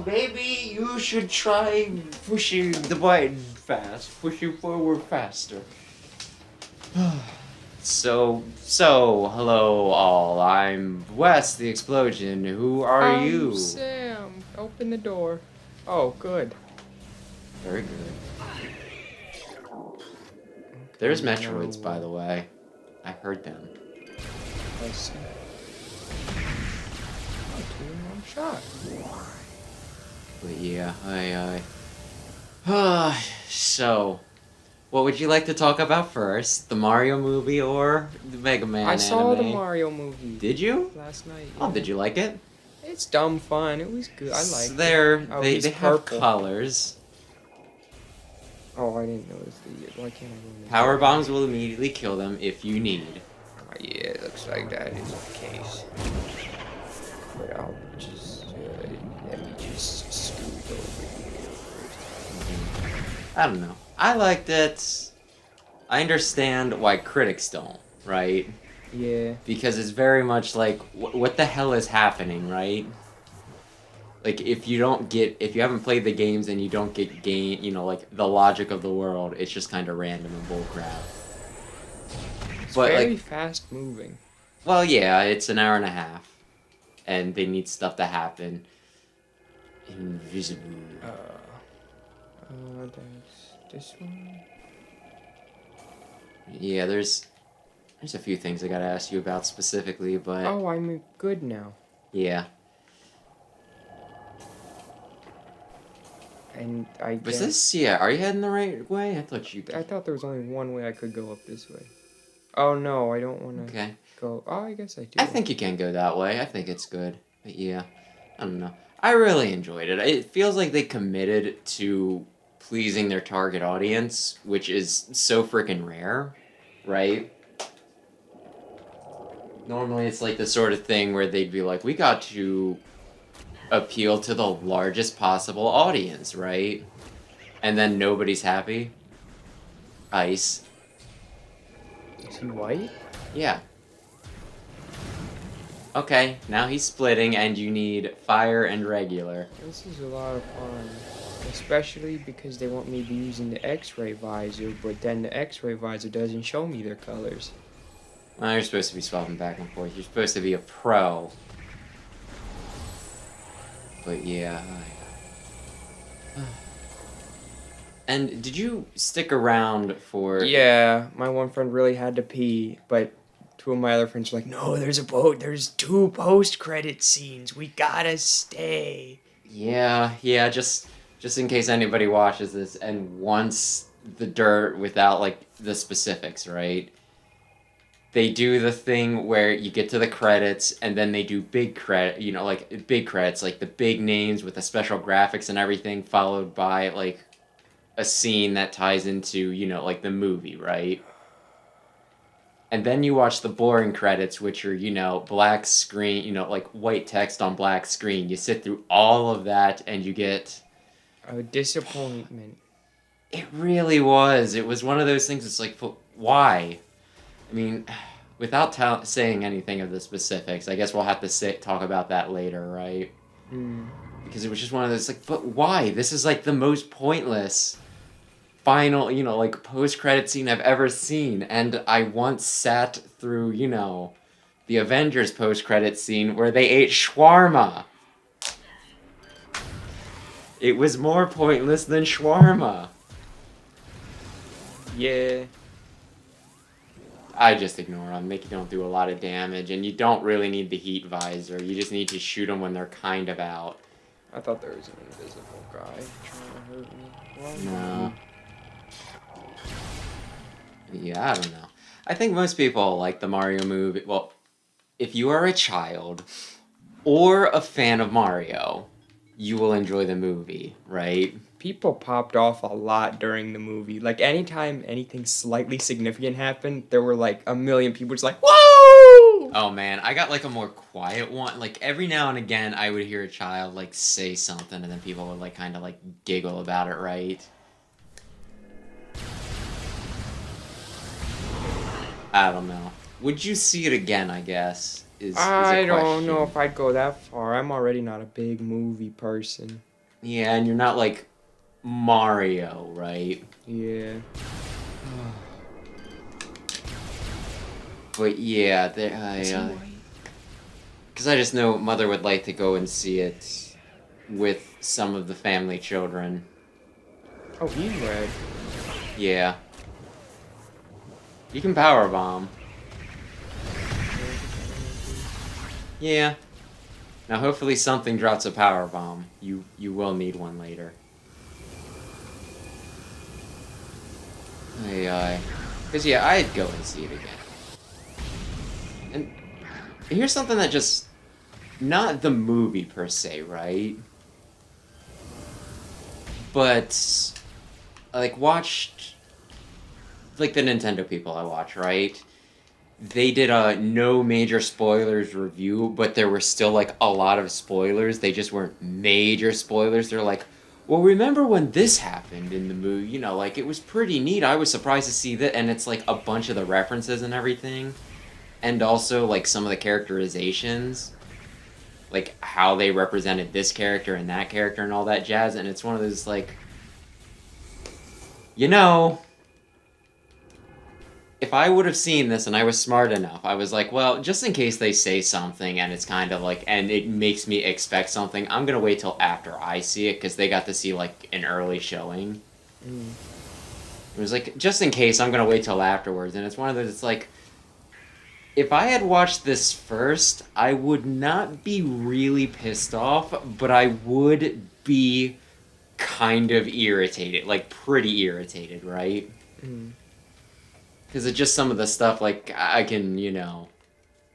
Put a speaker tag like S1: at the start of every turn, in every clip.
S1: maybe you should try pushing the button fast. Pushing forward faster. So, hello all. I'm Wes, the explosion. Who are you?
S2: I'm Sam. Open the door. Oh, good.
S1: Very good. There's Metroids, by the way. I heard them.
S2: I see. Oh, 2-in-1 shot.
S1: But yeah, so, what would you like to talk about first? The Mario movie or the Mega Man
S2: I saw the
S1: anime?
S2: Mario movie.
S1: Did you?
S2: Last night.
S1: Oh,
S2: yeah.
S1: did you like it?
S2: It's dumb fun. It was good. I liked it. Oh,
S1: They
S2: he's
S1: have
S2: purple.
S1: colors.
S2: Oh, I didn't notice the. Why can't I go in the
S1: Power bombs will immediately kill them if you need.
S2: Oh, yeah, it looks like that is the case. But I'll just let me just scoot over here first.
S1: I don't know. I liked it. I understand why critics don't, right?
S2: Yeah.
S1: Because it's very much like, what the hell is happening, right? Like, if you haven't played the games and you don't get like, the logic of the world, it's just kind of random and bullcrap.
S2: It's
S1: But,
S2: very
S1: like,
S2: fast moving.
S1: well, yeah, it's an hour and a half. And they need stuff to happen. Invisible.
S2: That's this one.
S1: Yeah, there's a few things I gotta ask you about specifically, but...
S2: Oh, I'm good now.
S1: Yeah.
S2: And I
S1: Was
S2: guess...
S1: this... Yeah, are you heading the right way? I thought you...
S2: I thought there was only one way I could go up this way. Oh, no, I don't want to go... Oh, I guess I do.
S1: I think you can go that way. I think it's good. But yeah, I don't know. I really enjoyed it. It feels like they committed to pleasing their target audience, which is so freaking rare, right? Normally it's like the sort of thing where they'd be like, we got to appeal to the largest possible audience, right? And then nobody's happy. Ice.
S2: Is he white?
S1: Yeah. Okay, now he's splitting and you need fire and regular.
S2: This is a lot of fun. Especially because they want me to be using the X-ray visor, but then the X-ray visor doesn't show me their colors.
S1: Well, you're supposed to be swapping back and forth. You're supposed to be a pro. But yeah. And did you stick around for...
S2: Yeah, my one friend really had to pee, but two of my other friends were like, no, there's 2 post-credit scenes. We gotta stay.
S1: Yeah, just in case anybody watches this and wants the dirt without, like, the specifics, right? They do the thing where you get to the credits, and then they do big credits, like the big names with the special graphics and everything, followed by, like, a scene that ties into, like, the movie, right? And then you watch the boring credits, which are, black screen, like, white text on black screen. You sit through all of that, and you get...
S2: A disappointment.
S1: It really was. It was one of those things, it's like, why? I mean, without saying anything of the specifics, I guess we'll have to talk about that later, right? Because it was just one of those, like, but why? This is, like, the most pointless final, like, post-credit scene I've ever seen. And I once sat through, the Avengers post-credit scene where they ate shawarma. It was more pointless than shawarma.
S2: Yeah.
S1: I just ignore them. They don't do a lot of damage, and you don't really need the heat visor. You just need to shoot them when they're kind of out.
S2: I thought there was an invisible guy trying to hurt me. Well,
S1: No. Yeah, I don't know. I think most people like the Mario movie. Well, if you are a child or a fan of Mario, you will enjoy the movie, right?
S2: People popped off a lot during the movie. Like, anytime anything slightly significant happened, there were, like, a million people just like, whoa!
S1: Oh, man, I got, like, a more quiet one. Like, every now and again, I would hear a child, like, say something, and then people would, like, kind of, like, giggle about it, right? I don't know. Would you see it again, I guess? is a
S2: I don't know
S1: question.
S2: if I'd go that far. I'm already not a big movie person.
S1: Yeah, and you're not like Mario, right?
S2: Yeah.
S1: But yeah,
S2: Is he white?
S1: because I just know Mother would like to go and see it with some of the family children.
S2: Oh, he's red.
S1: Yeah, you can power bomb. Yeah. Now, hopefully, something drops a power bomb. You will need one later. Because yeah, I'd go and see it again. And here's something that just not the movie per se, right? But like watched like the Nintendo people I watch, right? They did a no major spoilers review, but there were still like a lot of spoilers. They just weren't major spoilers. They're like, well, remember when this happened in the movie? You know, like it was pretty neat. I was surprised to see that, and it's like a bunch of the references and everything, and also like some of the characterizations, like how they represented this character and that character and all that jazz. And it's one of those like, you know, if I would have seen this and I was smart enough, I was like, well, just in case they say something and it's kind of like, and it makes me expect something, I'm going to wait till after I see it because they got to see like an early showing.
S2: Mm.
S1: It was like, just in case, I'm going to wait till afterwards. And it's one of those, it's like, if I had watched this first, I would not be really pissed off, but I would be kind of irritated, like pretty irritated, right?
S2: Mm.
S1: Because it's just some of the stuff, like, I can, you know,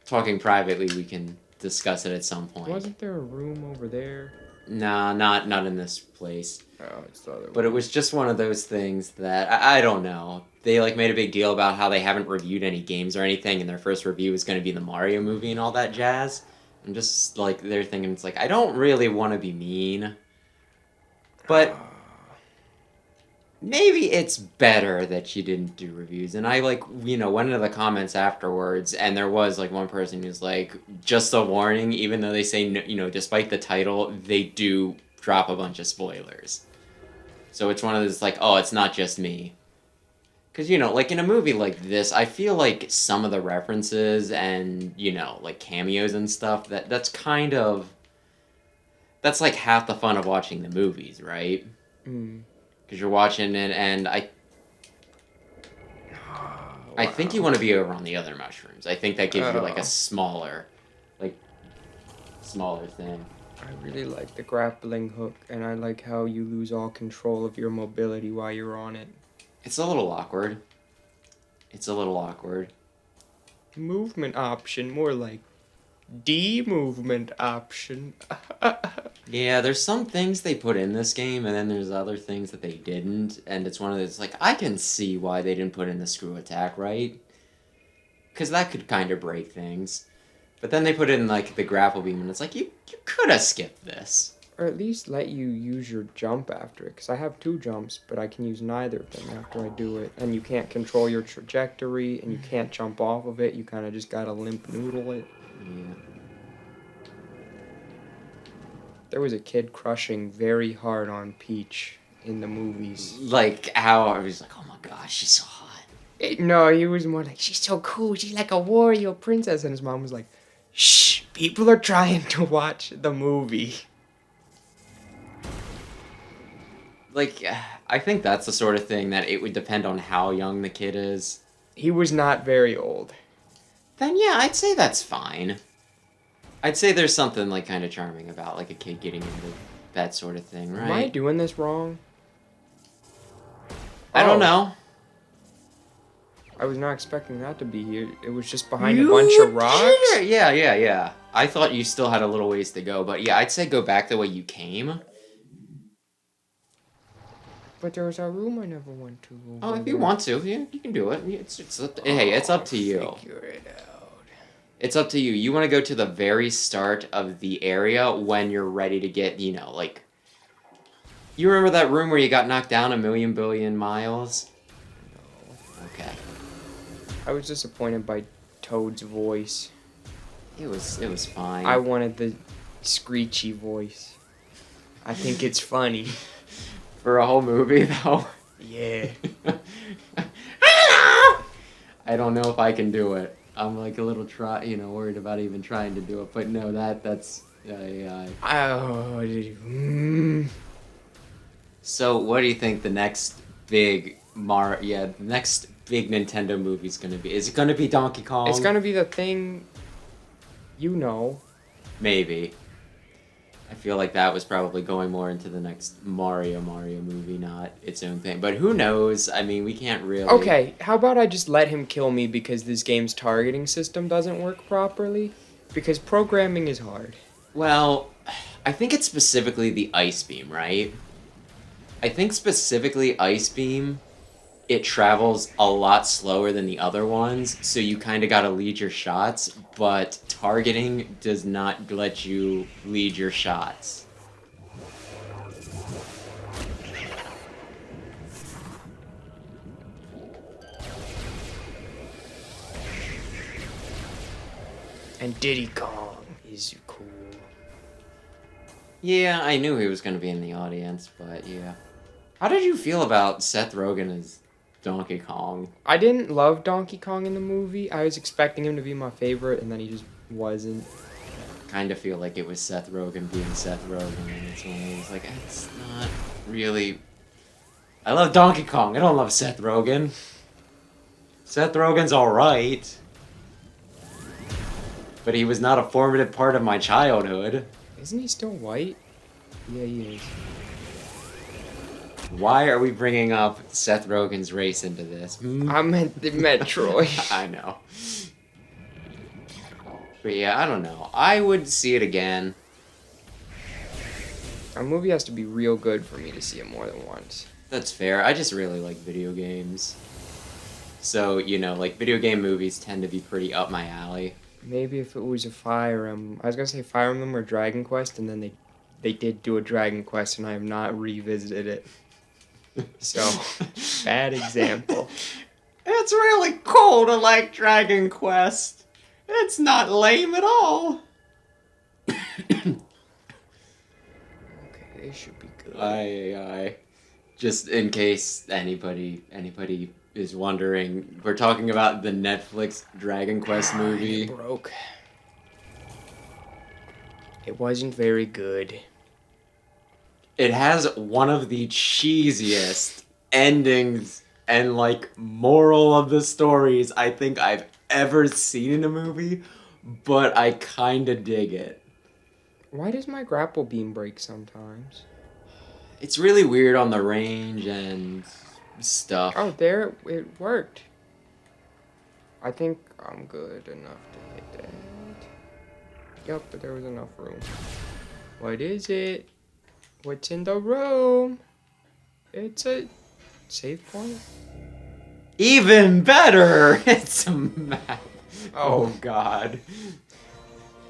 S1: talking privately, we can discuss it at some point.
S2: Wasn't there a room over there?
S1: Nah, not in this place.
S2: Oh, it's the other one.
S1: But it was just one of those things that, I don't know. They, like, made a big deal about how they haven't reviewed any games or anything, and their first review is going to be the Mario movie and all that jazz. And just, like, they're thinking, it's like, I don't really want to be mean. But maybe it's better that you didn't do reviews. And I, like, you know, went into the comments afterwards, and there was, like, one person who's like, just a warning, even though they say, you know, despite the title, they do drop a bunch of spoilers. So it's one of those, like, oh, it's not just me. Because, you know, like, in a movie like this, I feel like some of the references and, you know, like, cameos and stuff, that's kind of... That's, like, half the fun of watching the movies, right?
S2: Mm.
S1: Because you're watching it, and I think you want to be over on the other mushrooms. I think that gives you, like, a smaller thing.
S2: I really like the grappling hook, and I like how you lose all control of your mobility while you're on it.
S1: It's a little awkward. It's a little awkward.
S2: Movement option, more like D-movement option.
S1: Yeah, there's some things they put in this game, and then there's other things that they didn't, and it's one of those, like, I can see why they didn't put in the screw attack, right? Because that could kind of break things. But then they put in, like, the grapple beam, and it's like, you could have skipped this.
S2: Or at least let you use your jump after it, because I have 2 jumps, but I can use neither of them after I do it. And you can't control your trajectory, and you can't jump off of it, you kind of just gotta limp noodle it.
S1: Yeah.
S2: There was a kid crushing very hard on Peach in the movies.
S1: Like, how I was like, oh my gosh, she's so hot.
S2: No, he was more like, she's so cool, she's like a warrior princess. And his mom was like, shh, people are trying to watch the movie.
S1: Like, I think that's the sort of thing that it would depend on how young the kid is.
S2: He was not very old.
S1: Then yeah, I'd say that's fine. I'd say there's something, like, kind of charming about, like, a kid getting into that sort of thing, right?
S2: Am I doing this wrong?
S1: I don't know.
S2: I was not expecting that to be here. It was just behind a bunch of rocks?
S1: Yeah. I thought you still had a little ways to go, but yeah, I'd say go back the way you came.
S2: But there was a room I never went to.
S1: Oh, if you want to, yeah, you can do it. Hey, it's up to you.
S2: Figure it out.
S1: It's up to you. You want to go to the very start of the area when you're ready to get, you know, like... You remember that room where you got knocked down a million billion miles?
S2: No.
S1: Okay.
S2: I was disappointed by Toad's voice.
S1: It was fine.
S2: I wanted the screechy voice. I think it's funny.
S1: For a whole movie, though.
S2: Yeah.
S1: I don't know if I can do it. I'm like a little worried about even trying to do it. But no, that's. So, what do you think the next big the next big Nintendo movie is gonna be? Is it gonna be Donkey Kong?
S2: It's gonna be the thing.
S1: Maybe. I feel like that was probably going more into the next Mario movie, not its own thing. But who knows? I mean, we can't really.
S2: Okay, how about I just let him kill me because this game's targeting system doesn't work properly? Because programming is hard.
S1: Well, I think it's specifically the Ice Beam, right? I think specifically Ice Beam, it travels a lot slower than the other ones, so you kind of got to lead your shots, but targeting does not let you lead your shots.
S2: And Diddy Kong is cool.
S1: Yeah, I knew he was going to be in the audience, but yeah. How did you feel about Seth Rogen as Donkey Kong?
S2: I didn't love Donkey Kong in the movie. I was expecting him to be my favorite, and then he just wasn't.
S1: Kind of feel like it was Seth Rogen being Seth Rogen, and it's one of those, like, it's not really... I love Donkey Kong, I don't love Seth Rogen. Seth Rogen's alright. But he was not a formative part of my childhood.
S2: Isn't he still white? Yeah, he is.
S1: Why are we bringing up Seth Rogen's race into this?
S2: I meant the Metroid.
S1: I know. But yeah, I don't know. I would see it again.
S2: A movie has to be real good for me to see it more than once.
S1: That's fair. I just really like video games. So, like, video game movies tend to be pretty up my alley.
S2: Maybe if it was a Fire Emblem. I was going to say Fire Emblem or Dragon Quest, and then they did do a Dragon Quest, and I have not revisited it. So, bad example.
S1: It's really cool to like Dragon Quest. It's not lame at all.
S2: Okay, this should be good.
S1: Aye. Just in case anybody is wondering, we're talking about the Netflix Dragon Quest movie.
S2: It broke. It wasn't very good.
S1: It has one of the cheesiest endings and, like, moral of the stories I think I've ever seen in a movie, but I kinda dig it.
S2: Why does my grapple beam break sometimes?
S1: It's really weird on the range and stuff.
S2: Oh, there, it worked. I think I'm good enough to hit that. Yep, but there was enough room. What is it? What's in the room? It's a save point?
S1: Even better! It's a map. Oh God.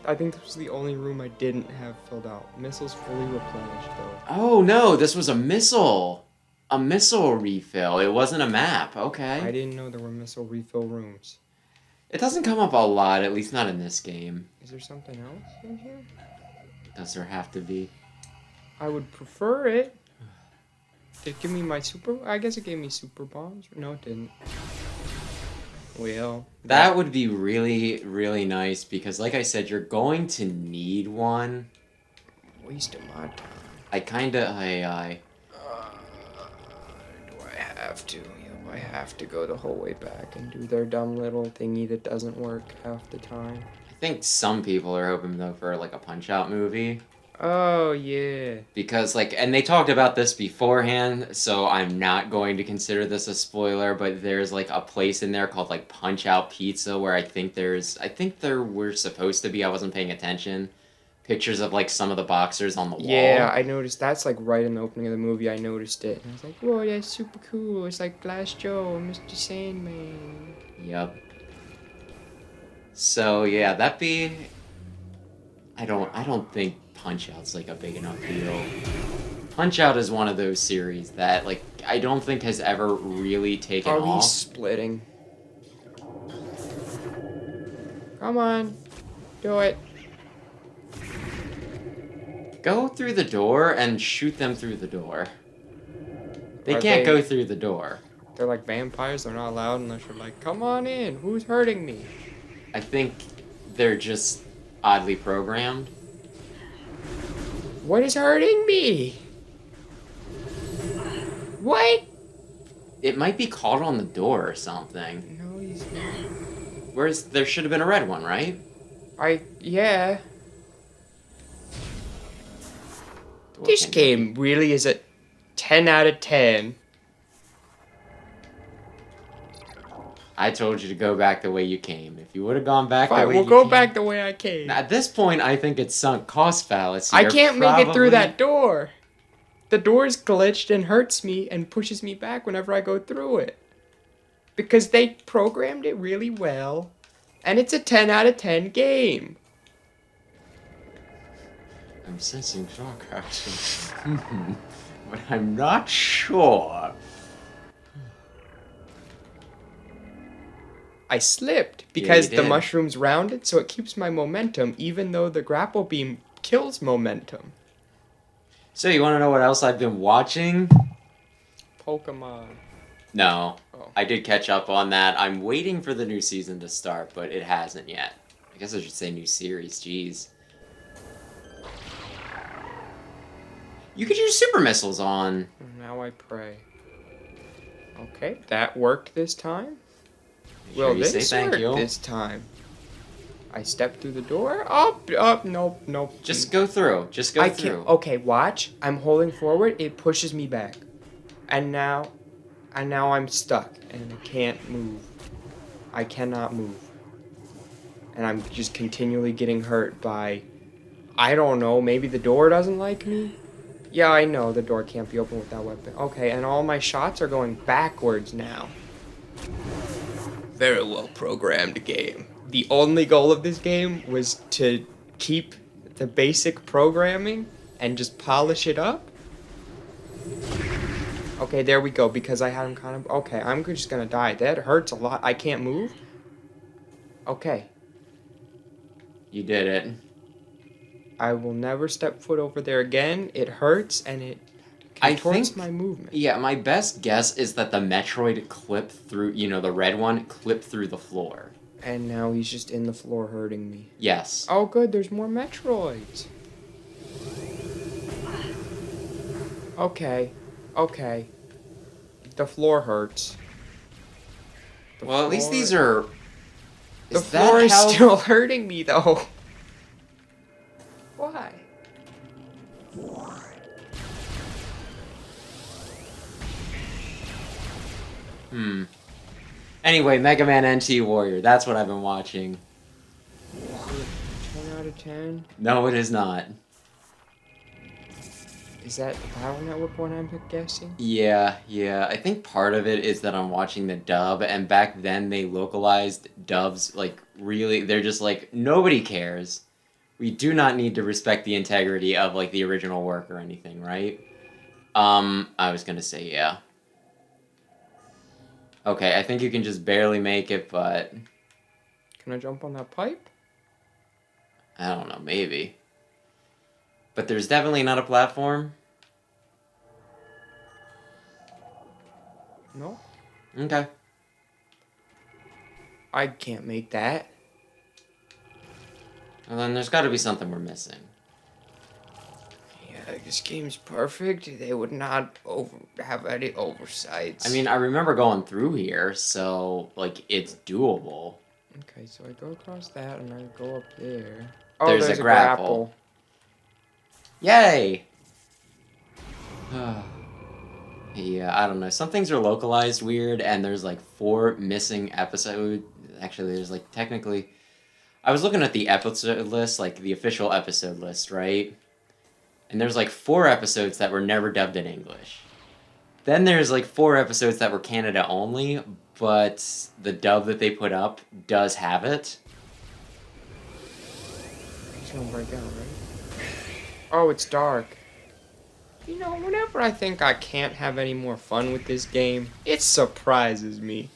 S2: I think this was the only room I didn't have filled out. Missiles fully replenished, though.
S1: Oh no, this was a missile. A missile refill. It wasn't a map. Okay.
S2: I didn't know there were missile refill rooms.
S1: It doesn't come up a lot, at least not in this game.
S2: Is there something else in here?
S1: Does there have to be?
S2: I would prefer it. Did it give me my super... I guess it gave me super bombs. No, it didn't. Well...
S1: That would be really, really nice, because like I said, you're going to need one.
S2: Waste of my time.
S1: I kinda...
S2: Do I have to? Yep, I have to go the whole way back and do their dumb little thingy that doesn't work half the time.
S1: I think some people are hoping, though, for, like, a Punch-Out movie.
S2: Oh, yeah.
S1: Because, like, and they talked about this beforehand, so I'm not going to consider this a spoiler, but there's, like, a place in there called, like, Punch-Out Pizza, where I think there were supposed to be, I wasn't paying attention, pictures of, like, some of the boxers on the wall.
S2: Yeah, I noticed. That's, like, right in the opening of the movie, I noticed it. And I was like, whoa, that's super cool. It's like Glass Joe and Mr. Sandman.
S1: Yep. So, yeah, that'd be... I don't think Punch-Out's, like, a big enough deal. Punch-Out is one of those series that, like, I don't think has ever really taken off.
S2: Oh, he's splitting. Come on. Do it.
S1: Go through the door and shoot them through the door. They
S2: Are
S1: can't
S2: they-
S1: go through the door.
S2: They're like vampires. They're not allowed unless you're like, come on in. Who's hurting me?
S1: I think they're just oddly programmed.
S2: What is hurting me? What?
S1: It might be caught on the door or something.
S2: No, he's not.
S1: Whereas there should have been a red one, right?
S2: Yeah.
S1: Door
S2: This
S1: can't-
S2: game really is a 10 out of 10.
S1: I told you to go back the way you came. If you would have gone back the
S2: Fine,
S1: way
S2: we'll
S1: you
S2: go
S1: came-
S2: back the way I came.
S1: At this point, I think it's sunk cost fallacy.
S2: I
S1: You're
S2: can't make it through
S1: probably-
S2: that door. The door's glitched and hurts me and pushes me back whenever I go through it. Because they programmed it really well. And it's a 10 out of 10 game.
S1: I'm sensing sarcasm. But I'm not sure.
S2: I slipped because
S1: you
S2: the
S1: did.
S2: mushroom's rounded, so it keeps my momentum, even though the grapple beam kills momentum.
S1: So you want to know what else I've been watching?
S2: Pokemon.
S1: No.
S2: Oh.
S1: I did catch up on that. I'm waiting for the new season to start, but it hasn't yet. I guess I should say new series, jeez. You could use super missiles on.
S2: Now I pray. Okay, that worked this time.
S1: Sure
S2: Will
S1: you say
S2: this
S1: thank
S2: work
S1: you?
S2: this time? I step through the door. Oh, nope.
S1: Just go through. Just go
S2: I
S1: through.
S2: can't. Okay, watch. I'm holding forward. It pushes me back, and now I'm stuck, and I can't move. I cannot move, and I'm just continually getting hurt by. I don't know. Maybe the door doesn't like me. Yeah, I know the door can't be opened with that weapon. Okay, and all my shots are going backwards now. Very well programmed game. The only goal of this game was to keep the basic programming and just polish it up. Okay, there we go, because I had him kind of... Okay, I'm just gonna die. That hurts a lot. I can't move. Okay.
S1: You did it.
S2: I will never step foot over there again. It hurts, and it
S1: I
S2: contorts
S1: think-
S2: my movement.
S1: Yeah, my best guess is that the Metroid clipped through, the red one clipped through the floor.
S2: And now he's just in the floor hurting me.
S1: Yes.
S2: Oh, good, there's more Metroids. Okay. The floor hurts.
S1: Well, at least
S2: floor-
S1: these are...
S2: The
S1: Is that
S2: floor is
S1: how...
S2: still hurting me, though. Why?
S1: Anyway, Mega Man NT Warrior. That's what I've been watching.
S2: 10 out of 10?
S1: No, it is not.
S2: Is that the Battle Network one I'm guessing?
S1: Yeah. I think part of it is that I'm watching the dub, and back then they localized dubs, really, they're just like, nobody cares. We do not need to respect the integrity of, the original work or anything, right? I was gonna say yeah. Okay, I think you can just barely make it, but...
S2: Can I jump on that pipe?
S1: I don't know, maybe. But there's definitely not a platform.
S2: No.
S1: Okay.
S2: I can't make that.
S1: Well, then there's got to be something we're missing.
S2: Yeah, this game's perfect. They would not have any oversights.
S1: I mean, I remember going through here, so, it's doable.
S2: Okay, so I go across that and I go up there.
S1: There's a grapple. Yay! Yeah, I don't know. Some things are localized weird, and there's 4 missing episodes. Actually, there's technically... I was looking at the episode list, the official episode list, right? And there's 4 episodes that were never dubbed in English. Then there's 4 episodes that were Canada only, but the dub that they put up does have it.
S2: It's gonna break out, right? Oh, it's dark. You know, whenever I think I can't have any more fun with this game, it surprises me.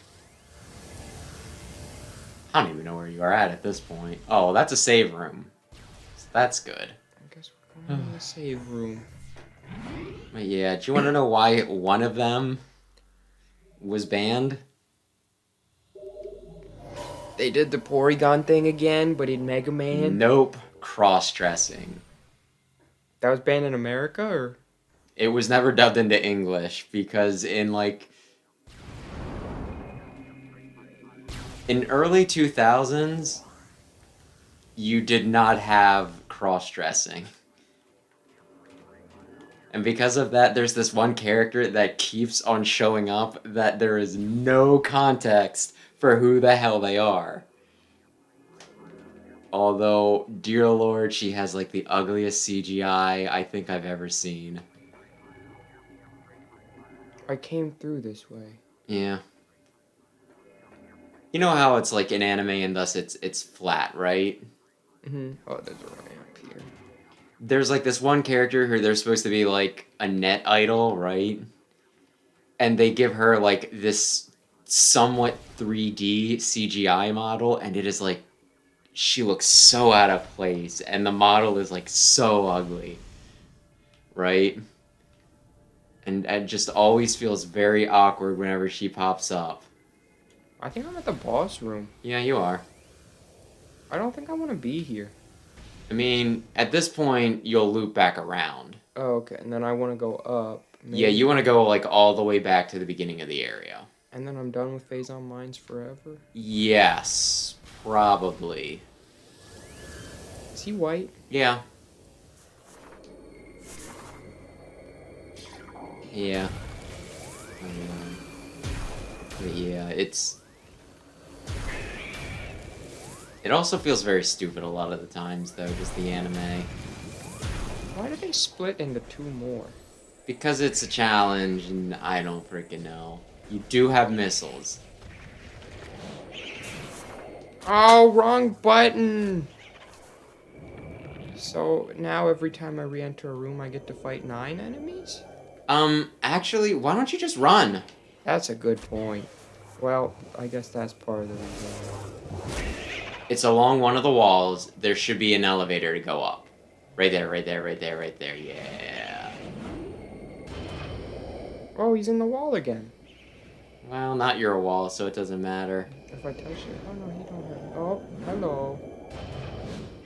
S1: I don't even know where you are at this point. Oh, that's a save room. So that's good.
S2: I guess we're going to the save room.
S1: But yeah, do you want to know why one of them was banned?
S2: They did the Porygon thing again, but in Mega Man.
S1: Nope. Cross-dressing.
S2: That was banned in America, or?
S1: It was never dubbed into English because in early 2000s, you did not have cross-dressing. And because of that, there's this one character that keeps on showing up that there is no context for who the hell they are. Although, dear lord, she has like the ugliest CGI I think I've ever seen.
S2: I came through this way.
S1: Yeah. You know how it's like in anime and thus it's flat, right?
S2: Mm-hmm. Oh, there's a ramp here.
S1: There's like this one character who they're supposed to be like a net idol, right? And they give her like this somewhat 3D CGI model, and it is like she looks so out of place, and the model is like so ugly, right? And it just always feels very awkward whenever she pops up.
S2: I think I'm at the boss room.
S1: Yeah, you are.
S2: I don't think I want to be here.
S1: I mean, at this point, you'll loop back around.
S2: Oh, okay. And then I want to go up. Maybe.
S1: Yeah, you want to go like all the way back to the beginning of the area.
S2: And then I'm done with Phazon Mines forever?
S1: Yes, probably.
S2: Is he white?
S1: Yeah. Yeah. But yeah, it also feels very stupid a lot of the times, though, just the anime.
S2: Why did they split into two more?
S1: Because it's a challenge, and I don't freaking know. You do have missiles.
S2: Oh, wrong button! So now every time I re-enter a room, I get to fight 9 enemies?
S1: Actually, why don't you just run?
S2: That's a good point. Well, I guess that's part of the reason.
S1: It's along one of the walls. There should be an elevator to go up. Right there, right there, right there, right there. Yeah.
S2: Oh, he's in the wall again.
S1: Well, not your wall, so it doesn't matter.
S2: If I touch it... Oh, no, you don't have... Oh, hello.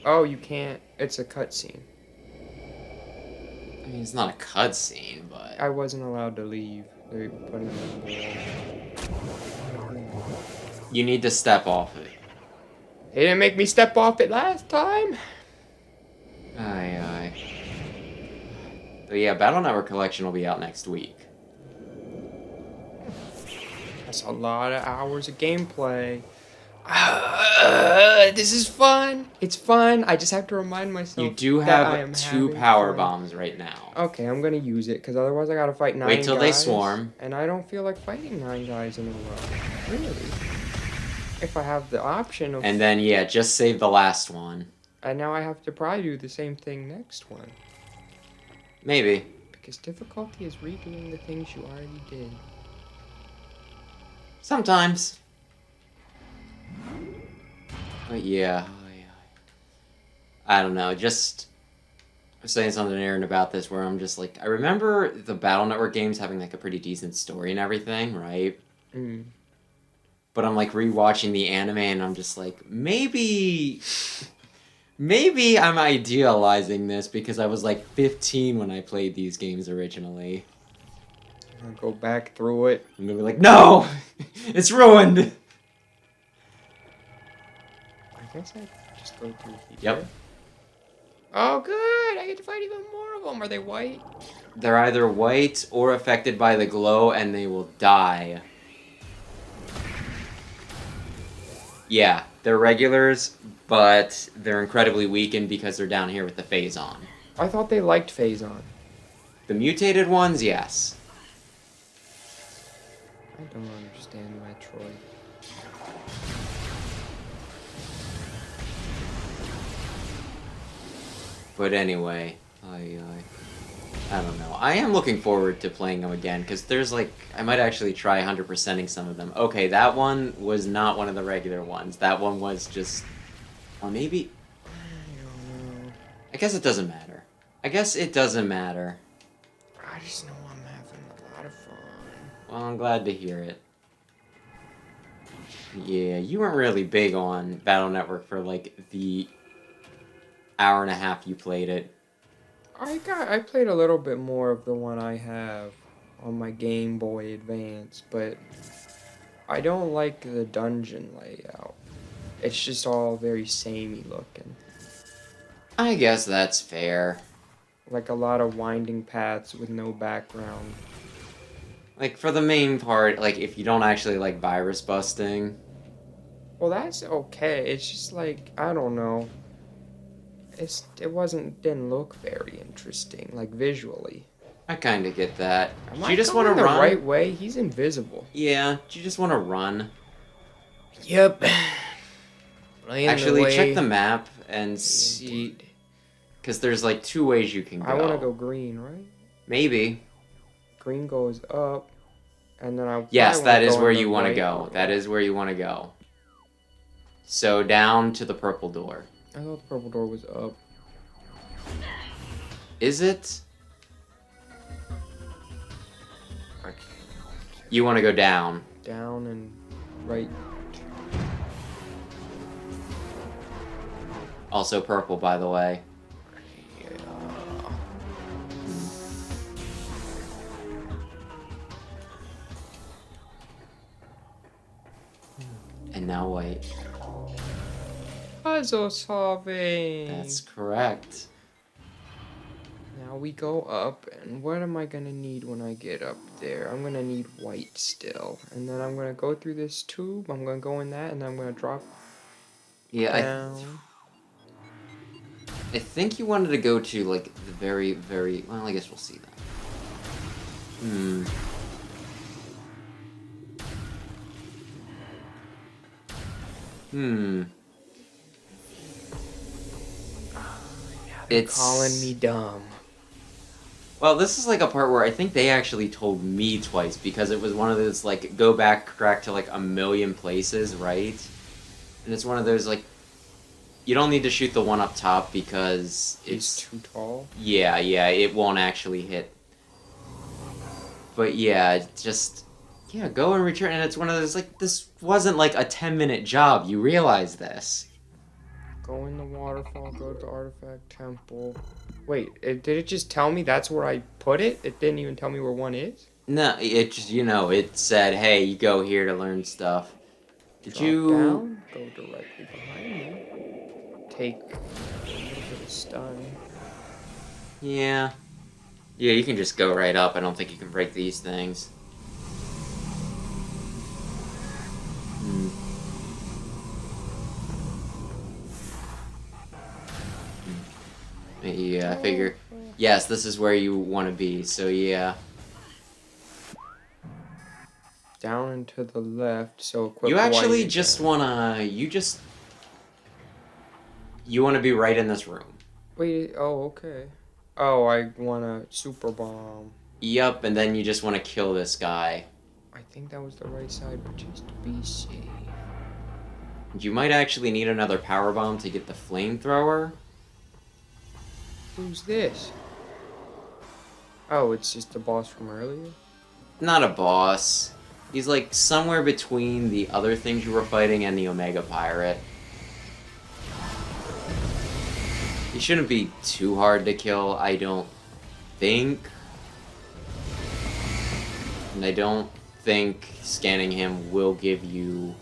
S2: Oh, you can't. It's a cutscene.
S1: I mean, it's not a cutscene, but...
S2: I wasn't allowed to leave. They put him in the wall.
S1: You need to step off it.
S2: They didn't make me step off it last time.
S1: Aye, aye. But yeah, Battle Network Collection will be out next week.
S2: That's a lot of hours of gameplay. This is fun. It's fun. I just have to remind myself.
S1: You do have 2 power bombs right now.
S2: Okay, I'm gonna use it because otherwise I gotta fight 9 guys.
S1: Wait till they swarm.
S2: And I don't feel like fighting 9 guys in a row. Really? If I have the option of.
S1: And then yeah, just save the last one.
S2: And now I have to probably do the same thing next one.
S1: Maybe.
S2: Because difficulty is redoing the things you already did.
S1: Sometimes. But yeah. I don't know, just... I was saying something to Aaron about this where I'm just like... I remember the Battle Network games having like a pretty decent story and everything, right?
S2: Mm.
S1: But I'm like rewatching the anime and I'm just like, maybe I'm idealizing this because I was like 15 when I played these games originally.
S2: I'll go back through it.
S1: I'm gonna be like, no! It's ruined!
S2: I guess I just go through here.
S1: Yep.
S2: Oh, good! I get to fight even more of them. Are they white?
S1: They're either white or affected by the glow and they will die. Yeah, they're regulars, but they're incredibly weakened because they're down here with the Phazon.
S2: I thought they liked Phazon.
S1: The mutated ones, yes.
S2: I don't understand Metroid.
S1: But anyway, I don't know. I am looking forward to playing them again, because there's like, I might actually try 100%ing some of them. Okay, that one was not one of the regular ones. That one was just, or maybe,
S2: I don't know.
S1: I guess it doesn't matter. I guess it doesn't matter.
S2: I just know I'm having a lot of fun.
S1: Well, I'm glad to hear it. Yeah, you weren't really big on Battle Network for like the hour and a half you played it.
S2: I played a little bit more of the one I have on my Game Boy Advance, but I don't like the dungeon layout. It's just all very samey looking.
S1: I guess that's fair.
S2: Like a lot of winding paths with no background.
S1: Like, for the main part, like, if you don't actually like virus busting.
S2: Well, that's okay. It's just like, I don't know. Didn't look very interesting, like visually.
S1: I kind of get that.
S2: Am
S1: Do
S2: I
S1: you just
S2: going
S1: want to
S2: the
S1: run?
S2: right way? He's invisible.
S1: Yeah, do you just want to run?
S2: Yep. Playing
S1: Actually, check the map and see. Because there's like two ways you can go.
S2: I want to go green, right?
S1: Maybe.
S2: Green goes up, and then I.
S1: Yes, that is where
S2: in the
S1: you want to
S2: right
S1: go.
S2: order.
S1: That is where you want to go. So down to the purple door.
S2: I thought the purple door was up.
S1: Is it?
S2: Okay.
S1: You want to go down.
S2: Down and right.
S1: Also purple, by the way.
S2: Yeah.
S1: And now white.
S2: Puzzle solving.
S1: That's correct.
S2: Now we go up, and what am I gonna need when I get up there? I'm gonna need white still, and then I'm gonna go through this tube. I'm gonna go in that, and then I'm gonna drop
S1: Yeah,
S2: down.
S1: I think you wanted to go to like the very, very. Well, I guess we'll see that. Hmm. Hmm. It's
S2: Calling me dumb.
S1: Well, this is like a part where I think they actually told me twice because it was one of those like go back track to like a million places, right? And it's one of those like you don't need to shoot the one up top because
S2: It's
S1: it's
S2: too tall.
S1: yeah, it won't actually hit. But yeah, it's just yeah, go and return and it's one of those like this wasn't like a 10-minute job. You realize this.
S2: Go in the waterfall, go to the artifact temple. Wait, did it just tell me that's where I put it? It didn't even tell me where one is?
S1: No, it just it said, "Hey, you go here to learn stuff." Did
S2: Drop
S1: you
S2: down, go directly behind me. Take a little bit of stun.
S1: Yeah. Yeah, you can just go right up. I don't think you can break these things. Hmm. Yeah, I figure. Yes, this is where you want to be. So yeah.
S2: Down and to the left, so equip
S1: You actually
S2: white
S1: just
S2: again.
S1: wanna. You wanna be right in this room.
S2: Wait, oh, okay. Oh, I want a super bomb.
S1: Yup, and then you just want to kill this guy.
S2: I think that was the right side, but just to be safe.
S1: You might actually need another power bomb to get the flamethrower.
S2: Who's this? Oh, it's just the boss from earlier?
S1: Not a boss. He's like somewhere between the other things you were fighting and the Omega Pirate. He shouldn't be too hard to kill, I don't think. And I don't think scanning him will give you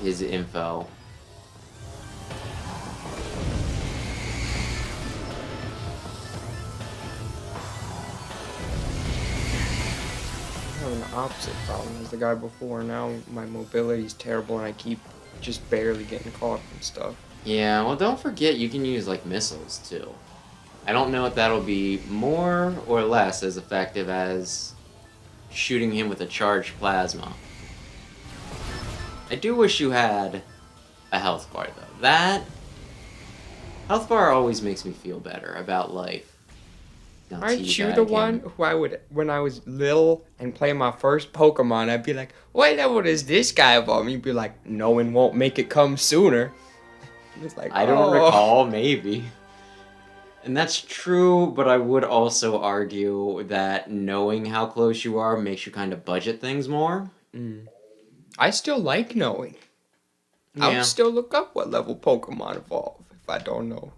S1: his info.
S2: I have an opposite problem as the guy before. Now my mobility's terrible and I keep just barely getting caught and stuff.
S1: Yeah, well, don't forget you can use like missiles too. I don't know if that'll be more or less as effective as shooting him with a charged plasma. I do wish you had a health bar though. That Health bar always makes me feel better about life. Not
S2: Aren't you the
S1: teabagging.
S2: one who I would, when I was little and playing my first Pokemon, I'd be like, what level is this guy evolve? And you'd be like, no one won't make it come sooner. It's like,
S1: I don't recall, maybe. And that's true, but I would also argue that knowing how close you are makes you kind of budget things more.
S2: I still like knowing. I would still look up what level Pokemon evolve if I don't know.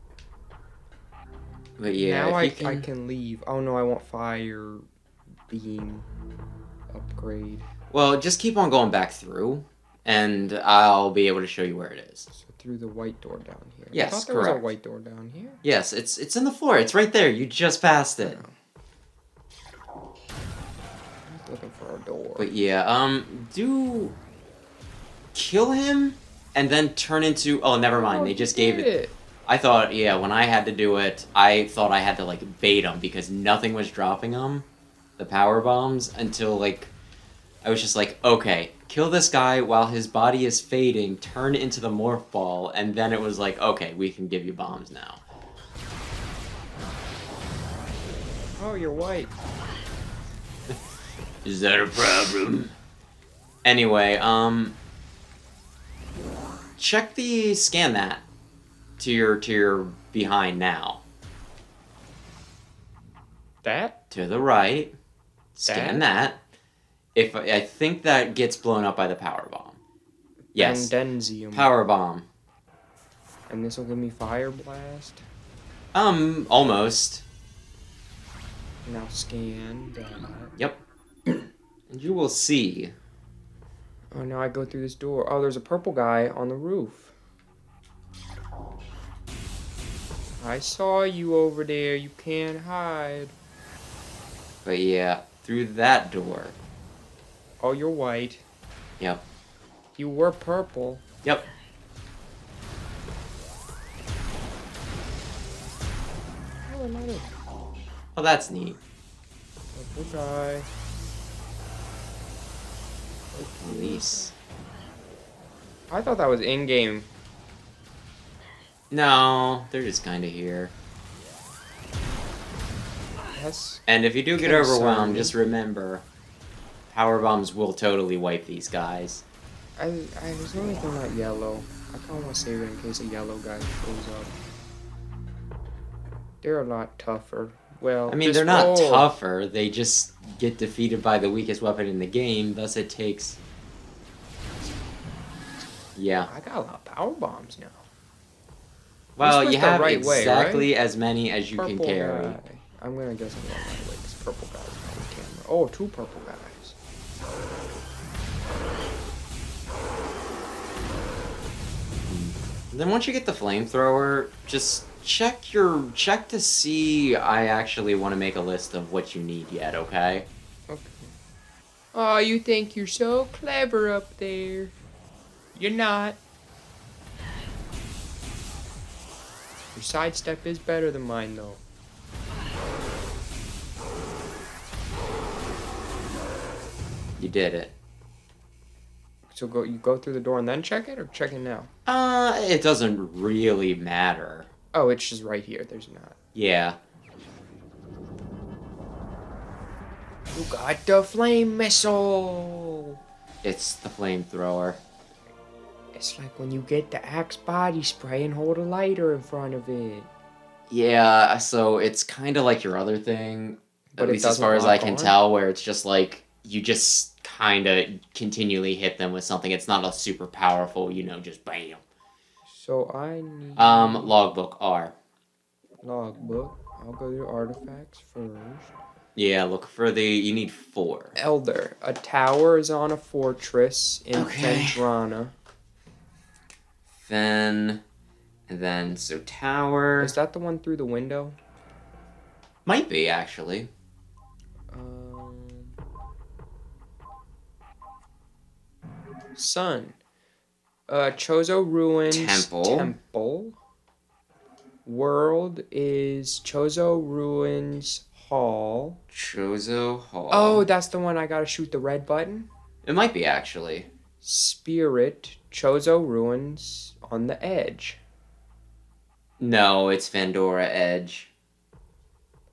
S1: But yeah,
S2: now
S1: if you
S2: I can leave. Oh no, I want Fire Beam upgrade.
S1: Well, just keep on going back through, and I'll be able to show you where it is.
S2: So through the white door down here.
S1: Yes,
S2: I thought there
S1: correct.
S2: was a white door down here.
S1: Yes, it's in the floor. It's right there. You just passed it.
S2: Oh. Looking for a door.
S1: But yeah, do kill him and then turn into. Oh, never mind. They just gave it. I thought, yeah, when I had to do it, I thought I had to like bait him because nothing was dropping him, the power bombs, until like I was just like, okay, kill this guy while his body is fading, turn into the morph ball, and then it was like, okay, we can give you bombs now.
S2: Oh, you're white.
S1: Is that a problem? Anyway, scan that to your behind now.
S2: That?
S1: To the right. Scan that. If I think that gets blown up by the power bomb. Yes.
S2: Denzium.
S1: Power bomb.
S2: And this will give me Fire Blast.
S1: Almost.
S2: Now scan that.
S1: Yep. And you will see.
S2: Oh, now I go through this door. Oh, there's a purple guy on the roof. I saw you over there. You can't hide.
S1: But yeah, through that door.
S2: Oh, you're white.
S1: Yep.
S2: You were purple.
S1: Yep.
S2: Oh, another
S1: Oh, that's neat.
S2: purple guy.
S1: Release.
S2: I thought that was in-game.
S1: No, they're just kind of here.
S2: That's
S1: And if you do get
S2: Concerning.
S1: overwhelmed, just remember, power bombs will totally wipe these guys.
S2: there's the only thing not yellow. I kind of want to save it in case a yellow guy shows up. They're a lot tougher. Well,
S1: I mean, they're not tougher. They just get defeated by the weakest weapon in the game. Thus, it takes. Yeah.
S2: I got a lot of power bombs now.
S1: Well,
S2: This was
S1: you
S2: the
S1: have
S2: right way,
S1: exactly as many as you can
S2: Purple
S1: carry.
S2: guy. I'm gonna guess I'm going right way because purple guys on the camera. Oh, two purple guys.
S1: Then once you get the flamethrower, just check to see. I actually want to make a list of what you need yet. Okay.
S2: Okay. Oh, you think you're so clever up there? You're not. Your sidestep is better than mine, though.
S1: You did it.
S2: So you go through the door and then check it, or check it now?
S1: It doesn't really matter.
S2: Oh, it's just right here. There's not.
S1: Yeah.
S2: You got the flame missile.
S1: It's the flamethrower.
S2: It's like when you get the Axe body spray and hold a lighter in front of it.
S1: Yeah, so it's kind of like your other thing,
S2: But
S1: at
S2: it
S1: least as
S2: doesn't
S1: far as I
S2: lock
S1: can
S2: on?
S1: tell, where it's just like you just kind of continually hit them with something. It's not a super powerful, just bam.
S2: So I need
S1: Logbook R.
S2: logbook. I'll go to artifacts first.
S1: Yeah, look for you need 4.
S2: Elder. A tower is on a fortress in
S1: Okay.
S2: Vendrana.
S1: So tower.
S2: Is that the one through the window?
S1: Might be, actually.
S2: Sun. Chozo Ruins
S1: Temple.
S2: World is Chozo Ruins Hall.
S1: Chozo Hall.
S2: Oh, that's the one I gotta shoot the red button.
S1: It might be, actually.
S2: Spirit, Chozo Ruins on the edge.
S1: No, it's Pandora Edge.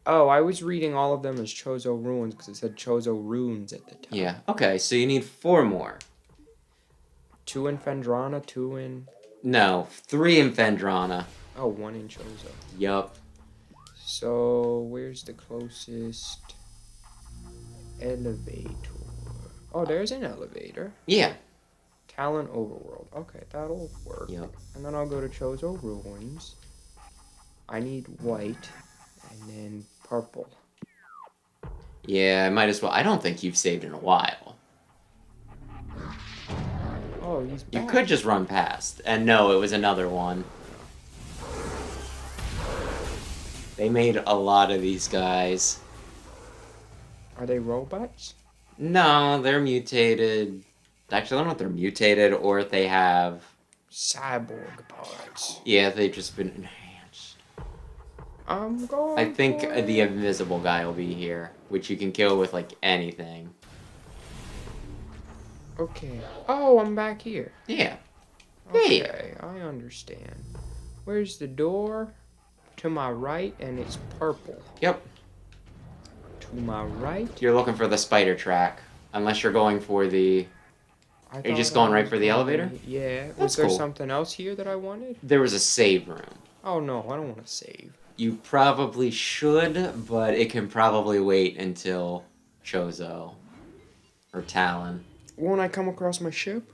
S2: Oh, I was reading all of them as Chozo Ruins because it said Chozo Runes at the top.
S1: Yeah. Okay, so you need 4 more.
S2: 2 in Phendrana, 2 in...
S1: No, 3 in Phendrana.
S2: Oh, 1 in Chozo.
S1: Yup.
S2: So, where's the closest elevator? Oh, there's an elevator.
S1: Yeah.
S2: Talon Overworld. Okay, that'll work.
S1: Yep.
S2: And then I'll go to Chozo Ruins. I need white. And then purple.
S1: Yeah, I might as well. I don't think you've saved in a while.
S2: Oh, he's back.
S1: You could just run past. And no, it was another one. They made a lot of these guys.
S2: Are they robots?
S1: No, they're mutated. Actually, I don't know if they're mutated or if they have...
S2: Cyborg parts.
S1: Yeah, they've just been enhanced.
S2: I'm going
S1: I think
S2: for
S1: the
S2: it.
S1: invisible guy will be here, which you can kill with, like, anything.
S2: Okay. Oh, I'm back here.
S1: Yeah.
S2: Okay, I understand. Where's the door? To my right, and it's purple.
S1: Yep.
S2: To my right.
S1: You're looking for the spider track. Unless you're going for the...
S2: Are
S1: you just going right for the elevator?
S2: Yeah.
S1: That's
S2: Was there
S1: cool.
S2: something else here that I wanted?
S1: There was a save room.
S2: Oh no, I don't want to save.
S1: You probably should, but it can probably wait until Chozo. Or Talon.
S2: Won't I come across my ship?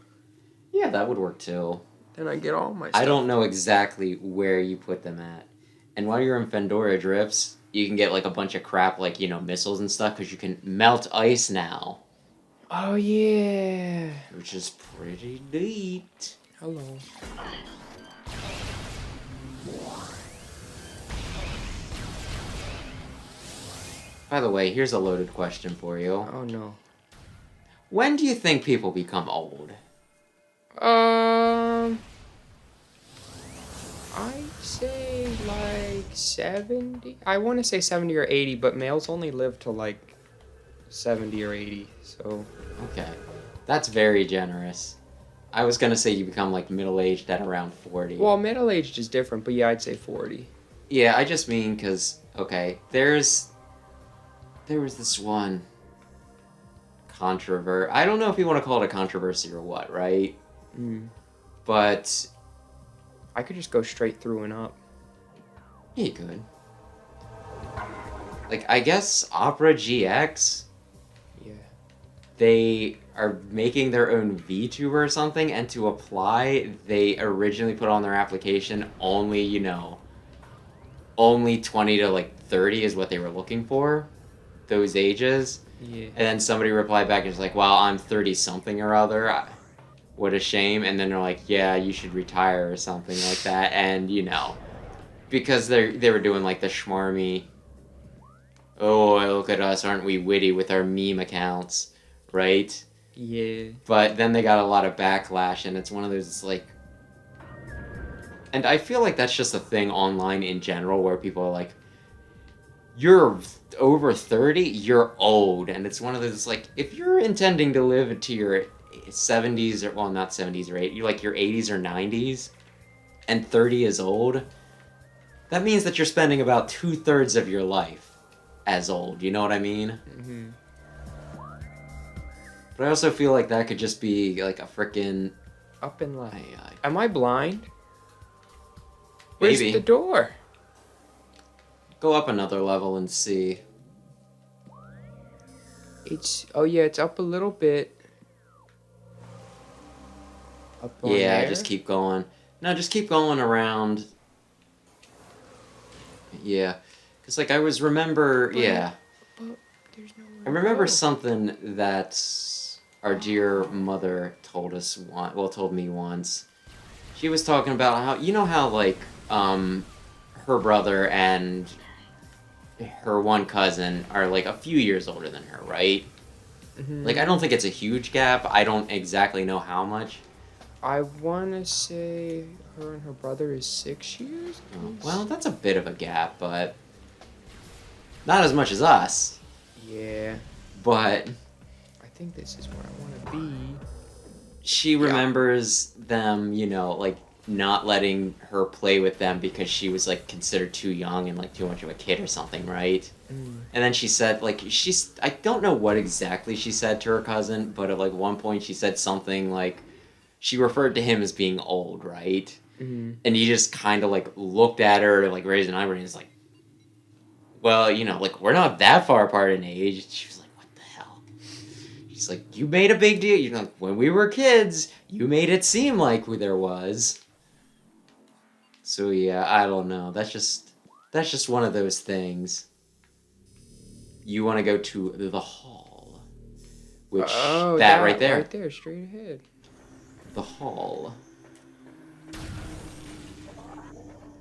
S1: Yeah, that would work too.
S2: Then I get all my stuff.
S1: I don't know exactly where you put them at. And while you're in Pandora Drifts, you can get like a bunch of crap like, you know, missiles and stuff, because you can melt ice now.
S2: Oh yeah.
S1: Which is pretty neat.
S2: Hello.
S1: By the way, here's a loaded question for you.
S2: Oh no.
S1: When do you think people become old?
S2: I'd say like 70. I want to say 70 or 80, but males only live to like 70 or 80, so...
S1: Okay. That's very generous. I was gonna say you become like middle-aged at around 40.
S2: Well, middle-aged is different, but yeah, I'd say 40.
S1: Yeah, I just mean because, okay, there was this one I don't know if you want to call it a controversy or what, right?
S2: Mm.
S1: But...
S2: I could just go straight through and up.
S1: Yeah, you could. Like, I guess Opera GX,
S2: Yeah.
S1: they are making their own VTuber or something, and to apply, they originally put on their application only, you know, only 20 to like 30 is what they were looking for, those ages.
S2: Yeah.
S1: And then somebody replied back and was like, well, I'm 30 something or other. What a shame. And then they're like, yeah, you should retire or something like that. And, you know, because they were doing like the schmarmy, oh, look at us, aren't we witty with our meme accounts, right?
S2: Yeah.
S1: But then they got a lot of backlash, and it's one of those, like... And I feel like that's just a thing online in general, where people are like, you're over 30, you're old. And it's one of those, like, if you're intending to live to your 70s, or, well, not 70s or 80s, like your 80s or 90s, and 30 is old, that means that you're spending about 2/3 of your life as old, you know what I mean?
S2: Mm-hmm.
S1: But I also feel like that could just be, like, a frickin'...
S2: Up and left. Am I blind?
S1: Maybe.
S2: Where's the door?
S1: Go up another level and see.
S2: It's... Oh, yeah, it's up a little bit. Up on
S1: Yeah,
S2: there?
S1: just keep going. No, just keep going around. Yeah. Because, like, I was remember...
S2: But-
S1: yeah.
S2: But there's nowhere
S1: I remember
S2: to go.
S1: something that our dear mother told us told me once. She was talking about how, you know how, like, her brother and her one cousin are, like, a few years older than her, right?
S2: Mhm.
S1: Like, I don't think it's a huge gap. I don't exactly know how much.
S2: I want to say her and her brother is 6 years?
S1: Well, that's a bit of a gap, but not as much as us.
S2: Yeah.
S1: But
S2: I think this is where I want to be.
S1: she remembers them, you know, like, not letting her play with them because she was like considered too young and like too much of a kid or something, right? And then she said like I don't know what exactly she said to her cousin, but at like one point she said something like she referred to him as being old, right? And he just kind of like looked at her, like raised an eyebrow, and he's like, "Well, like we're not that far apart in age." She was like, "What the hell?" She's like, "You made a big deal. Like when we were kids, you made it seem like there was." So yeah, I don't know. That's just one of those things. You want to go to the hall, which
S2: Oh,
S1: that
S2: that
S1: right there,
S2: right there, straight ahead.
S1: the hall.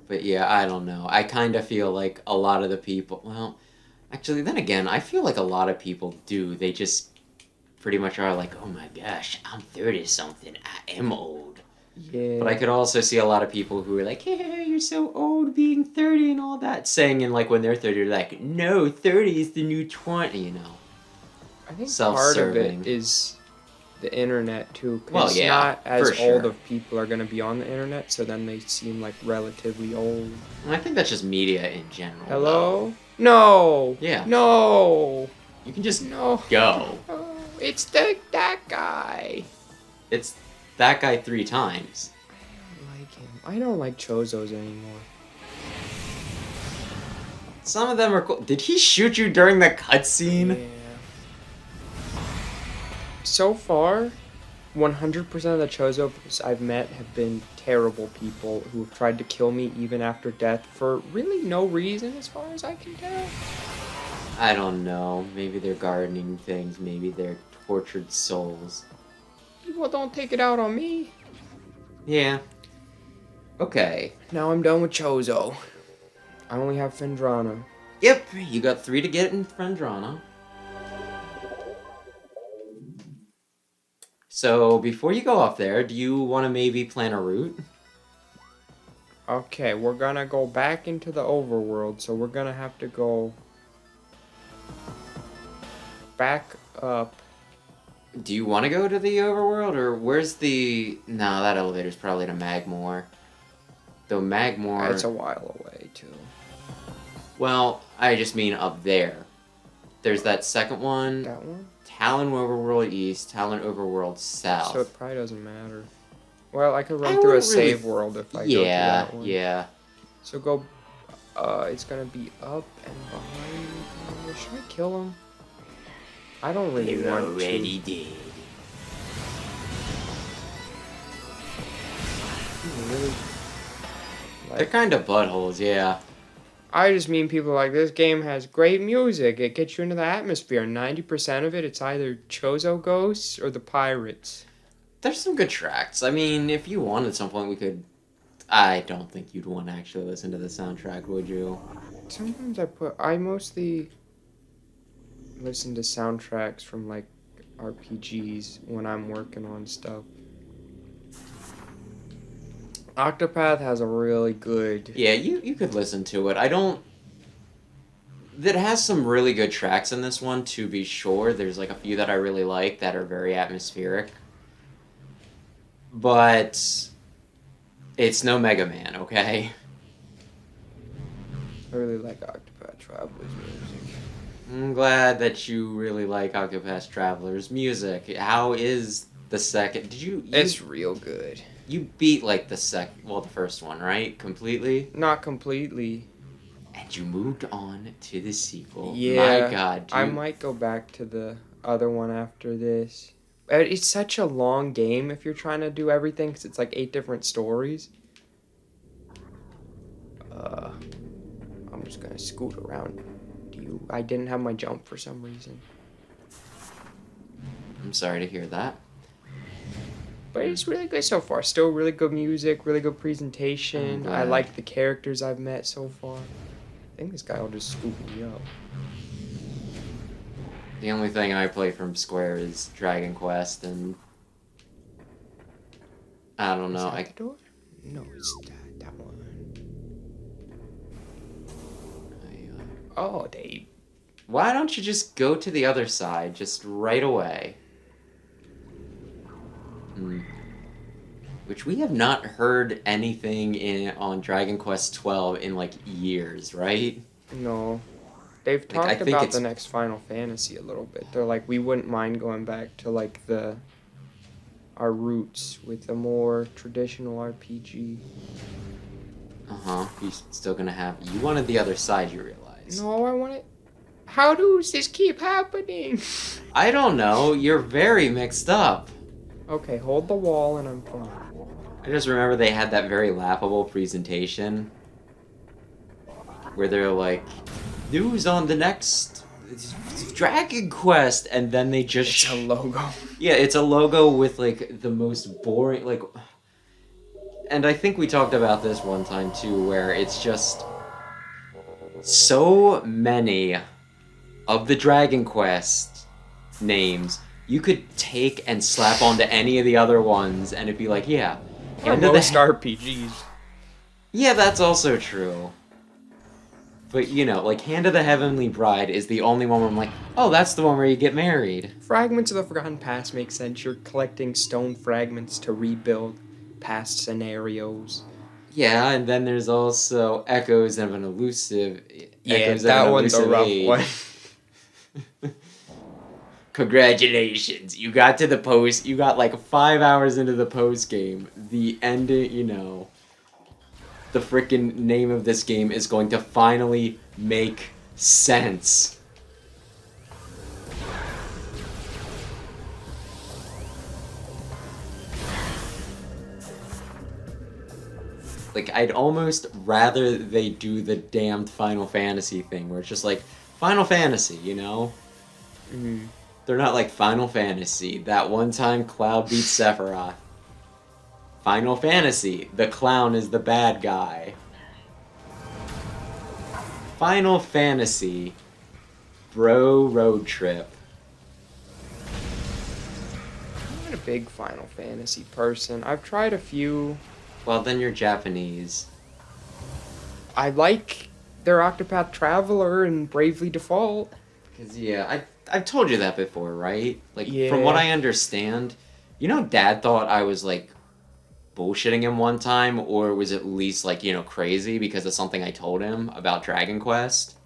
S1: But yeah, I don't know. I kind of feel like a lot of the people. Well, actually, then again, I feel like a lot of people do. They just pretty much are like, "Oh my gosh, I'm 30 something. I am old."
S2: Yeah.
S1: But I could also see a lot of people who are like, "Hey, you're so old being 30 and all that," saying in like when they're 30, they're like, "No, 30 is the new 20."
S2: I think part of
S1: Self-serving.
S2: it is the internet too,
S1: Well,
S2: because
S1: yeah,
S2: not as
S1: for
S2: old
S1: sure.
S2: of people are gonna be on the internet, so then they seem like relatively old.
S1: And I think that's just media in general.
S2: Hello? No.
S1: Yeah.
S2: No.
S1: You can just
S2: No.
S1: go.
S2: Oh, it's that guy.
S1: It's that guy 3 times.
S2: I don't like him. I don't like Chozos anymore.
S1: Some of them are cool. Did he shoot you during the cutscene?
S2: Yeah. So far, 100% of the Chozos I've met have been terrible people who have tried to kill me even after death for really no reason, as far as I can tell.
S1: I don't know. Maybe they're gardening things. Maybe they're tortured souls.
S2: People don't take it out on me.
S1: Yeah. Okay.
S2: Now I'm done with Chozo. I only have Fendrana.
S1: Yep, you got 3 to get in Frendrana. So, before you go off there, do you want to maybe plan a route?
S2: Okay, we're gonna go back into the overworld, so we're gonna have to go back up.
S1: Do you want to go to the overworld, or where's the... No, that elevator's probably to Magmore. Though Magmore...
S2: It's a while away, too.
S1: Well, I just mean up there. There's that second one.
S2: That one?
S1: Talon Overworld East, Talon Overworld South.
S2: So it probably doesn't matter. Well, I could
S1: I
S2: run through a
S1: wouldn't really
S2: save world if I go to that one.
S1: Yeah.
S2: So go, it's gonna be up and behind. Should I kill him? I don't really
S1: They
S2: want
S1: already
S2: to.
S1: did.
S2: Really?
S1: They're kind of buttholes, yeah.
S2: I just mean people like, this game has great music. It gets you into the atmosphere. 90% of it, it's either Chozo Ghosts or the Pirates.
S1: There's some good tracks. I mean, if you want at some point, we could... I don't think you'd want to actually listen to the soundtrack, would you?
S2: Sometimes I mostly listen to soundtracks from like RPGs when I'm working on stuff. Octopath has a really good...
S1: Yeah, you could listen to it. I don't... That has some really good tracks in this one, to be sure. There's like a few that I really like that are very atmospheric. But... It's no Mega Man, okay?
S2: I really like Octopath Traveler's music.
S1: I'm glad that you really like Octopath Traveler's music. How is the second... Did you
S2: It's real good.
S1: You beat, like, the first one, right? Completely?
S2: Not completely.
S1: And you moved on to the sequel.
S2: Yeah.
S1: My god, dude.
S2: I might go back to the other one after this. It's such a long game if you're trying to do everything, because it's like 8 different stories. I'm just gonna scoot around. I didn't have my jump for some reason.
S1: I'm sorry to hear that.
S2: But it's really good so far. Still really good music, really good presentation. I like the characters I've met so far. I think this guy will just scoop me up.
S1: The only thing I play from Square is Dragon Quest, and... I don't know.
S2: Is that the door? No, it's that one. Oh, they...
S1: Why don't you just go to the other side, just right away? Which we have not heard anything on Dragon Quest 12 in like years, right?
S2: No. They've
S1: Like I
S2: talked
S1: think
S2: about
S1: it's
S2: the next Final Fantasy a little bit. They're like, we wouldn't mind going back to like our roots with a more traditional RPG.
S1: uh-huh. He's still gonna have you wanted the other side, you realize.
S2: No, I want it. How does this keep happening?
S1: I don't know, you're very mixed up.
S2: Okay, hold the wall and I'm fine.
S1: I just remember they had that very laughable presentation where they're like, news on the next Dragon Quest, and then they just
S2: It's a logo.
S1: yeah, it's a logo with like the most boring like, and I think we talked about this one time too, where it's just so many of the Dragon Quest names you could take and slap onto any of the other ones, and it'd be like, yeah.
S2: Or
S1: Hand of
S2: most
S1: the
S2: RPGs.
S1: Yeah, that's also true. But, you know, like, Hand of the Heavenly Bride is the only one where I'm like, oh, that's the one where you get married.
S2: Fragments of the Forgotten Past make sense. You're collecting stone fragments to rebuild past scenarios.
S1: Yeah, and then there's also Echoes of an Elusive...
S2: Yeah,
S1: Echoes of
S2: that
S1: an
S2: one's a
S1: Elusive
S2: rough
S1: Age.
S2: one.
S1: Congratulations, you got to the post, you got like 5 hours into the post game. The ending, you know... The frickin' name of this game is going to finally make sense. Like, I'd almost rather they do the damned Final Fantasy thing, where it's just like, Final Fantasy, you know?
S2: Mm.
S1: They're not like Final Fantasy, that one time Cloud beats Sephiroth. Final Fantasy, the clown is the bad guy. Final Fantasy, Bro Road Trip.
S2: I'm not a big Final Fantasy person. I've tried a few.
S1: Well, then you're Japanese.
S2: I like their Octopath Traveler and Bravely Default.
S1: Cause yeah, I've told you that before, right? Like,
S2: Yeah.
S1: from what I understand, you know, Dad thought I was like bullshitting him one time, or was at least like, you know, crazy because of something I told him about Dragon Quest.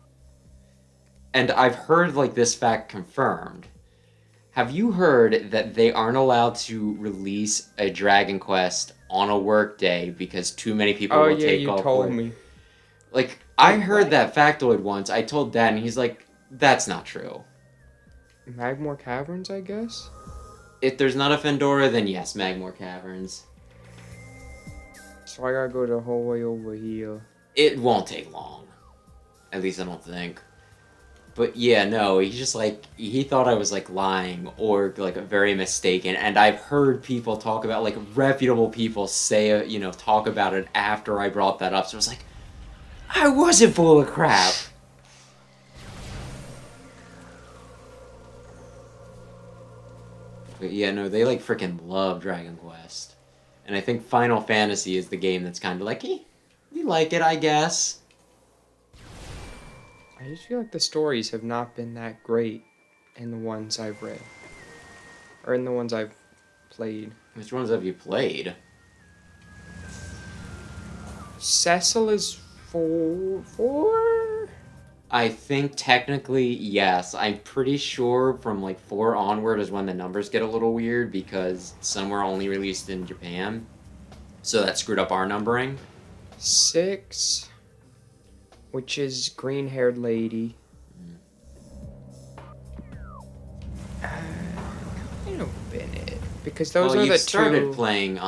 S1: And I've heard like this fact confirmed. Have you heard that they aren't allowed to release a Dragon Quest on a work day because too many people will take off
S2: you told
S1: work?
S2: me.
S1: Like, I
S2: Wait,
S1: heard
S2: what?
S1: that factoid once. I told Dad, and he's like, that's not true.
S2: Magmore Caverns, I guess?
S1: If there's not a Fendora, then yes, Magmore Caverns.
S2: So I gotta go the whole way over here.
S1: It won't take long. At least I don't think. But yeah, no, he's just like, he thought I was like lying or like very mistaken. And I've heard people talk about, like reputable people say, you know, talk about it after I brought that up. So I was like, I wasn't full of crap. But yeah, no, they like freaking love Dragon Quest. And I think Final Fantasy is the game that's kind of like, we like it, I guess.
S2: I just feel like the stories have not been that great in the ones I've read. Or in the ones I've played.
S1: Which ones have you played?
S2: Cecil is four?
S1: I think technically, yes. I'm pretty sure from like 4 onward is when the numbers get a little weird because some were only released in Japan. So that screwed up our numbering.
S2: 6, which is green-haired lady. Kind of been it. Because those
S1: well,
S2: are
S1: you
S2: the
S1: started
S2: two...
S1: playing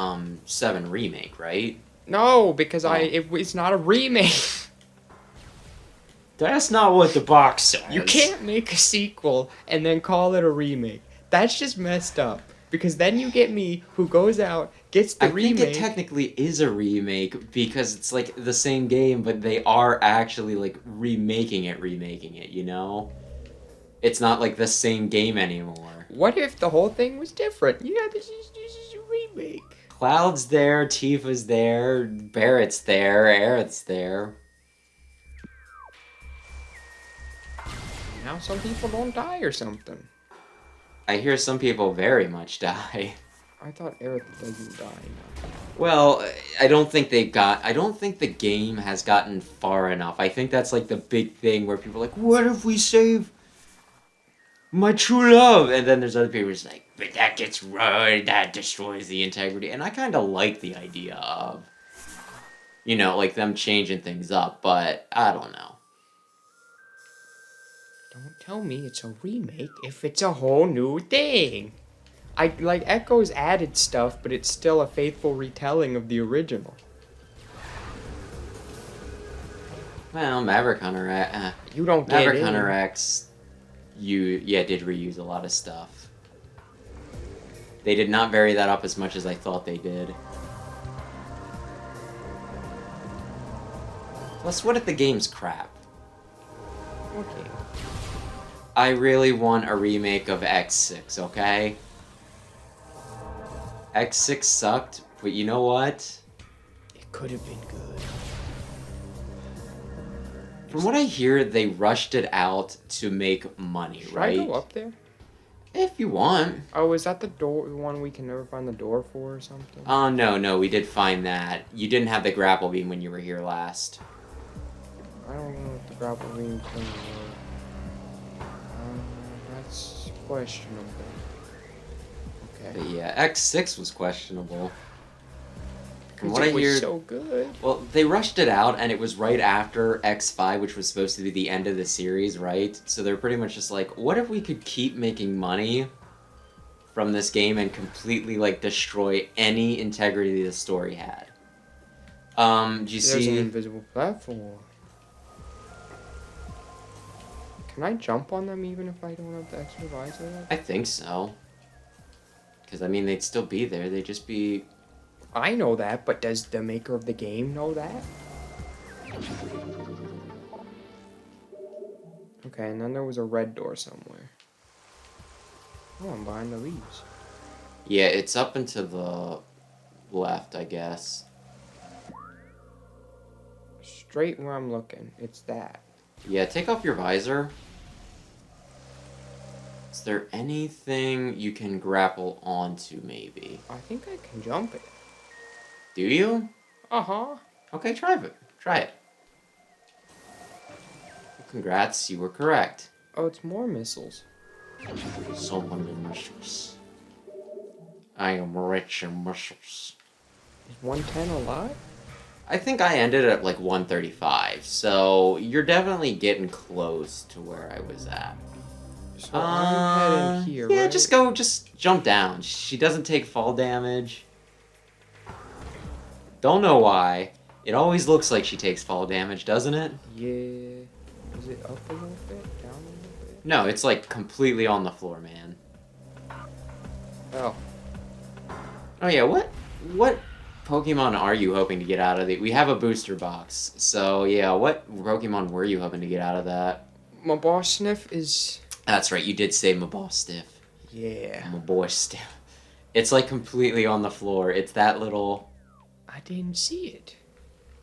S1: 7 Remake, right?
S2: No, because
S1: Oh.
S2: it's not a remake.
S1: That's not what the box says.
S2: You can't make a sequel and then call it a remake. That's just messed up. Because then you get me, who goes out, gets the
S1: I
S2: remake.
S1: think it technically is a remake because it's like the same game, but they are actually like remaking it, you know? It's not like the same game anymore.
S2: What if the whole thing was different? Yeah, this is a remake.
S1: Cloud's there, Tifa's there, Barrett's there, Aerith's there.
S2: Now some people don't die or something.
S1: I hear some people very much die.
S2: I thought Aerith doesn't die now.
S1: Well, I don't think the game has gotten far enough. I think that's like the big thing where people are like, what if we save my true love? And then there's other people who's like, but that gets ruined, that destroys the integrity. And I kind of like the idea of, like them changing things up, but I don't know.
S2: Don't tell me it's a remake if it's a whole new thing. I like Echo's added stuff, but it's still a faithful retelling of the original.
S1: Well, Maverick Hunter,
S2: You don't get
S1: Maverick
S2: in.
S1: Hunter X, did reuse a lot of stuff. They did not vary that up as much as I thought they did. Plus, what if the game's crap?
S2: Okay.
S1: I really want a remake of X6, okay? X6 sucked, but you know what?
S2: It could have been good.
S1: From what I hear, they rushed it out to make money,
S2: Should
S1: right?
S2: I go up there?
S1: If you want.
S2: Oh, is that the door? The one we can never find the door for or something?
S1: Oh, no, we did find that. You didn't have the grapple beam when you were here last.
S2: I don't know if the grapple beam thing works. That's questionable. Okay.
S1: But yeah, X6 was questionable. From
S2: Because
S1: what I
S2: it was
S1: hear,
S2: so good.
S1: well, they rushed it out, and it was right after X5, which was supposed to be the end of the series, right? So they're pretty much just like, what if we could keep making money from this game and completely, like, destroy any integrity the story had? Do you
S2: There's an
S1: see...
S2: invisible platform. Can I jump on them even if I don't have the extra visor?
S1: I think so. Because, I mean, they'd still be there. They'd just be...
S2: I know that, but does the maker of the game know that? Okay, and then there was a red door somewhere. Oh, I'm behind the leaves.
S1: Yeah, it's up and to the left, I guess.
S2: Straight where I'm looking. It's that.
S1: Yeah, take off your visor. Is there anything you can grapple onto, maybe?
S2: I think I can jump it.
S1: Do you?
S2: Uh-huh.
S1: Okay, try it. Try it. Congrats, you were correct.
S2: Oh, it's more missiles.
S1: So many missiles. I am rich in missiles.
S2: Is 110 a lot?
S1: I think I ended at like 135, so you're definitely getting close to where I was at.
S2: So I'm heading here,
S1: yeah,
S2: right?
S1: just jump down. She doesn't take fall damage. Don't know why. It always looks like she takes fall damage, doesn't it?
S2: Yeah. Is it up a little bit? Down a little bit?
S1: No, it's like completely on the floor, man.
S2: Oh.
S1: Oh yeah, what Pokemon are you hoping to get out of the... We have a booster box, so yeah, what Pokemon were you hoping to get out of that?
S2: My boss sniff is...
S1: That's right, you did say Mabostiff.
S2: Yeah.
S1: Mabostiff. It's like completely on the floor. It's that little...
S2: I didn't see it.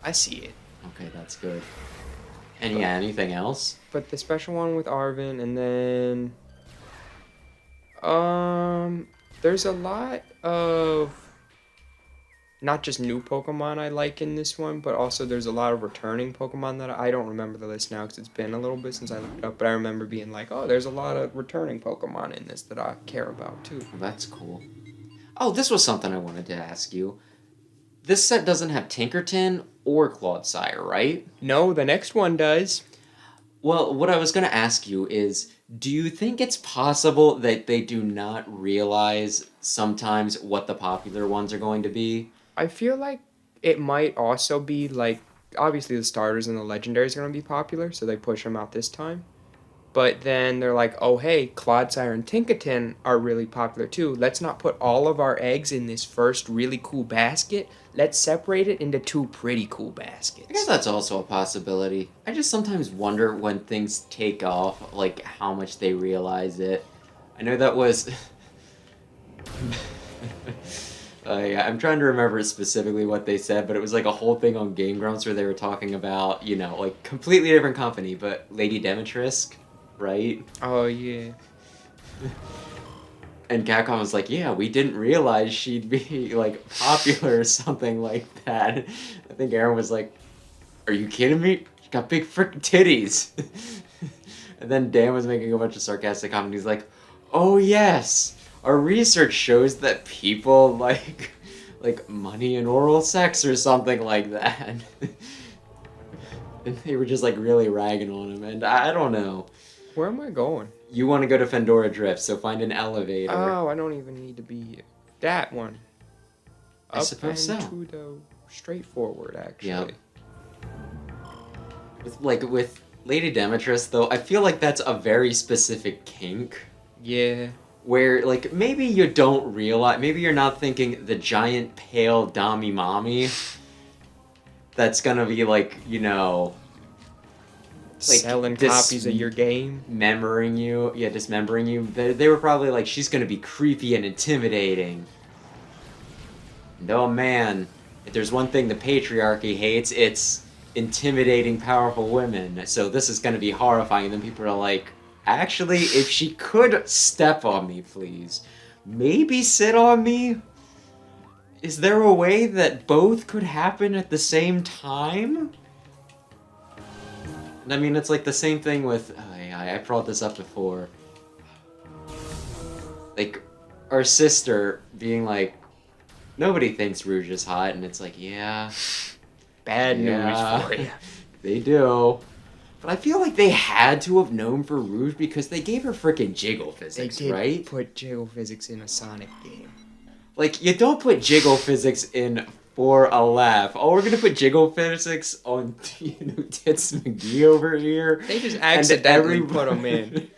S2: I see it.
S1: Okay, that's good. And yeah, anything else?
S2: But the special one with Arvin, and then... There's a lot of... Not just new Pokemon I like in this one, but also there's a lot of returning Pokemon that I don't remember the list now because it's been a little bit since I looked it up, but I remember being like, oh, there's a lot of returning Pokemon in this that I care about too.
S1: Well, that's cool. Oh, this was something I wanted to ask you. This set doesn't have Tinkerton or Clodsire, right?
S2: No, the next one does.
S1: Well, what I was going to ask you is, do you think it's possible that they do not realize sometimes what the popular ones are going to be?
S2: I feel like it might also be like, obviously the starters and the legendaries are going to be popular, so they push them out this time. But then they're like, oh hey, Clodsire and Tinkaton are really popular too. Let's not put all of our eggs in this first really cool basket. Let's separate it into two pretty cool baskets.
S1: I guess that's also a possibility. I just sometimes wonder when things take off, like how much they realize it. I know that was... yeah, I'm trying to remember specifically what they said, but it was like a whole thing on Game Grumps where they were talking about, like completely different company, but Lady Demetrisk, right?
S2: Oh yeah.
S1: And Capcom was like, yeah, we didn't realize she'd be, like, popular or something like that. I think Aaron was like, are you kidding me? She got big frickin' titties. And then Dan was making a bunch of sarcastic comments. He's like, oh, yes, our research shows that people like money and oral sex or something like that. And they were just, like, really ragging on him. And I don't know.
S2: Where am I going?
S1: You want to go to Fendora Drift, so find an elevator.
S2: Oh, I don't even need to be here. That one.
S1: I suppose so.
S2: To the straightforward, actually.
S1: Yep. With Lady Demetrius, though, I feel like that's a very specific kink.
S2: Yeah.
S1: Where, like, maybe you don't realize, maybe you're not thinking the giant pale Dami Mommy that's gonna be, like, you know... like,
S2: selling copies of your game.
S1: Dismembering you. They were probably like, she's gonna be creepy and intimidating. And oh man, if there's one thing the patriarchy hates, it's intimidating powerful women. So this is gonna be horrifying. And then people are like, actually, if she could step on me, please. Maybe sit on me? Is there a way that both could happen at the same time? I mean, it's like the same thing with... I brought this up before. Like, our sister being like, nobody thinks Rouge is hot, and it's like, yeah.
S2: Bad news for you.
S1: They do. But I feel like they had to have known for Rouge because they gave her freaking jiggle physics,
S2: they did
S1: right?
S2: Put jiggle physics in a Sonic game.
S1: Like, you don't put jiggle physics in for a laugh. Oh, we're gonna put jiggle physics on, Tits McGee over here.
S2: They just accidentally put them in.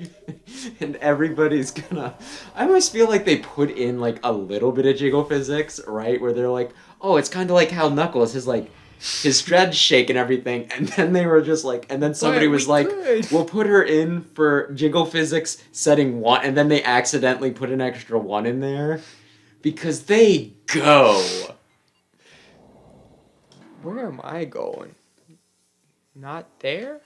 S1: And everybody's gonna... I always feel like they put in, like, a little bit of jiggle physics, right? Where they're like, oh, it's kind of like how Knuckles, his dreads shake and everything. And then they were just like... And then somebody was like, we'll put her in for jiggle physics setting 1. And then they accidentally put an extra 1 in there. Because they go...
S2: Where am I going? Not there?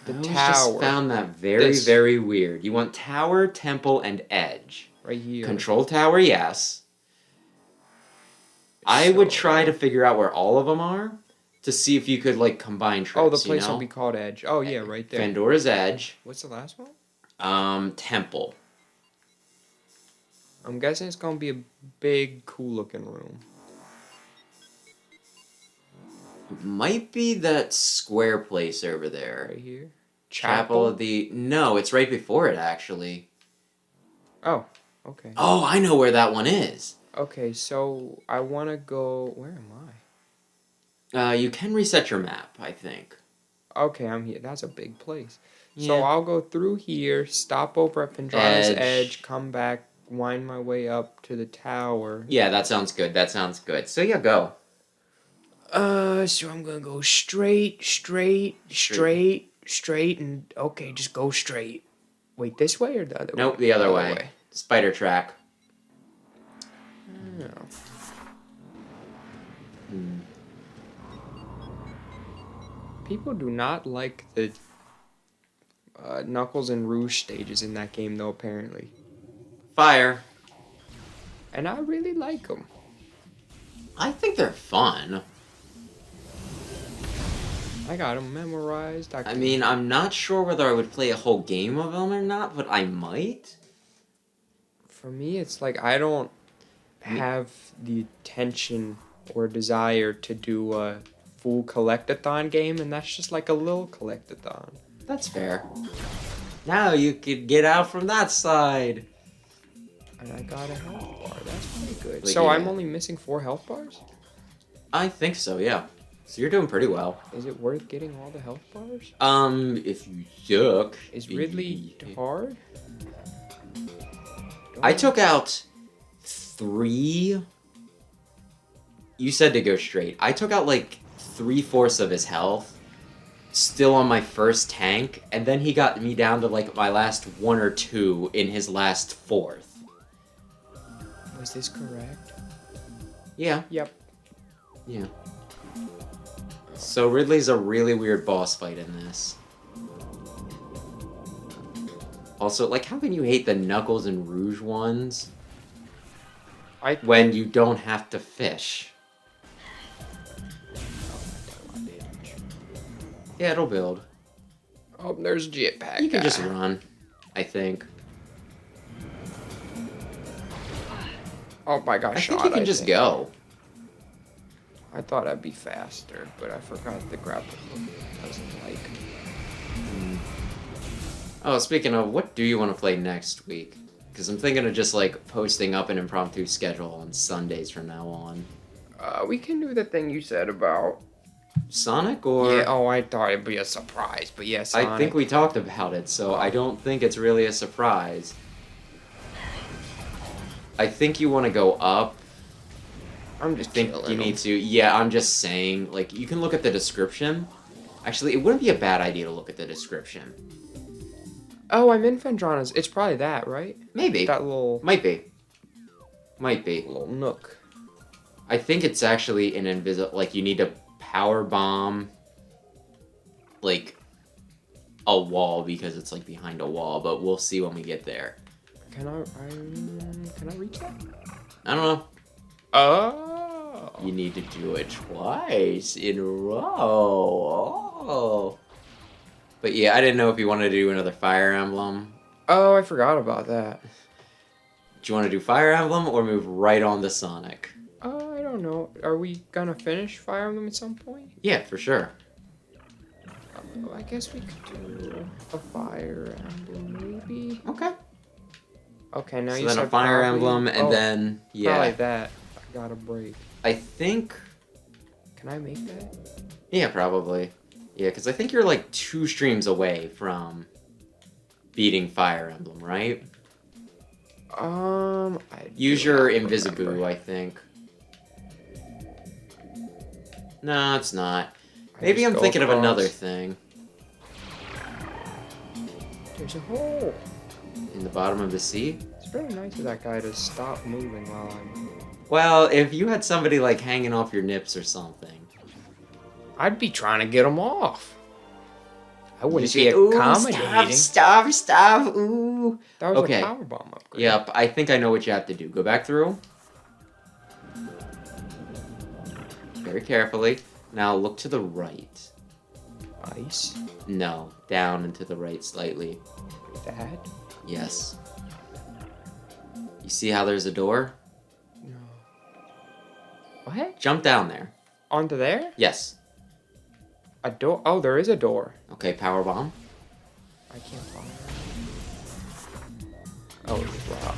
S2: The tower.
S1: Just found that very weird. You want tower, temple, and edge.
S2: Right here.
S1: Control tower, yes. I would try to figure out where all of them are to see if you could, like, combine trips.
S2: Oh, the place will be called Edge. Oh, yeah, right there.
S1: Pandora's Edge.
S2: What's the last one?
S1: Temple.
S2: I'm guessing it's gonna be a big, cool-looking room.
S1: Might be that square place over there.
S2: Right here?
S1: Chapel of the... No, it's right before it, actually.
S2: Oh, okay.
S1: Oh, I know where that one is.
S2: Okay, so I want to go... Where am I?
S1: You can reset your map, I think.
S2: Okay, I'm here. That's a big place.
S1: Yeah.
S2: So I'll go through here, stop over at Pendrana's Edge, come back, wind my way up to the tower.
S1: Yeah, that sounds good. So yeah, go.
S2: So I'm gonna go straight, and okay, just go straight. Wait, this way or the other way?
S1: Nope, the other way. Spider track.
S2: No. People do not like the Knuckles and Rouge stages in that game, though, apparently.
S1: Fire.
S2: And I really like them.
S1: I think they're fun.
S2: I got them memorized.
S1: I mean, I'm not sure whether I would play a whole game of them or not, but I might.
S2: For me, it's like I don't have the attention or desire to do a full collectathon game, and that's just like a little collectathon.
S1: That's fair. Now you could get out from that side.
S2: And I got a health bar. That's pretty good.
S1: But
S2: So
S1: yeah.
S2: I'm only missing 4 health bars?
S1: I think so, yeah. So you're doing pretty well.
S2: Is it worth getting all the health bars?
S1: If you suck.
S2: Is Ridley hard?
S1: I took out 3. You said to go straight. I took out like 3/4 of his health. Still on my first tank. And then he got me down to like my last 1 or 2 in his last 4th.
S2: Was this correct?
S1: Yeah.
S2: Yep.
S1: Yeah. So Ridley's a really weird boss fight in this. Also, like, how can you hate the Knuckles and Rouge ones
S2: I
S1: when you don't have to fish? Yeah, it'll build.
S2: Oh, there's a jetpack.
S1: You can
S2: guy.
S1: just run, I think.
S2: Oh my gosh!
S1: I think you can just go.
S2: I thought I'd be faster, but I forgot the grapple hook doesn't like.
S1: Oh, speaking of, what do you want to play next week? Because I'm thinking of just, like, posting up an impromptu schedule on Sundays from now on.
S2: We can do the thing you said about
S1: Sonic, or...
S2: Yeah, oh, I thought it'd be a surprise, but yeah, Sonic.
S1: I think we talked about it, so I don't think it's really a surprise. I think you want to go up.
S2: I'm just
S1: I think
S2: killing
S1: you
S2: them.
S1: need to. Yeah, I'm just saying, like, you can look at the description. Actually, it wouldn't be a bad idea to look at the description.
S2: Oh, I'm in Fendrana's. It's probably that, right?
S1: Maybe.
S2: That little
S1: Might be. Might be.
S2: little nook.
S1: I think it's actually an invisible... Like, you need to power bomb, like, a wall because it's, like, behind a wall, but we'll see when we get there.
S2: Can I reach that?
S1: I don't know.
S2: Oh.
S1: You need to do it twice in a row. Oh. But yeah, I didn't know if you wanted to do another Fire Emblem.
S2: Oh, I forgot about that.
S1: Do you want to do Fire Emblem or move right on to Sonic?
S2: I don't know. Are we gonna finish Fire Emblem at some point?
S1: Yeah, for sure.
S2: I guess we could do a Fire Emblem, maybe.
S1: Okay.
S2: Okay, now
S1: So
S2: you
S1: then
S2: said
S1: a Fire
S2: probably-
S1: Emblem, and then, yeah.
S2: Probably that. I got a break.
S1: I think...
S2: Can I make that?
S1: Yeah, probably. Yeah, because I think you're like 2 streams away from beating Fire Emblem, right?
S2: I
S1: Use
S2: do
S1: your
S2: not
S1: Invisiboo,
S2: remember.
S1: I think. No, it's not.
S2: I
S1: Maybe
S2: just
S1: I'm
S2: go
S1: thinking of
S2: across.
S1: another thing.
S2: There's a hole.
S1: In the bottom of the sea?
S2: It's very nice of that guy to stop moving while I'm...
S1: Well, if you had somebody like hanging off your nips or something.
S2: I'd be trying to get him off. I wouldn't
S1: You
S2: be
S1: say, "Ooh,
S2: accommodating.
S1: Stop, ooh.
S2: That was
S1: Okay.
S2: a power bomb upgrade.
S1: Yep, I think I know what you have to do. Go back through. Very carefully. Now look to the right.
S2: Ice.
S1: No, down and to the right slightly.
S2: That?
S1: Yes. You see how there's a door?
S2: No. What?
S1: Jump down there.
S2: Onto there?
S1: Yes.
S2: A door? Oh, there is a door.
S1: Okay, power bomb.
S2: I can't find it. Oh, it's wow.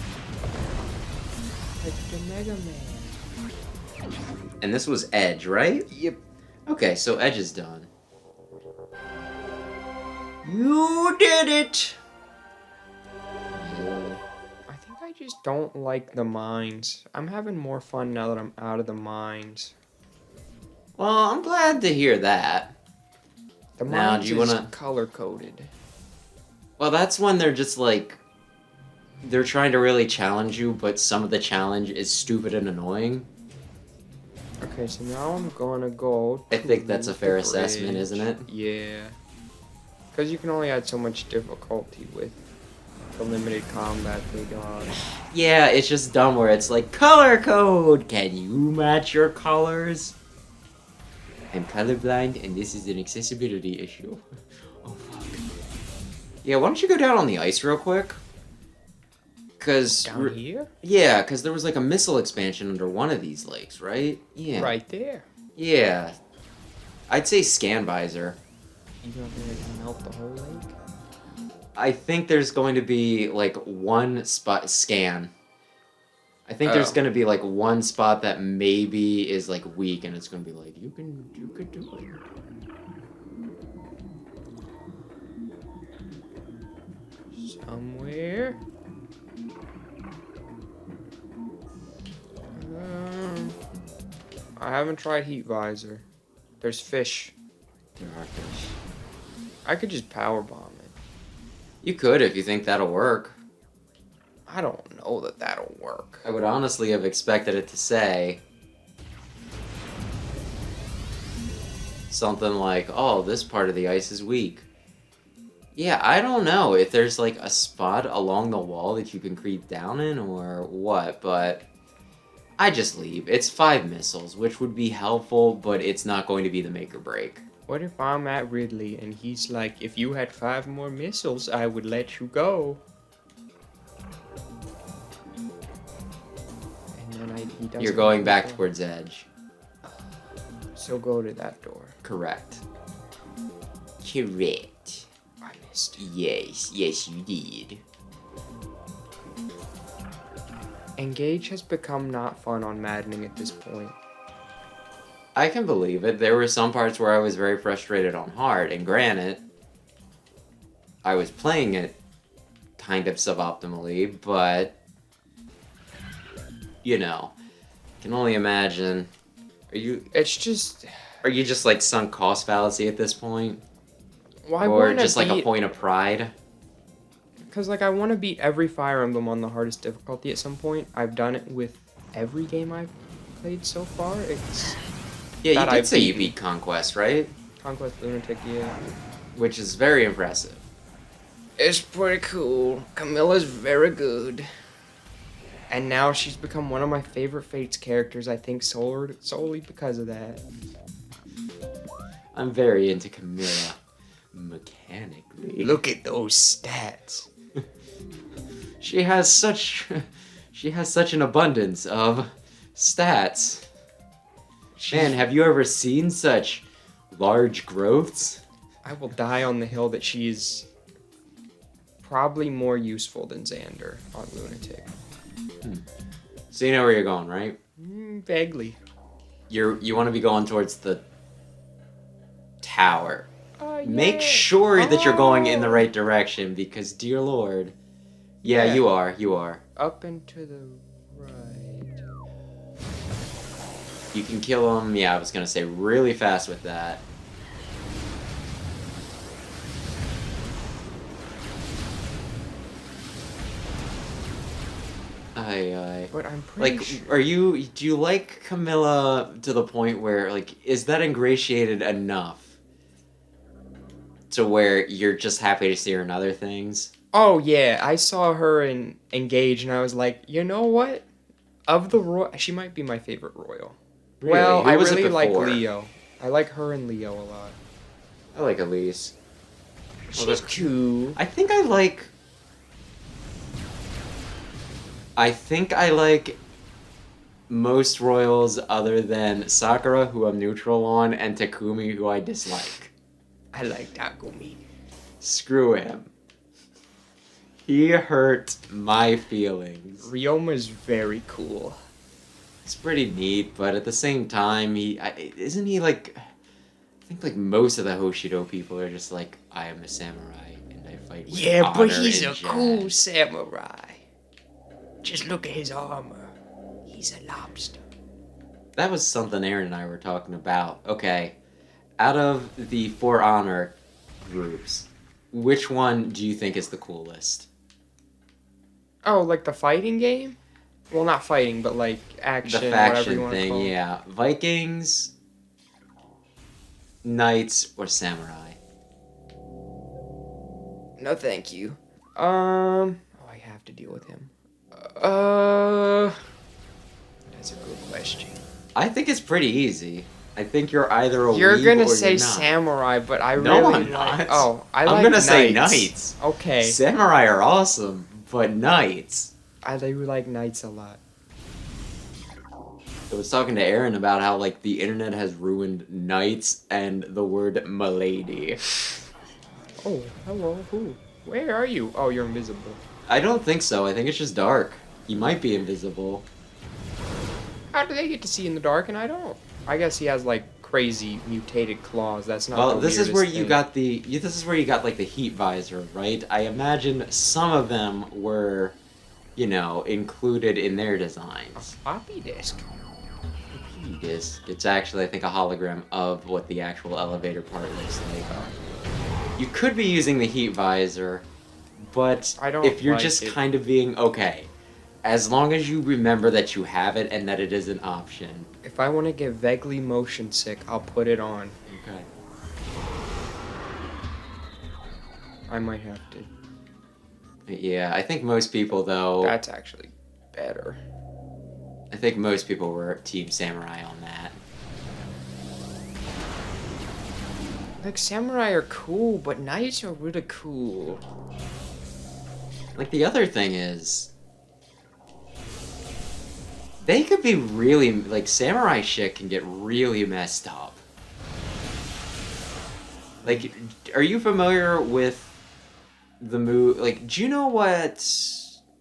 S2: Like the Mega Man.
S1: And this was Edge, right?
S2: Yep.
S1: Okay, so Edge is done. You did it!
S2: I think I just don't like the mines. I'm having more fun now that I'm out of the mines.
S1: Well, I'm glad to hear that.
S2: The
S1: Now,
S2: mines
S1: do you
S2: is
S1: wanna-
S2: color-coded.
S1: Well, that's when they're just like... They're trying to really challenge you, but some of the challenge is stupid and annoying.
S2: Okay, so now I'm gonna go
S1: I think
S2: to
S1: that's a
S2: the
S1: fair assessment,
S2: bridge.
S1: isn't it?
S2: Yeah. Because you can only add so much difficulty with the limited combat they got.
S1: Yeah, it's just dumb where it's like, color code! Can you match your colors? I'm colorblind, and this is an accessibility issue. Oh, fuck. Yeah, why don't you go down on the ice real quick? Because...
S2: Down here?
S1: Yeah, because there was like a missile expansion under one of these lakes, right? Yeah.
S2: Right there.
S1: Yeah. I'd say scan visor.
S2: You don't think I can melt the whole lake?
S1: I think there's going to be like one spot scan. I think there's
S2: Oh.
S1: going to be like one spot that maybe is like weak, and it's going to be like you could do it.
S2: Somewhere. I haven't tried heat visor. There's fish.
S1: There are fish.
S2: I could just power bomb it.
S1: You could if you think that'll work.
S2: I don't know that that'll work.
S1: I would honestly have expected it to say something like, "Oh, this part of the ice is weak." Yeah, I don't know if there's like a spot along the wall that you can creep down in or what, but I just leave. It's 5 missiles, which would be helpful, but it's not going to be the make or break.
S2: What if I'm at Ridley and he's like, if you had 5 more missiles, I would let you go. And then he doesn't.
S1: You're going
S2: let me
S1: back
S2: go.
S1: towards Edge.
S2: So go to that door.
S1: Correct. Correct.
S2: I missed.
S1: Yes, yes you did.
S2: Engage has become not fun on maddening at this point.
S1: I can believe it. There were some parts where I was very frustrated on hard, and granted, I was playing it kind of suboptimally, but you know, can only imagine.
S2: It's just.
S1: Are you just like sunk cost fallacy at this point?
S2: Well, I
S1: Or
S2: wanna
S1: just like a
S2: beat-
S1: point of pride?
S2: Because, like, I want to beat every Fire Emblem on the hardest difficulty at some point. I've done it with every game I've played so far. It's
S1: Yeah, you
S2: that
S1: did
S2: I've
S1: say you
S2: beaten.
S1: beat Conquest, right?
S2: Conquest Lunatic, yeah.
S1: Which is very impressive.
S2: It's pretty cool. Camilla's very good. And now she's become one of my favorite Fates characters, I think, solely because of that.
S1: I'm very into Camilla mechanically.
S2: Look at those stats.
S1: She has such an abundance of stats. Man, have you ever seen such large growths?
S2: I will die on the hill that she's probably more useful than Xander on Lunatic.
S1: So you know where you're going, right?
S2: Vaguely.
S1: You want to be going towards the tower.
S2: Yeah.
S1: Make sure that you're going in the
S2: Oh.
S1: right direction because, dear lord. Yeah,
S2: Yeah.
S1: you are.
S2: Up and to the right.
S1: You can kill him, yeah, I was gonna say really fast with that. Aye.
S2: But I'm pretty
S1: Like,
S2: sure.
S1: do you like Camilla to the point where, like, is that ingratiated enough to where you're just happy to see her in other things?
S2: Oh yeah, I saw her in Engage and I was like, you know what? Of the Royal, she might be my favorite Royal.
S1: Really?
S2: Well,
S1: Who
S2: I
S1: was it
S2: really like
S1: before?
S2: Leo. I like her and Leo a lot.
S1: I like Elise.
S2: She's
S1: that's-
S2: cool.
S1: I think I like most royals other than Sakura, who I'm neutral on, and Takumi, who I dislike.
S2: I like Takumi.
S1: Screw him. He hurt my feelings.
S2: Ryoma's very cool.
S1: It's pretty neat, but at the same time, isn't he like? I think like most of the Hoshido people are just like, I am a samurai and I fight with
S2: Yeah, but
S1: honor
S2: he's
S1: and
S2: a
S1: jazz."
S2: cool samurai. Just look at his armor. He's a lobster.
S1: That was something Aaron and I were talking about. Okay, out of the For Honor groups, which one do you think is the coolest?
S2: Oh, like the fighting game? Well, not fighting, but like action,
S1: The
S2: whatever you
S1: faction
S2: want to
S1: thing,
S2: call it.
S1: yeah. Vikings, knights, or samurai?
S2: No, thank you. Oh, I have to deal with him. That's a good question.
S1: I think it's pretty easy. I think you're either a
S2: You're
S1: weeb
S2: gonna
S1: or
S2: say
S1: you're not.
S2: samurai, but I
S1: No,
S2: really
S1: I'm
S2: like.
S1: not.
S2: Oh, I
S1: I'm
S2: like
S1: gonna
S2: knights.
S1: say knights.
S2: Okay,
S1: Samurai are awesome, but knights.
S2: I do like knights a lot.
S1: I was talking to Aaron about how like the internet has ruined knights and the word milady.
S2: Oh, hello, who? Where are you? Oh, you're invisible.
S1: I don't think so. I think it's just dark. He might be invisible.
S2: How do they get to see in the dark and I don't? I guess he has like crazy mutated claws. That's not.
S1: Well,
S2: the
S1: this is where
S2: weirdest
S1: you
S2: thing.
S1: got this is where you got like the heat visor, right? I imagine some of them were, included in their designs.
S2: floppy disk.
S1: It's actually, I think, a hologram of what the actual elevator part looks like. You could be using the heat visor, but
S2: I don't
S1: if you're
S2: like
S1: just
S2: it.
S1: kind of being okay, as long as you remember that you have it and that it is an option.
S2: If I want to get vaguely motion sick, I'll put it on.
S1: Okay.
S2: I might have to.
S1: Yeah, I think most people though.
S2: That's actually better.
S1: I think most people were Team Samurai on that.
S2: Like, samurai are cool, but knights are really cool.
S1: Like, the other thing is, they could be really, like, samurai shit can get really messed up. Like, are you familiar with the move? Like, do you know what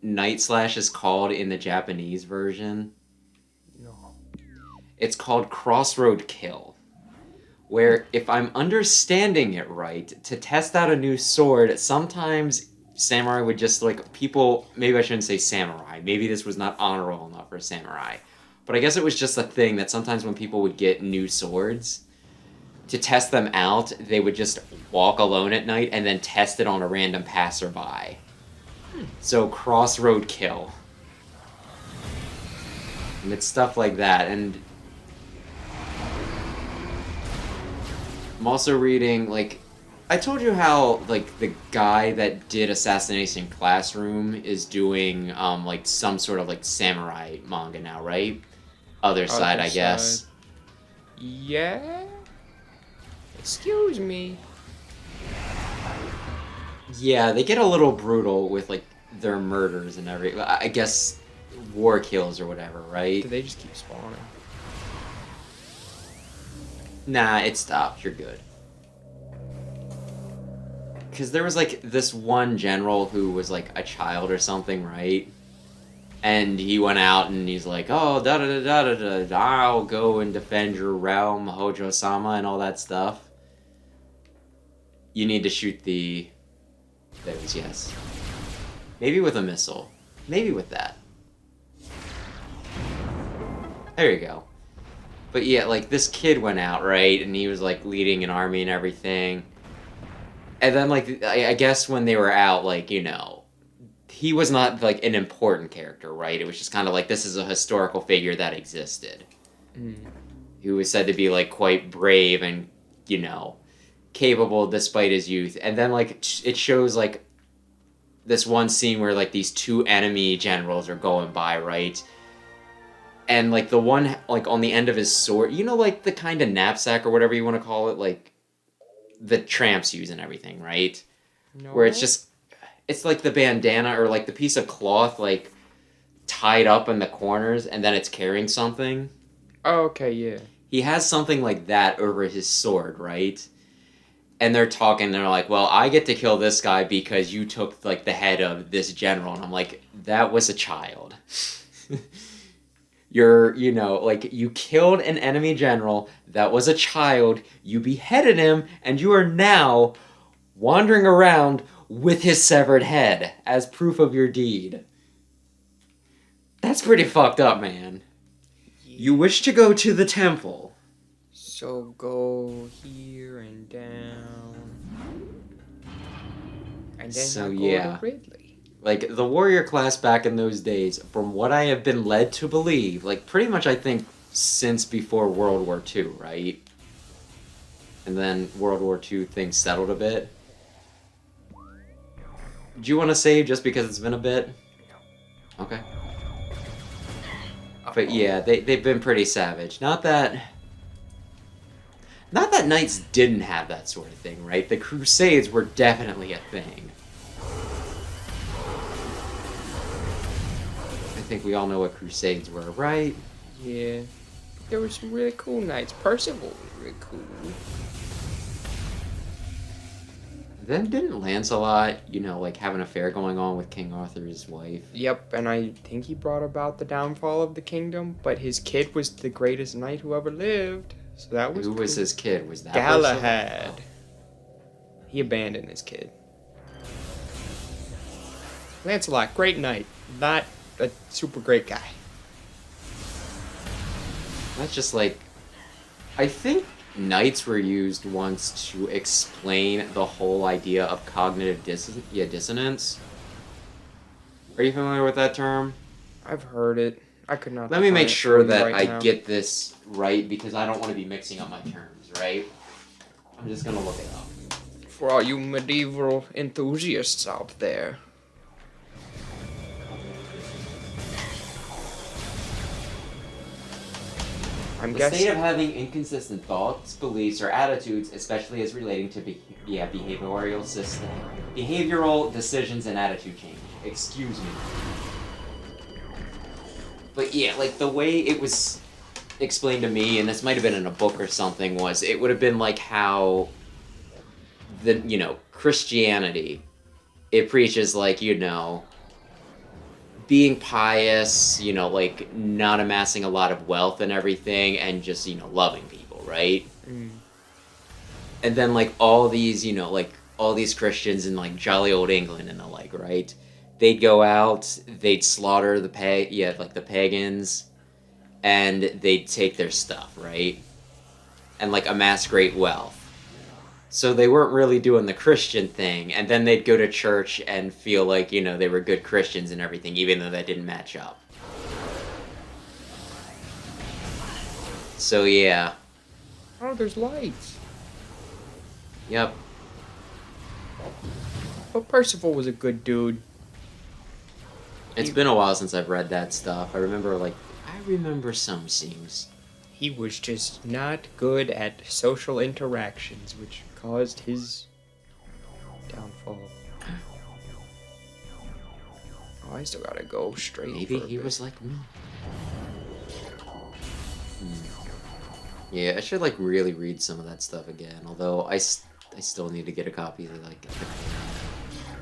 S1: Night Slash is called in the Japanese version?
S2: No.
S1: It's called Crossroad Kill. Where, if I'm understanding it right, to test out a new sword, sometimes samurai would just, like, people... Maybe I shouldn't say samurai. Maybe this was not honorable enough for samurai. But I guess it was just a thing that sometimes when people would get new swords, to test them out, they would just walk alone at night and then test it on a random passerby. So, Crossroad Kill. And it's stuff like that, and... I'm also reading, like, I told you how, like, the guy that did Assassination Classroom is doing, like, some sort of, like, samurai manga now, right? Other side, I guess.
S2: Yeah? Excuse me.
S1: Yeah, they get a little brutal with, like, their murders and I guess war kills or whatever, right?
S2: Do they just keep spawning?
S1: Nah, it stopped. You're good. Because there was, like, this one general who was, like, a child or something, right? And he went out and he's like, oh, da-da-da-da-da-da, I'll go and defend your realm, Hojo-sama, and all that stuff. You need to shoot the... Those, yes. Maybe with a missile. Maybe with that. There you go. But yeah, like, this kid went out, right? And he was, like, leading an army and everything. And then, like, I guess when they were out, like, you know, he was not, like, an important character, right? It was just kind of like, this is a historical figure that existed. Who was said to be, like, quite brave and, you know, capable despite his youth. And then, like, it shows, like, this one scene where, like, these two enemy generals are going by, right? And, like, the one, like, on the end of his sword, you know, like, the kind of knapsack or whatever you want to call it, like, the tramps use and everything, right?
S2: No.
S1: Where it's just, it's like the bandana or, like, the piece of cloth, like, tied up in the corners, and then it's carrying something.
S2: Oh, okay, yeah.
S1: He has something like that over his sword, right? And they're talking, they're like, well, I get to kill this guy because you took, like, the head of this general. And I'm like, that was a child. You're, you know, like, you killed an enemy general, that was a child, you beheaded him, and you are now wandering around with his severed head as proof of your deed. That's pretty fucked up, man. You wish to go to the temple.
S2: So go here and down. And then
S1: So,
S2: go
S1: yeah.
S2: to Ridley.
S1: Like, the warrior class back in those days, from what I have been led to believe, like, pretty much I think since before World War II, right? And then World War II things settled a bit. Do you want to save just because it's been a bit? Okay. But yeah, they've been pretty savage. Not that knights didn't have that sort of thing, right? The Crusades were definitely a thing. I think we all know what Crusades were, right?
S2: Yeah. There were some really cool knights. Percival was really cool.
S1: Then didn't Lancelot, you know, like, have an affair going on with King Arthur's wife?
S2: Yep, and I think he brought about the downfall of the kingdom, but his kid was the greatest knight who ever lived. So that was
S1: Who
S2: cool.
S1: was his kid? Was that
S2: Galahad. He abandoned his kid. Lancelot, great knight. Not a super great guy.
S1: That's just like... I think knights were used once to explain the whole idea of cognitive dissonance. Are you familiar with that term?
S2: I've heard it. I could not.
S1: Let me
S2: define
S1: make
S2: it
S1: sure
S2: for you
S1: that
S2: right
S1: I
S2: now.
S1: get this right, because I don't want to be mixing up my terms, right? I'm just going to look it up.
S2: for all you medieval enthusiasts out there. I'm
S1: The
S2: guessing.
S1: state of having inconsistent thoughts, beliefs, or attitudes, especially as relating to behavioral decisions and attitude change. Excuse me. But yeah, like the way it was explained to me, and this might have been in a book or something, was it would have been like how Christianity, it preaches like, being pious, like not amassing a lot of wealth and everything, and just, loving people, right?
S2: Mm.
S1: And then like all these, like all these Christians in like jolly old England and the like, right? They'd go out, they'd slaughter the pagans, and they'd take their stuff, right? And like amass great wealth. So they weren't really doing the Christian thing, and then they'd go to church and feel like, they were good Christians and everything, even though that didn't match up. So yeah.
S2: Oh, there's lights.
S1: Yep.
S2: But Percival was a good dude.
S1: It's been a while since I've read that stuff. I remember some scenes.
S2: He was just not good at social interactions, which caused his downfall. Oh, I still gotta go straight.
S1: Maybe he was like me. Yeah, I should like really read some of that stuff again. Although I still need to get a copy of like.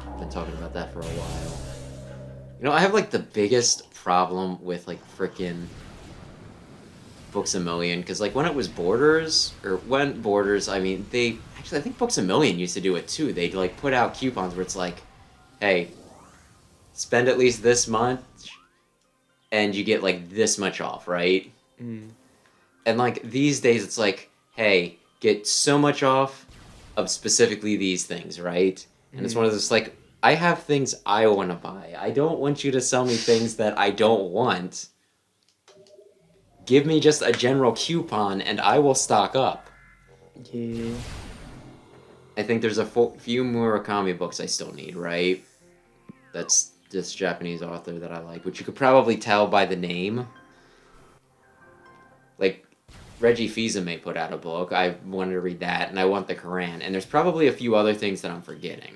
S1: I've been talking about that for a while. I have like the biggest problem with like frickin' Books A Million, because like when Borders, I mean, I think Books A Million used to do it too. They'd like put out coupons where it's like, hey, spend at least this much and you get like this much off, right?
S2: Mm.
S1: And like these days it's like, hey, get so much off of specifically these things, right? And it's one of those like, I have things I want to buy. I don't want you to sell me things that I don't want. Give me just a general coupon and I will stock up.
S2: Yeah.
S1: I think there's a few Murakami books I still need, right? That's this Japanese author that I like, which you could probably tell by the name. Like, Reggie Fils-Aimé put out a book. I wanted to read that, and I want the Quran. And there's probably a few other things that I'm forgetting.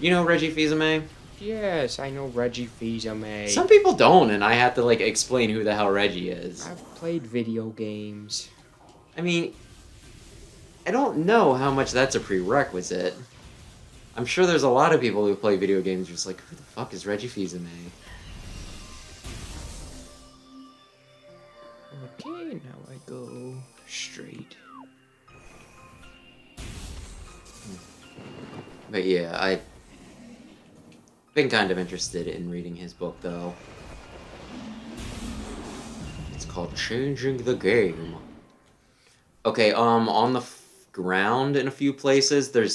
S1: You know Reggie Fils-Aimé?
S2: Yes, I know Reggie Fils-Aimé.
S1: Some people don't, and I have to, like, explain who the hell Reggie is.
S2: I've played video games.
S1: I mean, I don't know how much that's a prerequisite. I'm sure there's a lot of people who play video games just like, who the fuck is Reggie Fils-Aimé?
S2: Okay, now I go straight.
S1: But yeah, I've been kind of interested in reading his book, though. It's called Changing the Game. Okay, on the ground in a few places, I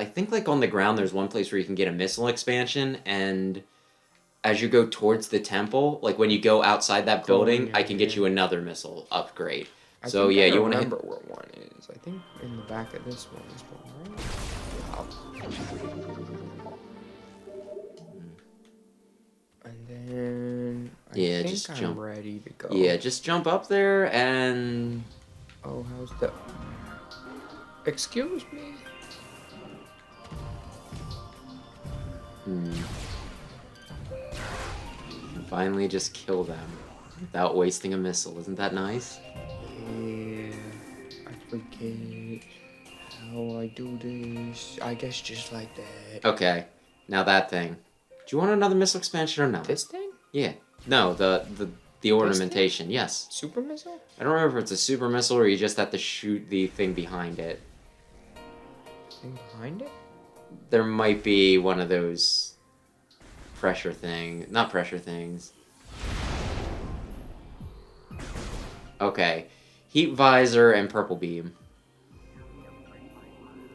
S1: think like on the ground there's one place where you can get a missile expansion, and as you go towards the temple, like when you go outside that building, I can get you another missile upgrade.
S2: I
S1: you want to
S2: remember where one is. I think in the back of this one is one, right? And then I think I'm
S1: jump.
S2: ready to go.
S1: Yeah, just jump up there and.
S2: Oh, how's the? Excuse me.
S1: And finally, just kill them without wasting a missile. Isn't that nice?
S2: Yeah, I forget how I do this. I guess just like that.
S1: Okay, now that thing. Do you want another missile expansion or not?
S2: This thing?
S1: Yeah. No, the ornamentation. Yes.
S2: Super missile?
S1: I don't remember if it's a super missile or you just have to shoot the thing behind it.
S2: Thing behind it?
S1: There might be one of those not pressure things. Okay. Heat visor and purple beam.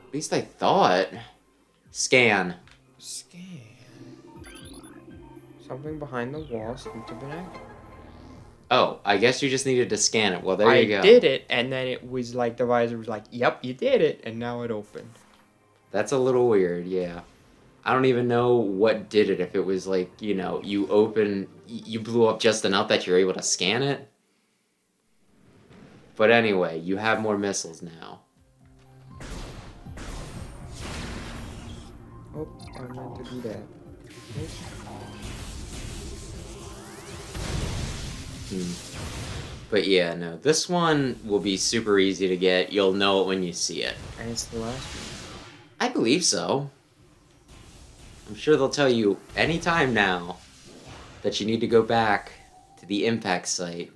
S1: At least I thought. Scan.
S2: Something behind the wall seems to be active.
S1: Oh, I guess you just needed to scan it. Well, there
S2: I
S1: you go.
S2: did it, and then it was like the visor was like, "Yep, you did it," and now it opened.
S1: That's a little weird, yeah. I don't even know what did it. If it was like, you blew up just enough that you're able to scan it. But anyway, you have more missiles now.
S2: Oh, I meant to do that.
S1: But yeah, no, this one will be super easy to get. You'll know it when you see it.
S2: And it's the last one.
S1: I believe so. I'm sure they'll tell you anytime now that you need to go back to the impact site.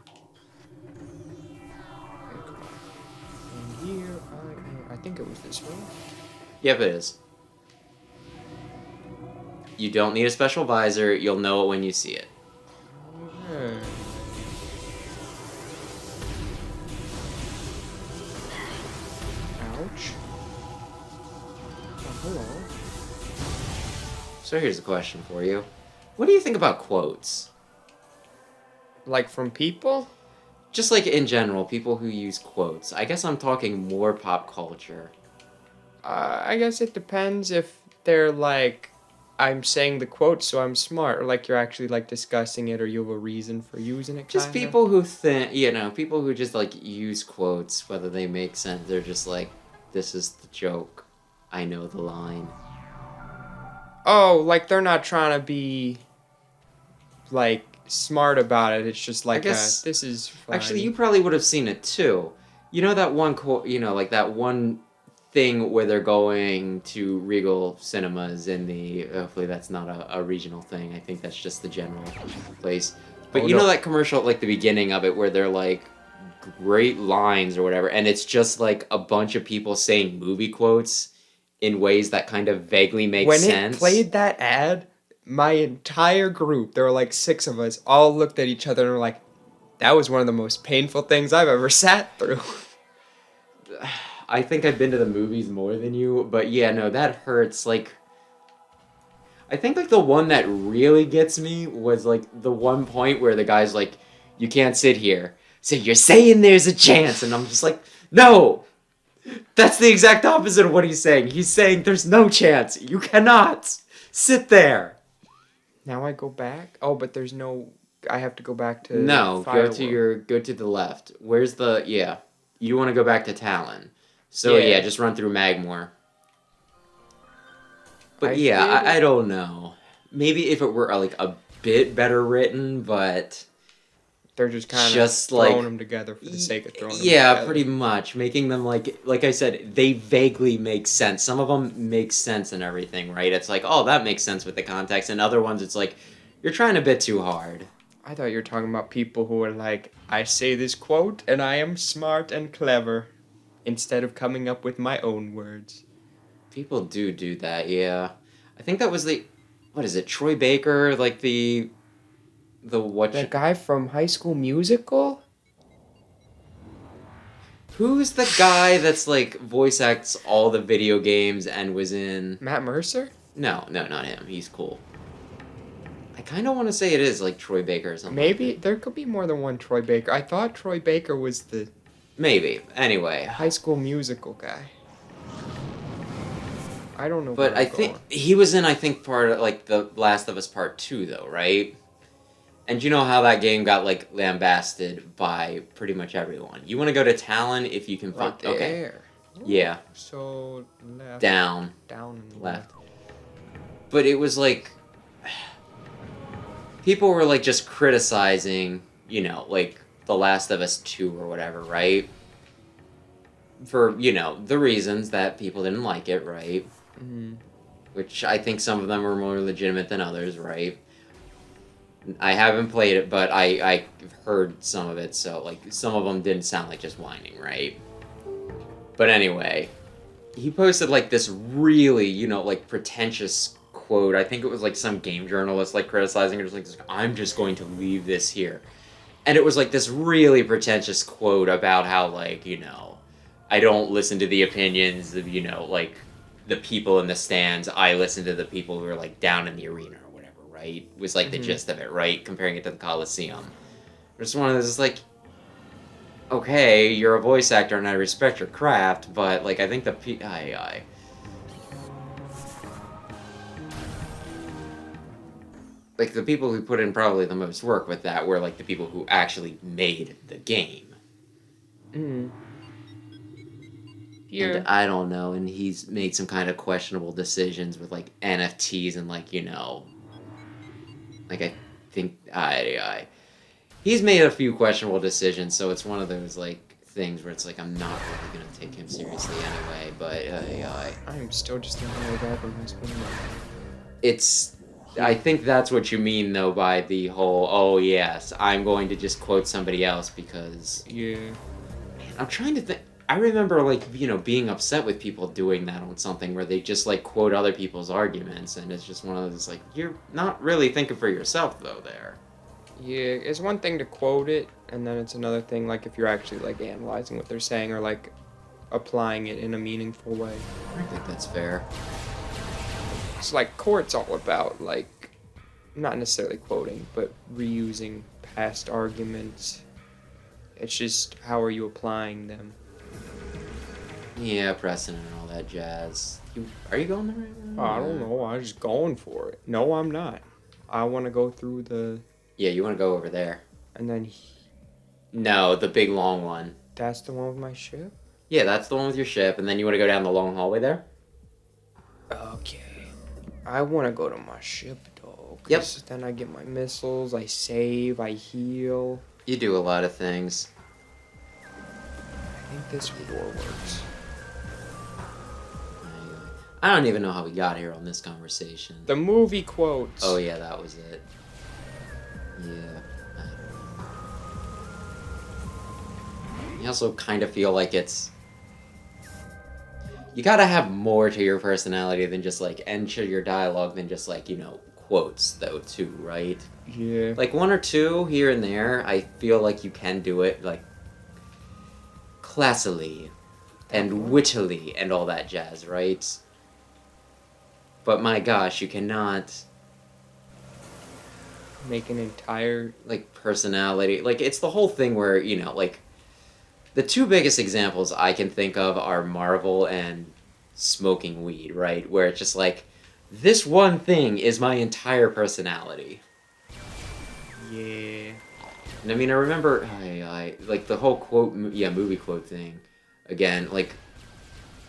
S2: And here I think it was this one.
S1: Yep, it is. You don't need a special visor. You'll know it when you see it.
S2: Okay. Ouch. Oh, hello.
S1: So here's a question for you. What do you think about quotes?
S2: Like from people?
S1: Just like in general, people who use quotes. I guess I'm talking more pop culture.
S2: I guess it depends if they're like, I'm saying the quote so I'm smart, or like you're actually like discussing it or you have a reason for using it.
S1: Just
S2: kinda.
S1: people who think, people who just like use quotes, whether they make sense. They're just like, this is the joke. I know the line.
S2: Oh, like they're not trying to be like smart about it. It's just like
S1: guess-
S2: this is funny.
S1: Actually, you probably would have seen it too. You know that one quote, like that one thing where they're going to Regal Cinemas in the. Hopefully, that's not a regional thing. I think that's just the general place. But
S2: Oh,
S1: you know
S2: no.
S1: that commercial, like the beginning of it, where they're like great lines or whatever, and it's just like a bunch of people saying movie quotes in ways that kind of vaguely make
S2: when
S1: sense.
S2: it played that ad, my entire group, there were like 6 of us, all looked at each other and were like, that was one of the most painful things I've ever sat through.
S1: I think I've been to the movies more than you, but yeah, no, that hurts. Like, I think like the one that really gets me was like the one point where the guy's like, "You can't sit here." So you're saying there's a chance, and I'm just like, no, that's the exact opposite of what he's saying. He's saying there's no chance. You cannot sit there.
S2: Now I go back? Oh, but there's no... I have to go back to...
S1: No,
S2: Firework.
S1: go to the left. Where's the You want to go back to Talon. So
S2: Yeah.
S1: just run through Magmore. But
S2: I
S1: I don't know. Maybe if it were like a bit better written, but
S2: They're just kind of
S1: Just,
S2: throwing
S1: like-
S2: them together for the sake of throwing them
S1: yeah,
S2: together.
S1: pretty much making them like I said, they vaguely make sense. Some of them make sense and everything, right? It's like, oh, that makes sense with the context, and other ones, it's like you're trying a bit too hard.
S2: I thought you were talking about people who are like, I say this quote and I am smart and clever, instead of coming up with my own words.
S1: People do that, yeah. I think that was what is it, Troy Baker, like the what?
S2: The guy from High School Musical?
S1: Who's the guy that's like voice acts all the video games and was in?
S2: Matt Mercer?
S1: No, not him. He's cool. I kind of want to say it is like Troy Baker or something.
S2: Maybe there could be more than one Troy Baker. I thought Troy Baker was the
S1: Maybe. Anyway,
S2: High School Musical guy. I don't know.
S1: but
S2: where
S1: I
S2: I'm
S1: think
S2: going.
S1: he was in part of like the Last of Us Part 2 though, right? And you know how that game got like lambasted by pretty much everyone. You want to go to Talon if you can find.
S2: Right there.
S1: Okay. Yeah.
S2: So left.
S1: Down.
S2: Down and
S1: Left. But it was like people were like just criticizing, like The Last of Us 2 or whatever, right? For, the reasons that people didn't like it, right?
S2: Mm-hmm.
S1: Which I think some of them were more legitimate than others, right? I haven't played it, but I've heard some of it, so like some of them didn't sound like just whining, right? But anyway, he posted like this really, like pretentious quote. I think it was like some game journalist like criticizing it. It was like, I'm just going to leave this here. And it was like this really pretentious quote about how like, I don't listen to the opinions of, like the people in the stands. I listen to the people who are like down in the arena or whatever, right? Was like the gist of it, right? Comparing it to the Coliseum. It's one of those like, okay, you're a voice actor and I respect your craft, but like I think like the people who put in probably the most work with that were like the people who actually made the game.
S2: Mm. Yeah.
S1: And I don't know, and he's made some kind of questionable decisions with like NFTs and like, like I think he's made a few questionable decisions, so it's one of those like things where it's like I'm not really gonna take him seriously anyway. But
S2: I'm still just thinking way back when I was playing that.
S1: it's. I think that's what you mean though by the whole. Oh yes, I'm going to just quote somebody else because.
S2: Yeah.
S1: Man, I'm trying to think. I remember like being upset with people doing that on something where they just like quote other people's arguments, and it's just one of those like you're not really thinking for yourself though there.
S2: Yeah, it's one thing to quote it, and then it's another thing like if you're actually like analyzing what they're saying or like applying it in a meaningful way.
S1: I think that's fair.
S2: It's like court's all about like not necessarily quoting, but reusing past arguments. It's just how are you applying them?
S1: Yeah, precedent and all that jazz. Are you going the right way?
S2: I don't know. I'm just going for it. No, I'm not. I want to go through the.
S1: Yeah, you want to go over there.
S2: And then.
S1: No, the big long one.
S2: That's the one with my ship?
S1: Yeah, that's the one with your ship, and then you want to go down the long hallway there?
S2: Okay. I want to go to my ship, though.
S1: Yep.
S2: Then I get my missiles, I save, I heal.
S1: You do a lot of things.
S2: I think this door works.
S1: I don't even know how we got here on this conversation.
S2: The movie quotes.
S1: Oh, yeah, that was it. Yeah. You also kind of feel like it's... You gotta have more to your personality than just, like, and to your dialogue than just, like, quotes, though, too, right?
S2: Yeah.
S1: Like, one or two here and there, I feel like you can do it, like, classily and wittily and all that jazz, right? But my gosh, you cannot...
S2: Make an entire...
S1: Like, personality. Like, it's the whole thing where, like... The two biggest examples I can think of are Marvel and smoking weed, right? Where it's just like, this one thing is my entire personality.
S2: Yeah.
S1: And I mean, I remember, I like, the whole quote, movie quote thing. Again, like,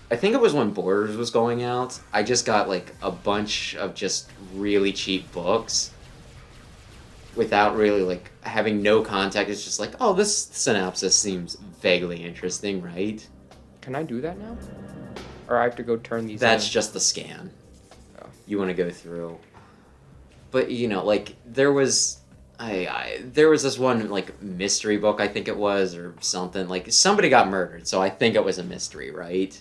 S1: I think it was when Borders was going out, I just got, like, a bunch of just really cheap books without really, like, having no context. It's just like, oh, this synopsis seems vaguely interesting, right?
S2: Can I do that now? Or I have to go turn these
S1: That's
S2: in?
S1: just the scan.
S2: Oh.
S1: You want to go through. But, like, there was... there was this one, like, mystery book, I think it was, or something. Like, somebody got murdered, so I think it was a mystery, right?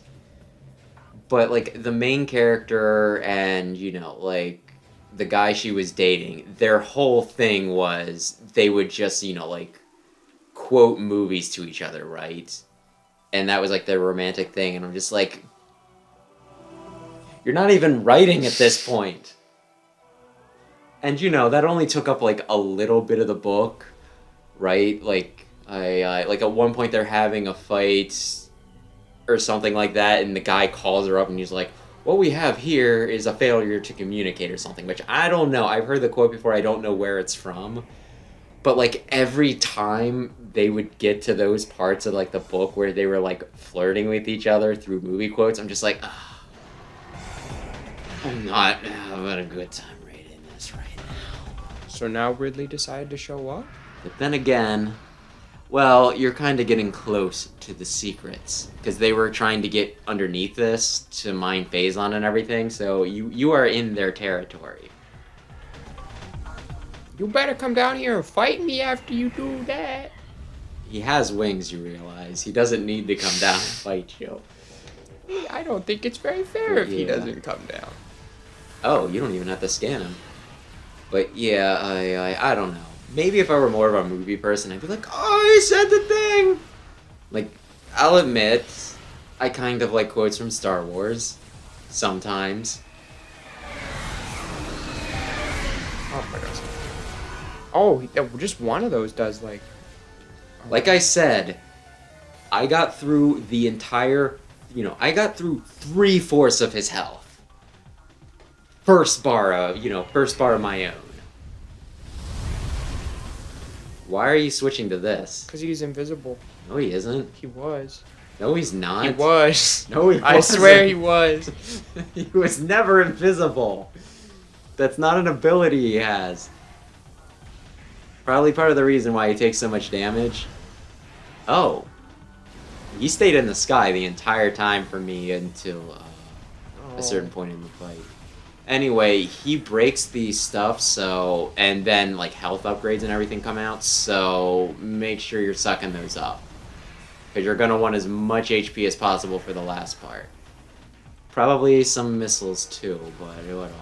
S1: But, like, the main character and, like... the guy she was dating, their whole thing was they would just, like, quote movies to each other, right? And that was, like, their romantic thing, and I'm just like, you're not even writing at this point. And, that only took up, like, a little bit of the book, right? Like, like, at one point they're having a fight or something like that, and the guy calls her up and he's like, what we have here is a failure to communicate or something, which I don't know. I've heard the quote before. I don't know where it's from. But, like, every time they would get to those parts of, like, the book where they were, like, flirting with each other through movie quotes, I'm just like, I'm not having a good time reading this right now.
S2: So now Ridley decided to show up?
S1: But then again... Well, you're kind of getting close to the secrets, because they were trying to get underneath this to mine Phazon and everything, so you are in their territory.
S2: You better come down here and fight me after you do that.
S1: He has wings, you realize. He doesn't need to come down and fight you.
S2: I don't think it's very fair if he doesn't come down.
S1: Oh, you don't even have to scan him. But yeah, I don't know. Maybe if I were more of a movie person, I'd be like, oh, he said the thing! Like, I'll admit, I kind of like quotes from Star Wars. Sometimes.
S2: Oh my gosh. Oh, just one of those does, like,
S1: Like I said, I got through the entire, I got through 3/4 of his health. First bar of my own. Why are you switching to this?
S2: Because he's invisible.
S1: No, he isn't.
S2: He was.
S1: No, he's not.
S2: He was.
S1: No, he wasn't.
S2: I swear he was.
S1: He was never invisible. That's not an ability he has. Probably part of the reason why he takes so much damage. Oh. He stayed in the sky the entire time for me until a certain point in the fight. Anyway, he breaks the stuff, so... And then, like, health upgrades and everything come out, so make sure you're sucking those up. Because you're going to want as much HP as possible for the last part. Probably some missiles, too, but what do I know?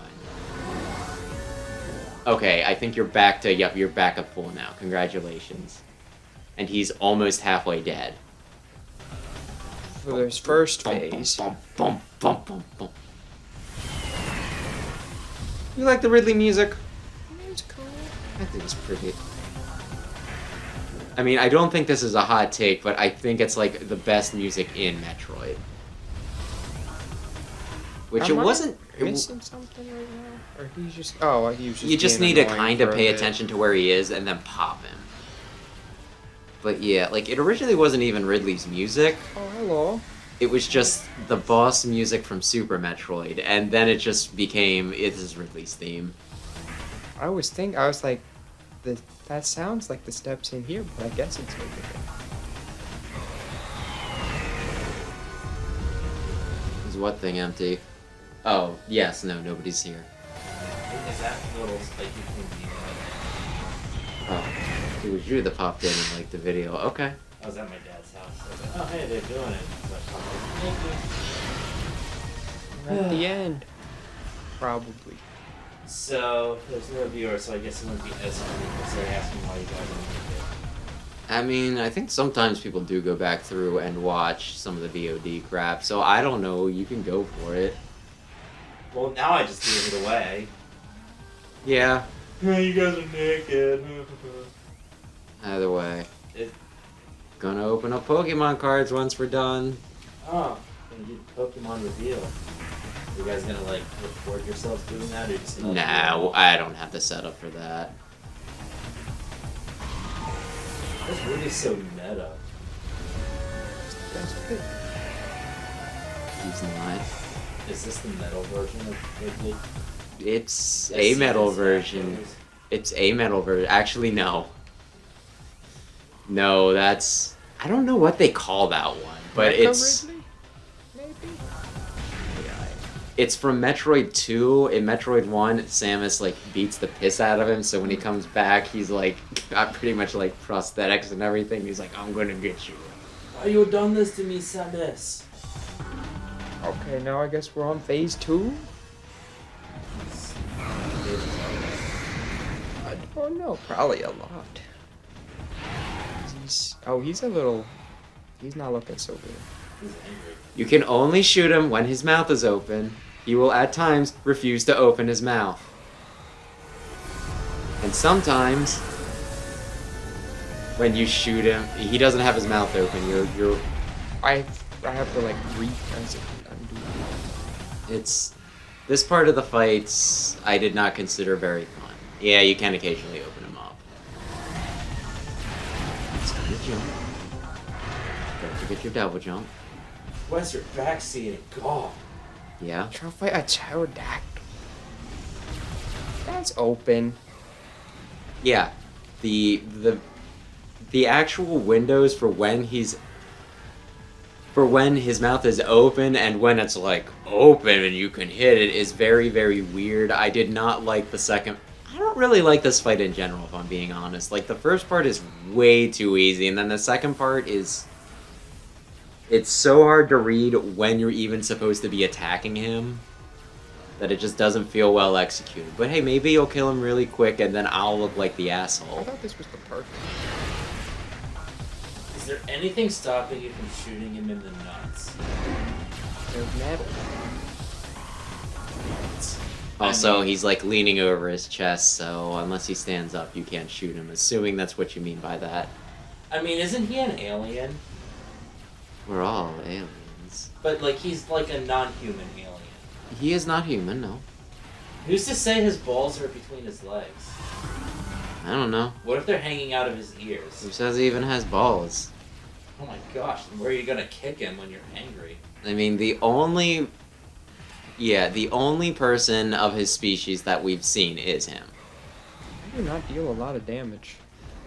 S1: Okay, I think you're back to... Yep, you're back up full now. Congratulations. And he's almost halfway dead.
S2: For this first phase.
S1: Bum, bum, bum, bum, bum. You like the Ridley music?
S2: It's cool.
S1: I think it's pretty. I mean, I don't think this is a hot take, but I think it's like the best music in Metroid. Which
S2: Am
S1: it
S2: I
S1: wasn't.
S2: Missing something right now? Or he's just. Oh, he was just.
S1: You just
S2: being
S1: need to
S2: annoying
S1: kind of
S2: for a
S1: pay
S2: bit.
S1: attention to where he is and then pop him. But yeah, like it originally wasn't even Ridley's music.
S2: Oh, hello.
S1: It was just the boss music from Super Metroid, and then it just became it is Ridley's theme.
S2: I was like, that sounds like the steps in here, but I guess it's over there.
S1: Is what thing empty? Oh, yes, no, nobody's here.
S3: Is that little spiky thing?
S1: Oh, it was you that popped in and liked the video. Okay.
S3: I was at my dad's house. So I was like, oh, hey, they're doing it. So I popped in. Thank you.
S2: At the end. Probably.
S3: So, there's no viewer, so I guess it wouldn't be as funny because they're asking why you guys don't make it.
S1: I mean, I think sometimes people do go back through and watch some of the VOD crap, so I don't know, you can go for it.
S3: Well, now I just gave it away.
S1: Yeah,
S3: Yeah, you guys are naked.
S1: either way.
S3: It,
S1: Gonna open up Pokemon cards once we're done.
S3: oh, gonna do Pokemon reveal. You guys gonna like record yourselves doing that, or you just gonna?
S1: No, I don't have the setup for that.
S3: This movie's so meta.
S2: That's good.
S1: He's not.
S3: Is this the metal version of Ridley?
S1: It's a metal version. It's a metal version. Actually, no. No, that's... I don't know what they call that one, but
S2: Mecha
S1: it's...
S2: Ridley? Maybe?
S1: It's from Metroid 2. In Metroid 1, Samus, like, beats the piss out of him, so when he comes back, he's, like, got pretty much, like, prosthetics and everything. He's like, I'm gonna get you.
S3: Why you done this to me, Samus?
S2: Okay, now I guess we're on phase 2? I don't know. Probably a lot. He's a little... He's not looking so good.
S3: He's angry.
S1: You can only shoot him when his mouth is open. He will, at times, refuse to open his mouth. And sometimes, when you shoot him, he doesn't have his mouth open. You're
S2: I have to like repress it and undo it.
S1: It's... This part of the fights, I did not consider very fun. Yeah, you can occasionally open him up. It's gonna jump. Don't forget your double jump.
S3: Where's your backseat? God.
S1: Yeah.
S2: Try to fight a pterodactyl. That's open.
S1: Yeah. The actual windows for when his mouth is open and when it's like open and you can hit it is very, very weird. I did not like the second. I don't really like this fight in general, if I'm being honest. Like, the first part is way too easy, and then the second part is... It's so hard to read when you're even supposed to be attacking him that it just doesn't feel well executed. But hey, maybe you'll kill him really quick and then I'll look like the
S2: I
S1: asshole.
S2: thought this was the part.
S3: Is there anything stopping you from shooting him in the nuts?
S2: There's metal.
S1: Also, he's like leaning over his chest, so unless he stands up, you can't shoot him, assuming that's what you mean by that.
S3: I mean, isn't he an alien?
S1: We're all aliens.
S3: But, like, he's like a non-human alien.
S1: He is not human, no.
S3: Who's to say his balls are between his legs?
S1: I don't know.
S3: What if they're hanging out of his ears?
S1: Who says he even has balls?
S3: Oh my gosh, then where are you gonna kick him when you're angry?
S1: I mean, the only person of his species that we've seen is him.
S2: I do not deal a lot of damage.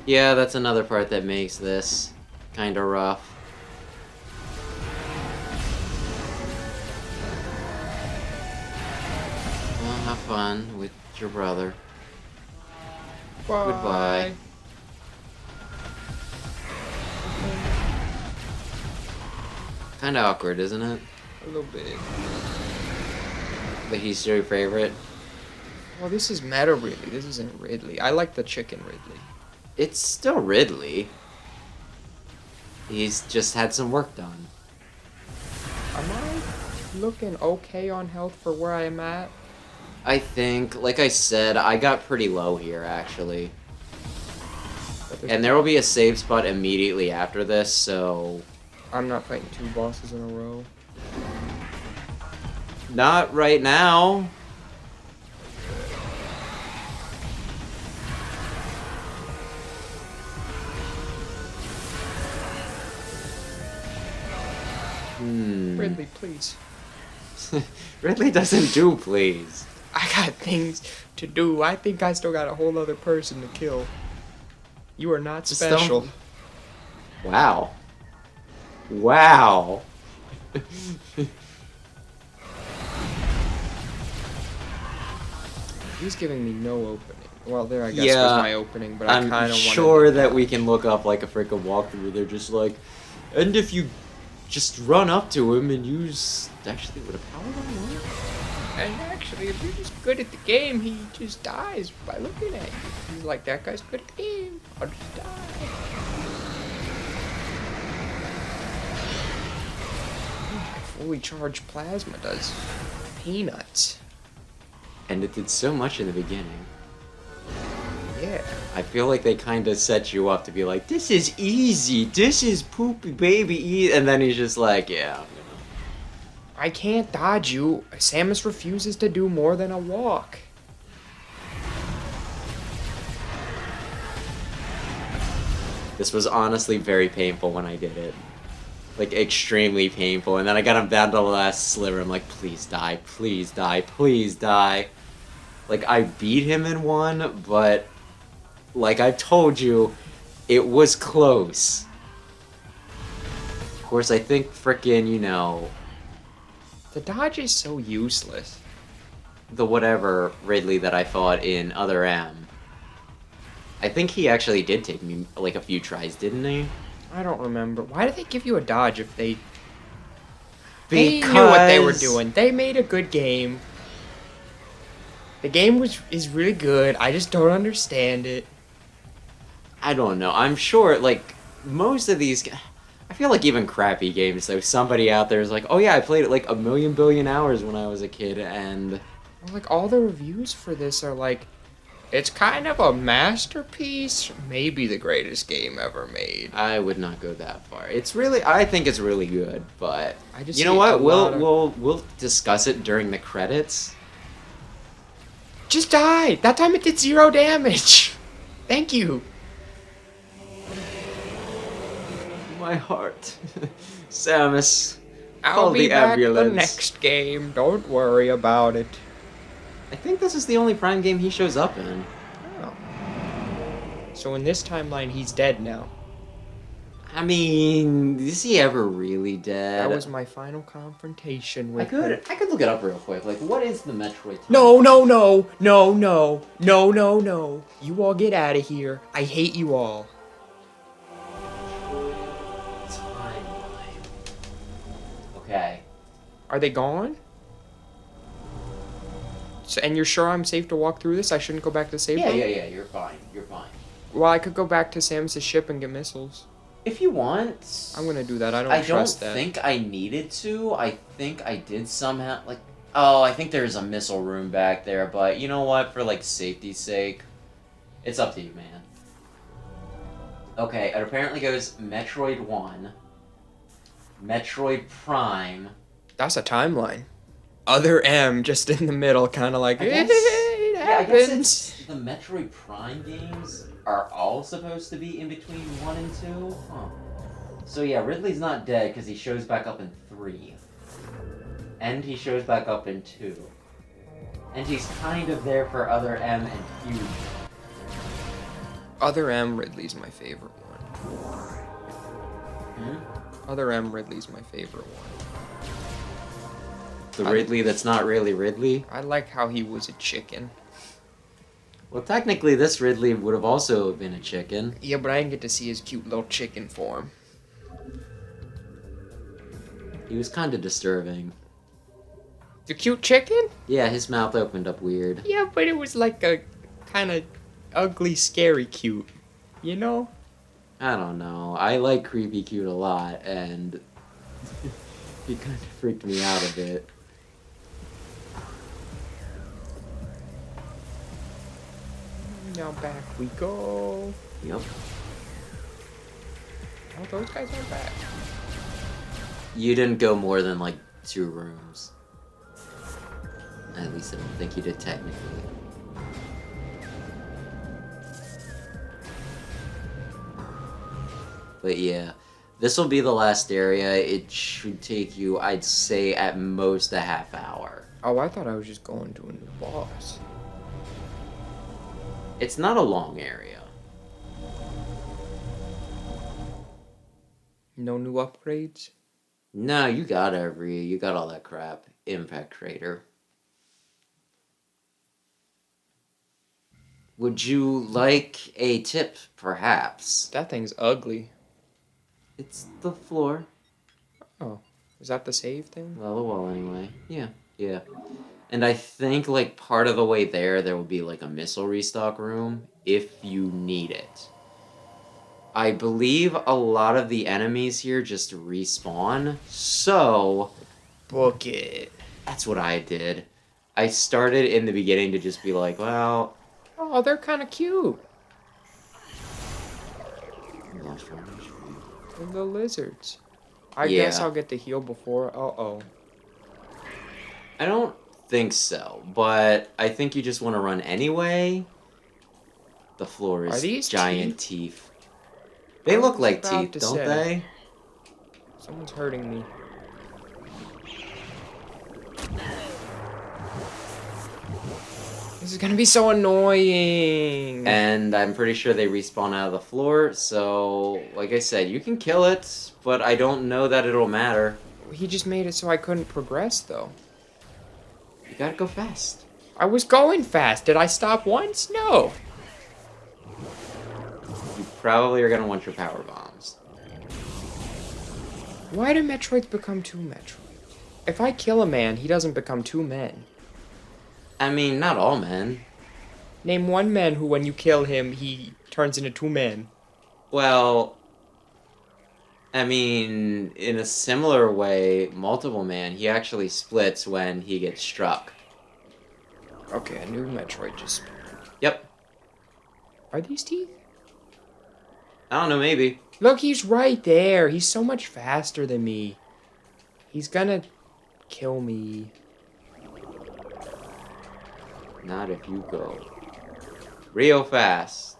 S1: Yeah, that's another part that makes this kind of rough. Well, have fun with your brother.
S2: Bye.
S1: Goodbye. Kind of awkward, isn't it?
S2: A little bit.
S1: But he's your favorite.
S2: Well, this is Meta Ridley. This isn't Ridley. I like the chicken Ridley.
S1: It's still Ridley. He's just had some work done.
S2: Am I looking okay on health for where I am at?
S1: I think, like I said, I got pretty low here, actually. And there will be a save spot immediately after this, so...
S2: I'm not fighting 2 bosses in a row.
S1: Not right now.
S2: Ridley, please.
S1: Ridley doesn't do please.
S2: I got things to do. I think I still got a whole other person to kill. You are not
S1: Just
S2: special.
S1: don't- Wow. Wow.
S2: He's giving me no opening. Well, there I guess
S1: Yeah,
S2: was my opening, but I kind
S1: I'm
S2: of
S1: sure that we can look up like a freaking walkthrough. They're just like, and if you just run up to him and use actually with a power on.
S2: And actually, if you're just good at the game, he just dies by looking at you. He's like, that guy's good at the game. I'll just die. Fully charged plasma does peanuts.
S1: And it did so much in the beginning.
S2: Yeah.
S1: I feel like they kind of set you up to be like, this is easy, this is poopy baby easy, and then he's just like, yeah, I'm gonna.
S2: I can't dodge you. Samus refuses to do more than a walk.
S1: This was honestly very painful when I did it. Like, extremely painful, and then I got him down to the last sliver. I'm like, please die, please die, please die. Like, I beat him in one, but like I told you, it was close. Of course, I think frickin', you know,
S2: The dodge is so useless.
S1: the whatever Ridley that I fought in Other M, I think he actually did take me like a few tries, didn't he?
S2: I don't remember. Why did they give you a dodge if they... They knew what they were doing. They made a good game. The game is really good. I just don't understand it.
S1: I don't know. I'm sure, like, most of these... I feel like even crappy games, though, somebody out there is like, oh yeah, I played it like 1,000,000 billion hours when I was a kid, and...
S2: Well, like, all the reviews for this are like, it's kind of a masterpiece, maybe the greatest game ever made.
S1: I would not go that far. It's really... I think it's really good, but...
S2: I just
S1: You know
S2: see
S1: what?
S2: a lot of-
S1: We'll discuss it during the credits.
S2: Just die! That time it did 0 damage! Thank you!
S1: My heart. Samus.
S2: I'll
S1: Call
S2: be
S1: the
S2: back
S1: ambulance.
S2: the next game, don't worry about it.
S1: I think this is the only Prime game he shows up in.
S2: Oh. So in this timeline, he's dead now.
S1: I mean, is he ever really dead?
S2: That was my final confrontation with him.
S1: I could look it up real quick. Like, what is the Metroid?
S2: No, no, no, no, no, no, no, no. You all get out of here. I hate you all.
S3: Timeline.
S1: Okay.
S2: Are they gone? So, and you're sure I'm safe to walk through this? I shouldn't go back to save room?
S1: Yeah. You're fine. You're fine.
S2: Well, I could go back to Samus' ship and get missiles.
S1: If you want,
S2: I'm gonna do that. I don't
S1: I
S2: trust
S1: don't
S2: that.
S1: think I needed to. I think I did somehow. Like, oh, I think there's a missile room back there. But you know what? For like safety's sake, it's up to you, man. Okay, it apparently goes Metroid 1, Metroid Prime.
S2: That's a timeline. Other M just in the middle, kind of like,
S1: I guess,
S2: it
S1: I guess
S2: happens.
S1: it's the Metroid Prime games are all supposed to be in between 1 and 2? Huh. So yeah, Ridley's not dead because he shows back up in 3. And he shows back up in 2. And he's kind of there for Other M and Fusion.
S2: Other M Ridley's my favorite one. Other M Ridley's my favorite one.
S1: The Ridley that's not really Ridley?
S2: I like how he was a chicken.
S1: Well, technically this Ridley would have also been a chicken.
S2: Yeah, but I didn't get to see his cute little chicken form.
S1: He was kind of disturbing.
S2: The cute chicken?
S1: Yeah, his mouth opened up weird.
S2: Yeah, but it was like a kind of ugly, scary cute. You know?
S1: I don't know. I like creepy cute a lot, and he kind of freaked me out a bit.
S2: Now back we go.
S1: Yep.
S2: Oh, those guys aren't back.
S1: You didn't go more than like 2 rooms. At least I don't think you did technically. But yeah, this will be the last area. It should take you, I'd say, at most a half hour.
S2: Oh, I thought I was just going to a new boss.
S1: It's not a long area.
S2: No new upgrades?
S1: No, you got you got all that crap. Impact Crater. Would you like a tip, perhaps?
S2: That thing's ugly.
S1: It's the floor.
S2: Oh, is that the save thing?
S1: Well, the wall anyway. Yeah, yeah. And I think, like, part of the way there will be, like, a missile restock room, if you need it. I believe a lot of the enemies here just respawn, so...
S2: Book it.
S1: That's what I did. I started in the beginning to just be like, well...
S2: Oh, they're kind of cute. They're the lizards. I guess I'll get to heal before... Uh-oh.
S1: I don't think so, but I think you just want to run anyway. The floor is
S2: Are these
S1: giant teeth. They look like teeth, don't
S2: say.
S1: they?
S2: Someone's hurting me. This is gonna be so annoying.
S1: And I'm pretty sure they respawn out of the floor, so like I said, you can kill it, but I don't know that it'll matter.
S2: He just made it so I couldn't progress, though.
S1: You gotta go fast.
S2: I was going fast. Did I stop once? No.
S1: You probably are gonna want your power bombs.
S2: Why do Metroids become 2 Metroids? If I kill a man, he doesn't become 2 men.
S1: I mean, not all men.
S2: Name 1 man who, when you kill him, he turns into 2 men.
S1: Well, I mean, in a similar way, Multiple Man, he actually splits when he gets struck.
S2: Okay, a new Metroid just...
S1: Yep.
S2: Are these teeth?
S1: I don't know, maybe.
S2: Look, he's right there. He's so much faster than me. He's gonna kill me.
S1: Not if you go real fast.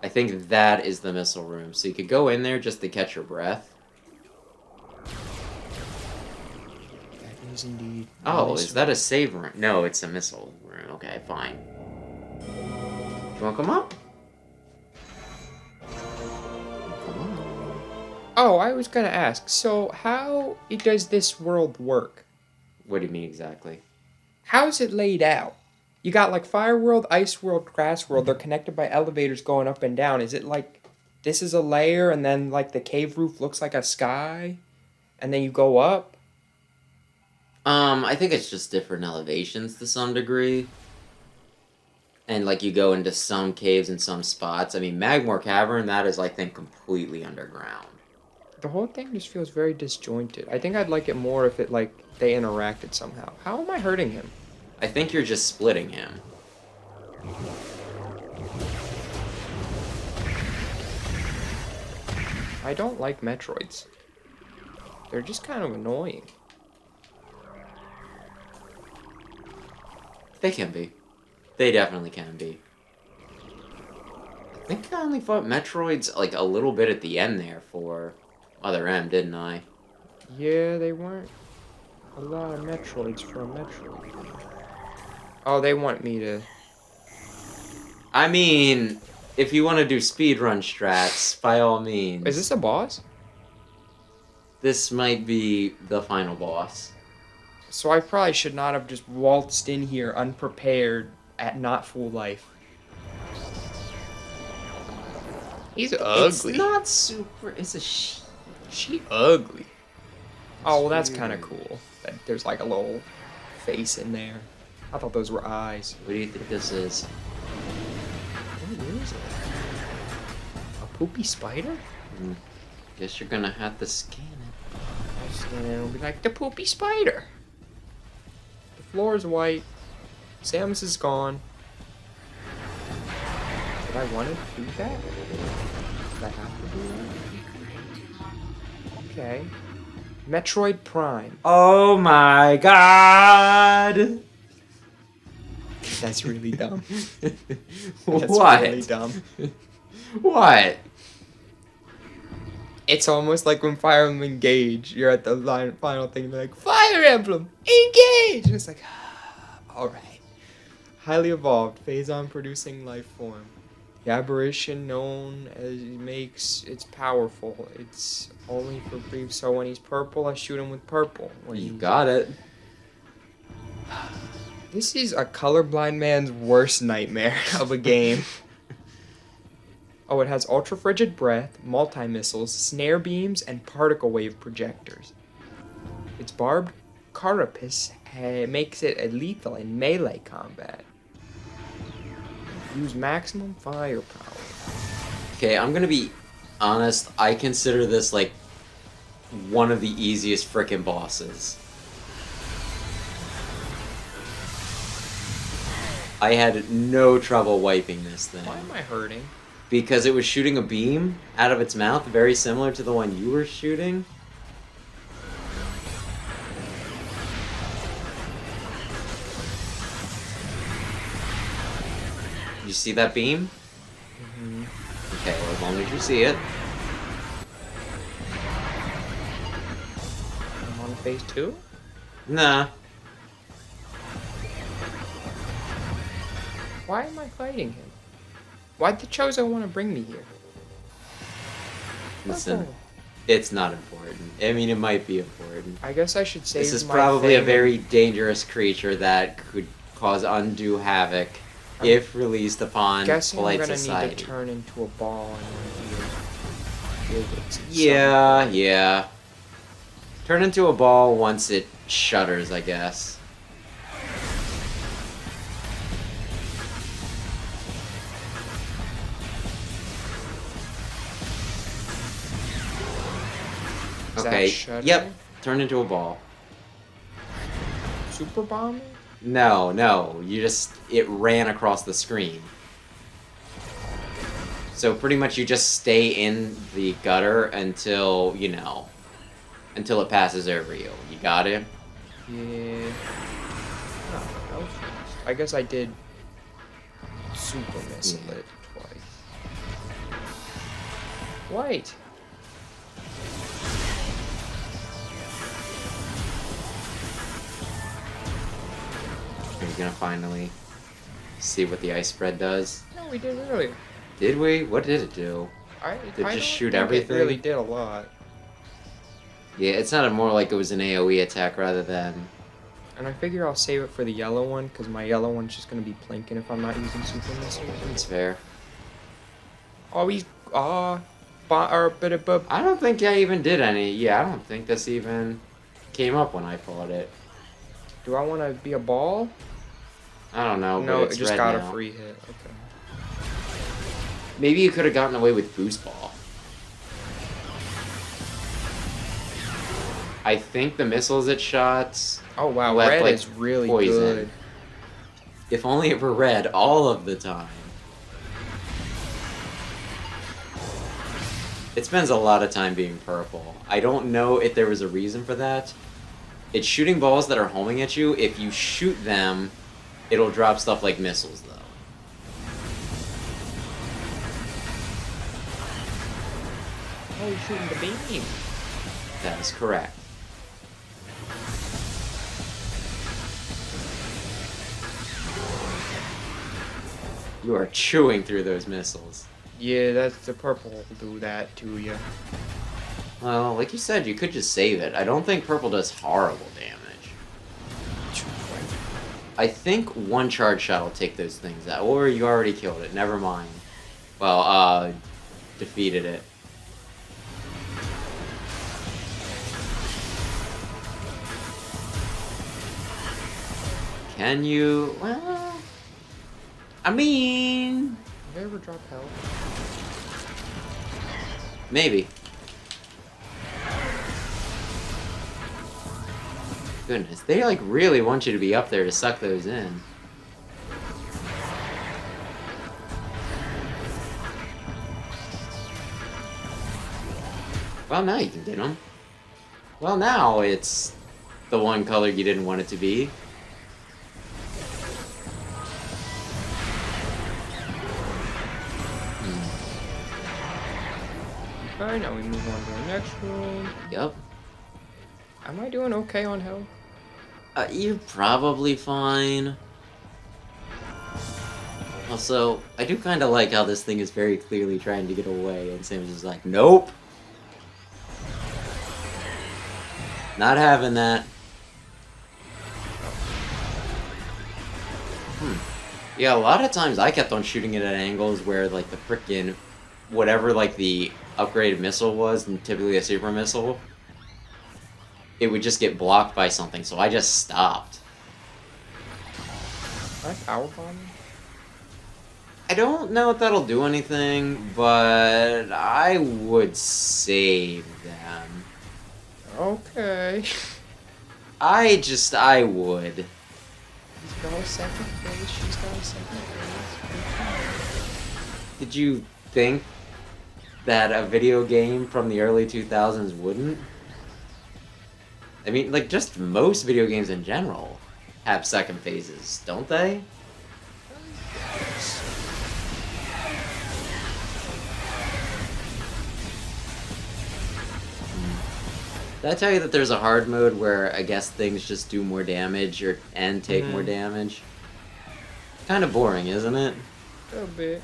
S1: I think that is the missile room. So you could go in there just to catch your breath.
S2: That is indeed.
S1: Oh, is that a save room? No, it's a missile room. Okay, fine. You want to come up? Come on.
S2: Oh, I was gonna ask. So, how does this world work?
S1: What do you mean exactly?
S2: How's it laid out? You got like Fire World, Ice World, Grass World. They're connected by elevators going up and down. Is it like this is a layer and then like the cave roof looks like a sky and then you go up?
S1: I think it's just different elevations to some degree. And like you go into some caves in some spots. I mean, Magmore Cavern, that is, I think, completely underground.
S2: The whole thing just feels very disjointed. I think I'd like it more if it like they interacted somehow. How am I hurting him?
S1: I think you're just splitting him.
S2: I don't like Metroids. They're just kind of annoying.
S1: They can be. They definitely can be. I think I only fought Metroids like a little bit at the end there for Other M, didn't I?
S2: Yeah, they weren't a lot of Metroids for a Metroid. Oh, they want me to...
S1: I mean, if you want to do speedrun strats, by all means.
S2: Is this a boss?
S1: This might be the final boss.
S2: So I probably should not have just waltzed in here unprepared at not full life. He's ugly.
S1: It's not super. It's a
S2: She ugly. Oh, well, that's kind of cool. That there's like a little face in there. I thought those were eyes.
S1: What do you think this is?
S2: What is it? A poopy spider?
S1: Guess you're gonna have to scan it.
S2: I'll scan it and it'll be like the poopy spider. The floor is white. Samus is gone. Did I want to do that? Did I have to do that? Okay. Metroid Prime.
S1: Oh my god!
S2: That's really dumb.
S1: What?
S2: That's really dumb.
S1: What?
S2: It's almost like when Fire Emblem Engage, you're at the final thing, and they're like, Fire Emblem, engage! And it's like, alright. Highly evolved, phase-on producing life form. The aberration known as makes it's powerful. It's only for brief, so when he's purple, I shoot him with purple. When
S1: You
S2: he's...
S1: got it.
S2: This is a colorblind man's worst nightmare of a game. Oh, it has ultra-frigid breath, multi-missiles, snare beams, and particle wave projectors. Its barbed carapace makes it lethal in melee combat. Use maximum firepower.
S1: Okay, I'm gonna be honest. I consider this like one of the easiest frickin' bosses. I had no trouble wiping this thing.
S2: Why am I hurting?
S1: Because it was shooting a beam out of its mouth, very similar to the one you were shooting. You see that beam?
S2: Mm-hmm.
S1: Okay, well, as long as you see it.
S2: I'm on phase 2?
S1: Nah.
S2: Why am I fighting him? Why'd the Chozo want to bring me here?
S1: Listen,
S2: Purple.
S1: it's not important. I mean, it might be important.
S2: I guess I should save
S1: This is
S2: my
S1: probably a
S2: thing.
S1: very dangerous creature that could cause undue havoc if released upon
S2: Guessing I'm
S1: polite
S2: gonna
S1: society.
S2: need to turn into a ball and then give it some
S1: Yeah. Turn into a ball once it shudders, I guess.
S2: Is that
S1: Okay,
S2: shuddering?
S1: yep. Turn into a ball.
S2: Super bombing?
S1: No. It ran across the screen. So pretty much you just stay in the gutter until, until it passes over you. You got it?
S2: Yeah. Oh, that was fast. I guess I did super missile it twice. Wait.
S1: Are you gonna finally see what the ice spread does?
S2: No, we did earlier.
S1: Did we? What did it do? Did it
S2: I
S1: just
S2: don't
S1: shoot
S2: think
S1: everything?
S2: It really did a lot.
S1: Yeah, it sounded more like it was an AoE attack rather than...
S2: And I figure I'll save it for the yellow one, because my yellow one's just going to be plinking if I'm not using super missiles.
S1: It's fair.
S2: Oh, he's... or a bit of...
S1: I don't think I even did any. Yeah, I don't think this even came up when I fought it.
S2: Do I want to be a ball?
S1: I don't know,
S2: No,
S1: but
S2: it
S1: it's
S2: just
S1: red
S2: got
S1: now.
S2: a free hit. Okay.
S1: Maybe you could have gotten away with Boost Ball. I think the missiles it shot...
S2: Oh, wow.
S1: left,
S2: Red
S1: like,
S2: is really
S1: poison.
S2: good.
S1: If only it were red all of the time. It spends a lot of time being purple. I don't know if there was a reason for that. It's shooting balls that are homing at you. If you shoot them, it'll drop stuff like missiles, though.
S2: Oh, you're shooting the beam.
S1: That is correct. You are chewing through those missiles.
S2: Yeah, that's the purple will do that to you.
S1: Well, like you said, you could just save it. I don't think purple does horrible damage. I think one charge shot will take those things out. Or you already killed it. Never mind. Well, defeated it. Can you? Well, I mean,
S2: Have I ever dropped health?
S1: maybe. Goodness, they like really want you to be up there to suck those in. Well, now you can get them. Well, now it's the one color you didn't want it to be.
S2: Alright, now we move on to the next room.
S1: Yep.
S2: Am I doing okay on health?
S1: You're probably fine. Also, I do kind of like how this thing is very clearly trying to get away, and Sam's just like, nope! Not having that. Yeah, a lot of times I kept on shooting it at angles where, like, the frickin' whatever, like, the upgraded missile was, and typically a super missile, it would just get blocked by something, so I just stopped.
S2: Can I power bomb?
S1: I don't know if that'll do anything, but I would save them.
S2: Okay.
S1: I would.
S2: He's got a second phase, she's got a second phase.
S1: Did you think that a video game from the early 2000s wouldn't? I mean, like, just most video games in general have second phases, don't they? Did I tell you that there's a hard mode where I guess things just do more damage and take more damage? Kind of boring, isn't it?
S2: A bit.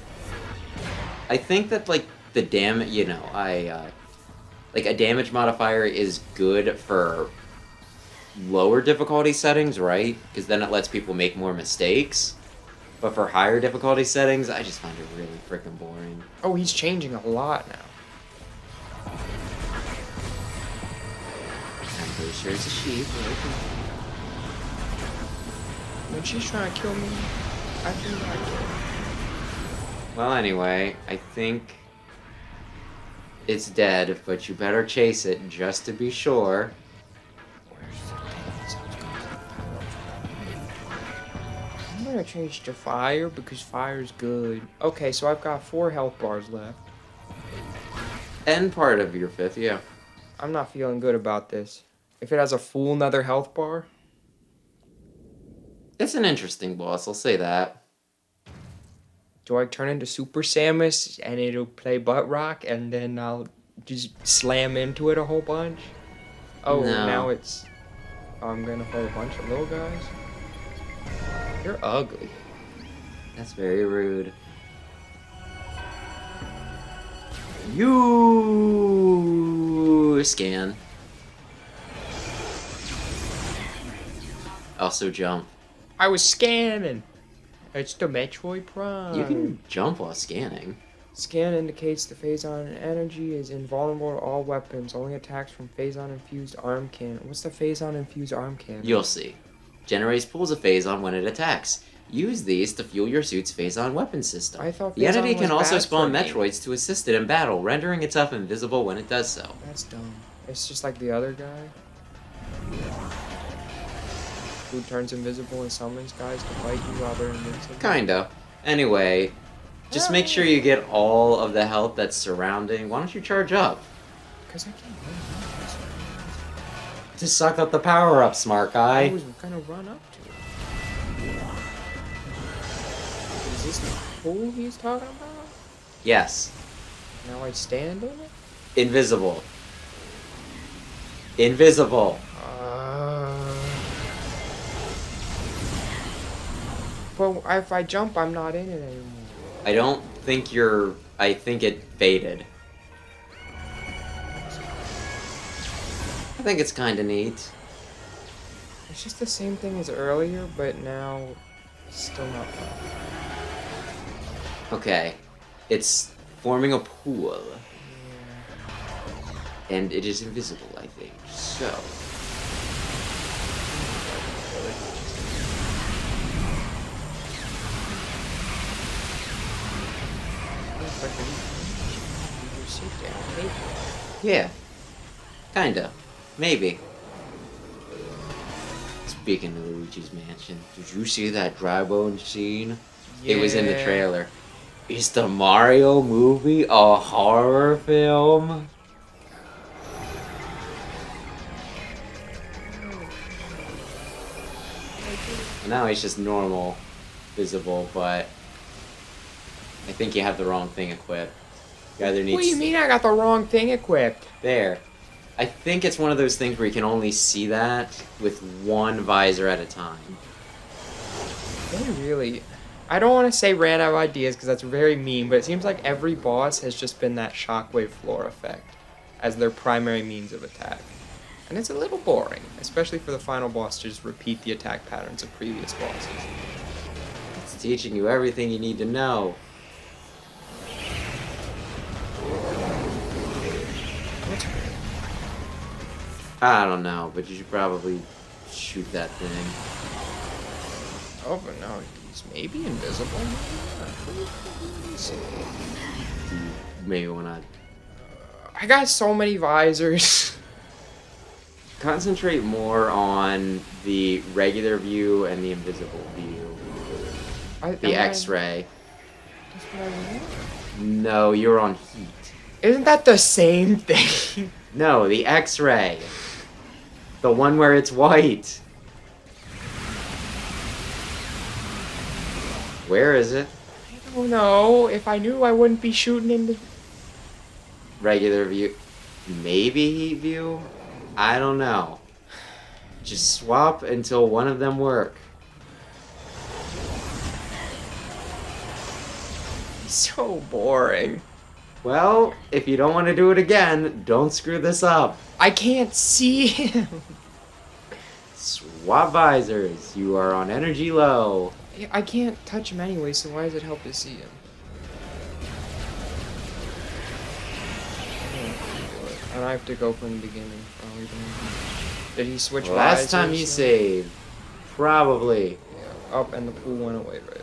S1: I think that, like, the damage, like, a damage modifier is good for lower difficulty settings, right? Because then it lets people make more mistakes. But for higher difficulty settings, I just find it really freaking boring.
S2: Oh, he's changing a lot now.
S1: I'm pretty sure it's a sheep.
S2: When she's trying to kill me, I think I kill her.
S1: Well, anyway, I think it's dead, but you better chase it just to be sure.
S2: I'm gonna change to fire because fire's good. Okay, so I've got 4 health bars left.
S1: And part of your 5th, yeah.
S2: I'm not feeling good about this. If it has a full another health bar,
S1: It's an interesting boss, I'll say that.
S2: do I turn into Super Samus and it'll play butt rock and then I'll just slam into it a whole bunch? Oh,
S1: No.
S2: now it's... Oh, I'm gonna fight a bunch of little guys? You're ugly.
S1: That's very rude. You scan. Also jump.
S2: I was scanning! It's the Metroid Prime.
S1: You can jump while scanning.
S2: Scan indicates the Phazon energy is invulnerable to all weapons. Only attacks from Phazon infused arm cannon. What's the Phazon infused arm cannon?
S1: You'll see. Generates pools of phazon when it attacks. Use these to fuel your suit's phazon weapon system.
S2: I thought
S1: The entity
S2: Phazon
S1: can
S2: was
S1: also
S2: bad
S1: spawn
S2: for me.
S1: Metroids to assist it in battle, rendering itself invisible when it does so.
S2: That's dumb. It's just like the other guy. Who turns invisible and summons guys to fight you while they're invincible.
S1: Kinda. Anyway, Just make sure you get all of the health that's surrounding. Why don't you charge up?
S2: Because I can't run up this way.
S1: Just suck up the power up, smart
S2: I
S1: guy.
S2: was gonna run up to it. Is this the pool he's talking about?
S1: Yes.
S2: Now I stand in it?
S1: Invisible. Invisible.
S2: But if I jump, I'm not in it anymore.
S1: I don't think you're... I think it faded. I think it's kind of neat.
S2: It's just the same thing as earlier, but now it's still not fun.
S1: Okay. It's forming a pool.
S2: Yeah.
S1: And it is invisible, I think. So... Yeah. Kinda. Maybe. Speaking of Luigi's Mansion, did you see that dry bone scene? It was in the trailer. Is the Mario movie a horror film? Now it's just normal, visible, but I think you have the wrong thing equipped. You either need
S2: What do you mean I got the wrong thing equipped?
S1: There. I think it's one of those things where you can only see that with one visor at a time.
S2: They really... I don't want to say ran out of ideas because that's very mean, but it seems like every boss has just been that shockwave floor effect as their primary means of attack. And it's a little boring, especially for the final boss to just repeat the attack patterns of previous bosses.
S1: It's teaching you everything you need to know. I don't know, but you should probably shoot that thing.
S2: Oh, but no, he's maybe invisible.
S1: Maybe when I
S2: I got so many visors.
S1: concentrate more on the regular view and the invisible view. The X-ray.
S2: That's what I want.
S1: No, you're on heat.
S2: Isn't that the same thing?
S1: No, the X-ray. The one where it's white. Where is it?
S2: I don't know. If I knew, I wouldn't be shooting into...
S1: Regular view. Maybe heat view? I don't know. Just swap until one of them work.
S2: So boring.
S1: Well, if you don't want to do it again, don't screw this up.
S2: I can't see him.
S1: Swap visors. You are on energy low.
S2: I can't touch him anyway, so why does it help to see him? And I have to go from the beginning. Did he switch
S1: Last time
S2: visors?
S1: you saved. Probably.
S2: Yeah, up and the pool went away right away.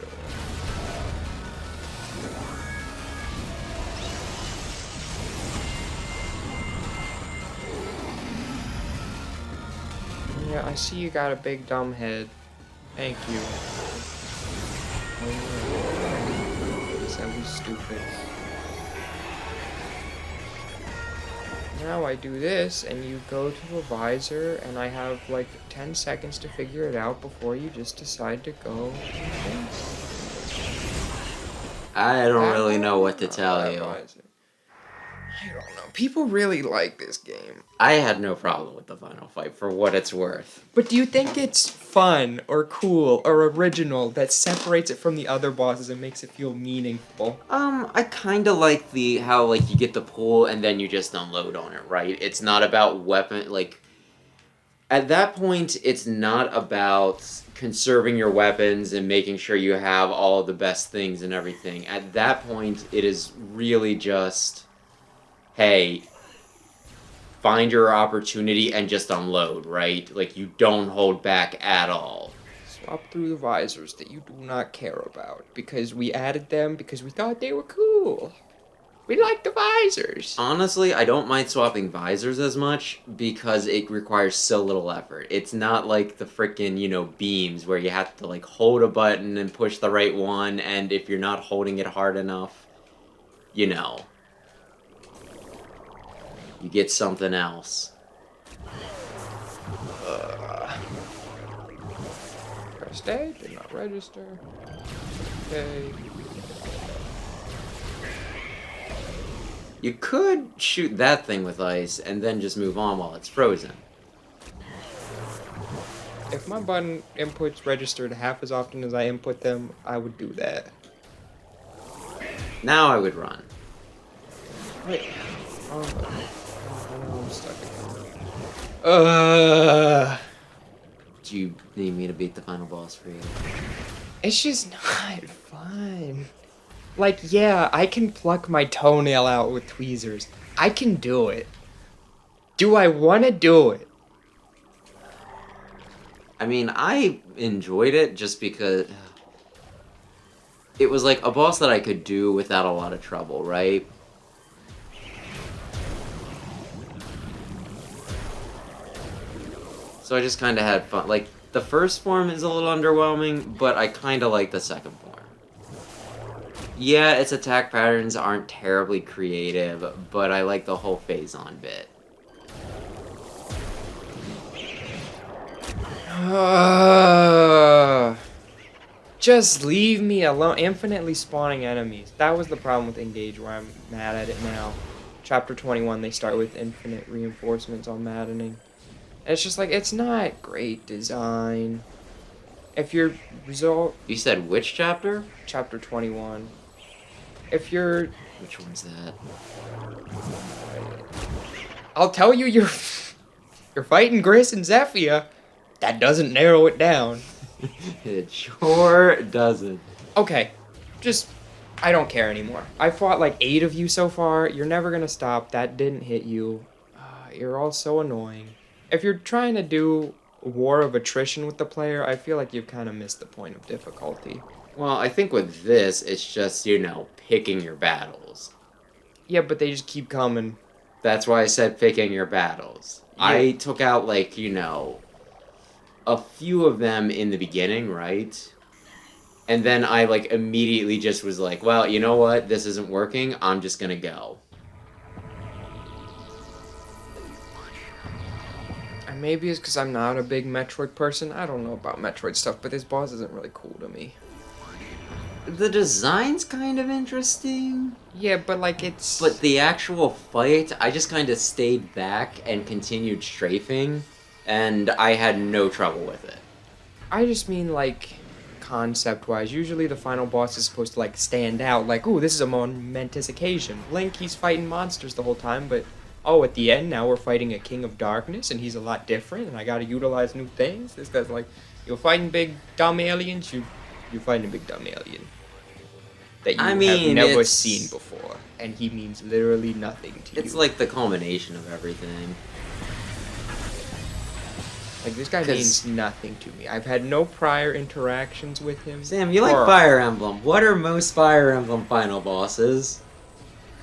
S2: Yeah, I see you got a big dumb head. Thank you. That was stupid. Now I do this, and you go to a visor, and I have like 10 seconds to figure it out before you just decide to go.
S1: I don't really know what to tell you.
S2: I don't know. People really like this game.
S1: I had no problem with the final fight, for what it's worth.
S2: But do you think it's fun or cool or original that separates it from the other bosses and makes it feel meaningful?
S1: I kind of like how like you get the pull and then you just unload on it, right? It's not about weapon, like, at that point, it's not about conserving your weapons and making sure you have all of the best things and everything. At that point, it is really just, hey, find your opportunity and just unload, right? Like, you don't hold back at all.
S2: Swap through the visors that you do not care about because we added them because we thought they were cool. We like the visors.
S1: Honestly, I don't mind swapping visors as much because it requires so little effort. It's not like the frickin', beams where you have to like hold a button and push the right one, and if you're not holding it hard enough, you get something else.
S2: Press A, did not register. Okay.
S1: You could shoot that thing with ice and then just move on while it's frozen.
S2: If my button inputs registered half as often as I input them, I would do that.
S1: Now I would run.
S2: Wait. Oh, I'm stuck again.
S1: Do you need me to beat the final boss for you?
S2: It's just not fun. Like, yeah, I can pluck my toenail out with tweezers. I can do it. Do I want to do it?
S1: I mean, I enjoyed it just because it was like a boss that I could do without a lot of trouble, right? So I just kind of had fun. Like, the first form is a little underwhelming, but I kind of like the second form. Yeah, its attack patterns aren't terribly creative, but I like the whole phase-on bit.
S2: Just leave me alone. Infinitely spawning enemies. That was the problem with Engage, where I'm mad at it now. Chapter 21, they start with infinite reinforcements on maddening. And it's just like, it's not great design. If your result...
S1: You said which chapter?
S2: Chapter 21. If you're...
S1: Which one's that?
S2: I'll tell you, you're fighting Gris and Zephia. That doesn't narrow it down.
S1: It sure doesn't.
S2: Okay, just... I don't care anymore. I fought like 8 of you so far. You're never gonna stop. That didn't hit you. You're all so annoying. If you're trying to do war of attrition with the player, I feel like you've kind of missed the point of difficulty.
S1: Well, I think with this, it's just, picking your battles.
S2: Yeah, but they just keep coming.
S1: That's why I said picking your battles.
S2: Yeah.
S1: I took out, like, a few of them in the beginning, right? And then I, like, immediately just was like, well, you know what? This isn't working. I'm just gonna go.
S2: And maybe it's because I'm not a big Metroid person. I don't know about Metroid stuff, but this boss isn't really cool to me.
S1: The design's kind of interesting.
S2: Yeah, but like it's...
S1: But the actual fight, I just kind of stayed back and continued strafing, and I had no trouble with it.
S2: I just mean like concept-wise. Usually the final boss is supposed to like stand out, like, ooh, this is a momentous occasion. Link, he's fighting monsters the whole time, but oh, at the end now we're fighting a king of darkness, and he's a lot different, and I gotta utilize new things. This guy's like, you're fighting big dumb aliens, you're fighting a big dumb alien that you have never seen before, and he means literally nothing to you.
S1: It's like the culmination of everything.
S2: Like, this guy means nothing to me. I've had no prior interactions with him.
S1: Sam, you like Fire Emblem. What are most Fire Emblem final bosses?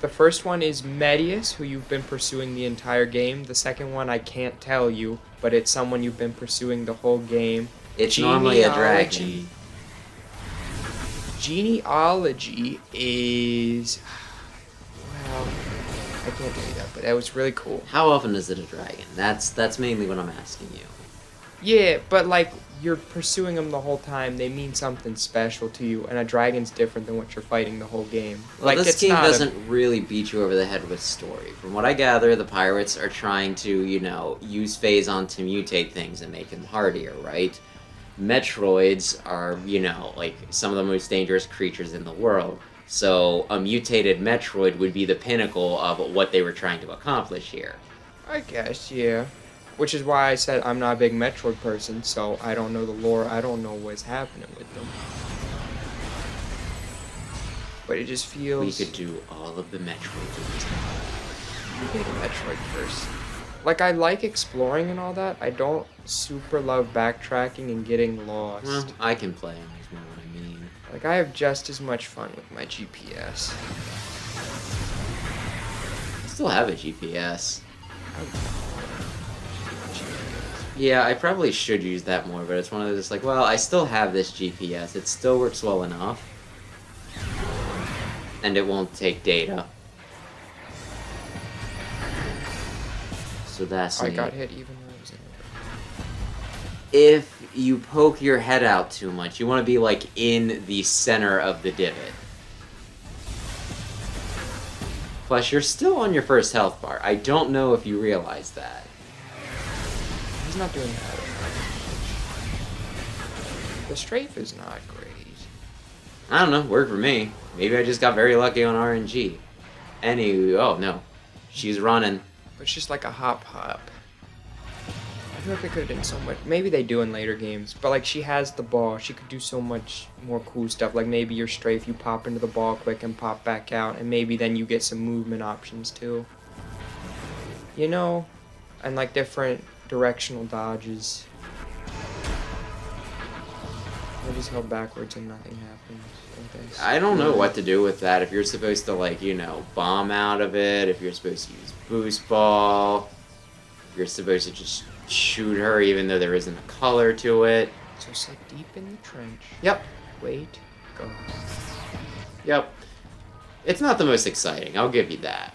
S2: The first one is Medius, who you've been pursuing the entire game. The second one I can't tell you, but it's someone you've been pursuing the whole game.
S1: It's normally a dragon.
S2: Genealogy is... Well, I can't tell you that, but that was really cool.
S1: How often is it a dragon? That's mainly what I'm asking you.
S2: Yeah, but like, you're pursuing them the whole time. They mean something special to you, and a dragon's different than what you're fighting the whole game.
S1: Well,
S2: like,
S1: this game doesn't really beat you over the head with story. From what I gather, the pirates are trying to, use phase-on to mutate things and make them hardier, right? Metroids are, like some of the most dangerous creatures in the world. So a mutated Metroid would be the pinnacle of what they were trying to accomplish here.
S2: I guess, yeah. Which is why I said I'm not a big Metroid person, so I don't know the lore, I don't know what's happening with them. But it just feels...
S1: We could do all of the Metroid games.
S2: We need a Metroid first. Like, I like exploring and all that. I don't super love backtracking and getting lost.
S1: Well, I can play them, is more what I mean.
S2: Like, I have just as much fun with my GPS.
S1: still have a GPS. Yeah, I probably should use that more, but it's one of those like, well, I still have this GPS. It still works well enough. And it won't take data. So that's
S2: I
S1: neat.
S2: got hit even when I was in
S1: If you poke your head out too much, you want to be like in the center of the divot. Plus, you're still on your first health bar. I don't know if you realize that.
S2: He's not doing that. The strafe is not great.
S1: I don't know, worked for me. Maybe I just got very lucky on RNG. Oh no. She's running.
S2: But it's just like a hop. I feel like they could have done so much. Maybe they do in later games, but like she has the ball. She could do so much more cool stuff. Like maybe your strafe, you pop into the ball quick and pop back out, and maybe then you get some movement options too. You know, and like different directional dodges. I just held backwards and nothing happens.
S1: I don't know what to do with that. If you're supposed to, like, you know, bomb out of it, if you're supposed to use boost ball, if you're supposed to just shoot her even though there isn't a color to it.
S2: So sit deep in the trench.
S1: Yep.
S2: Wait. Go.
S1: Yep. It's not the most exciting, I'll give you that.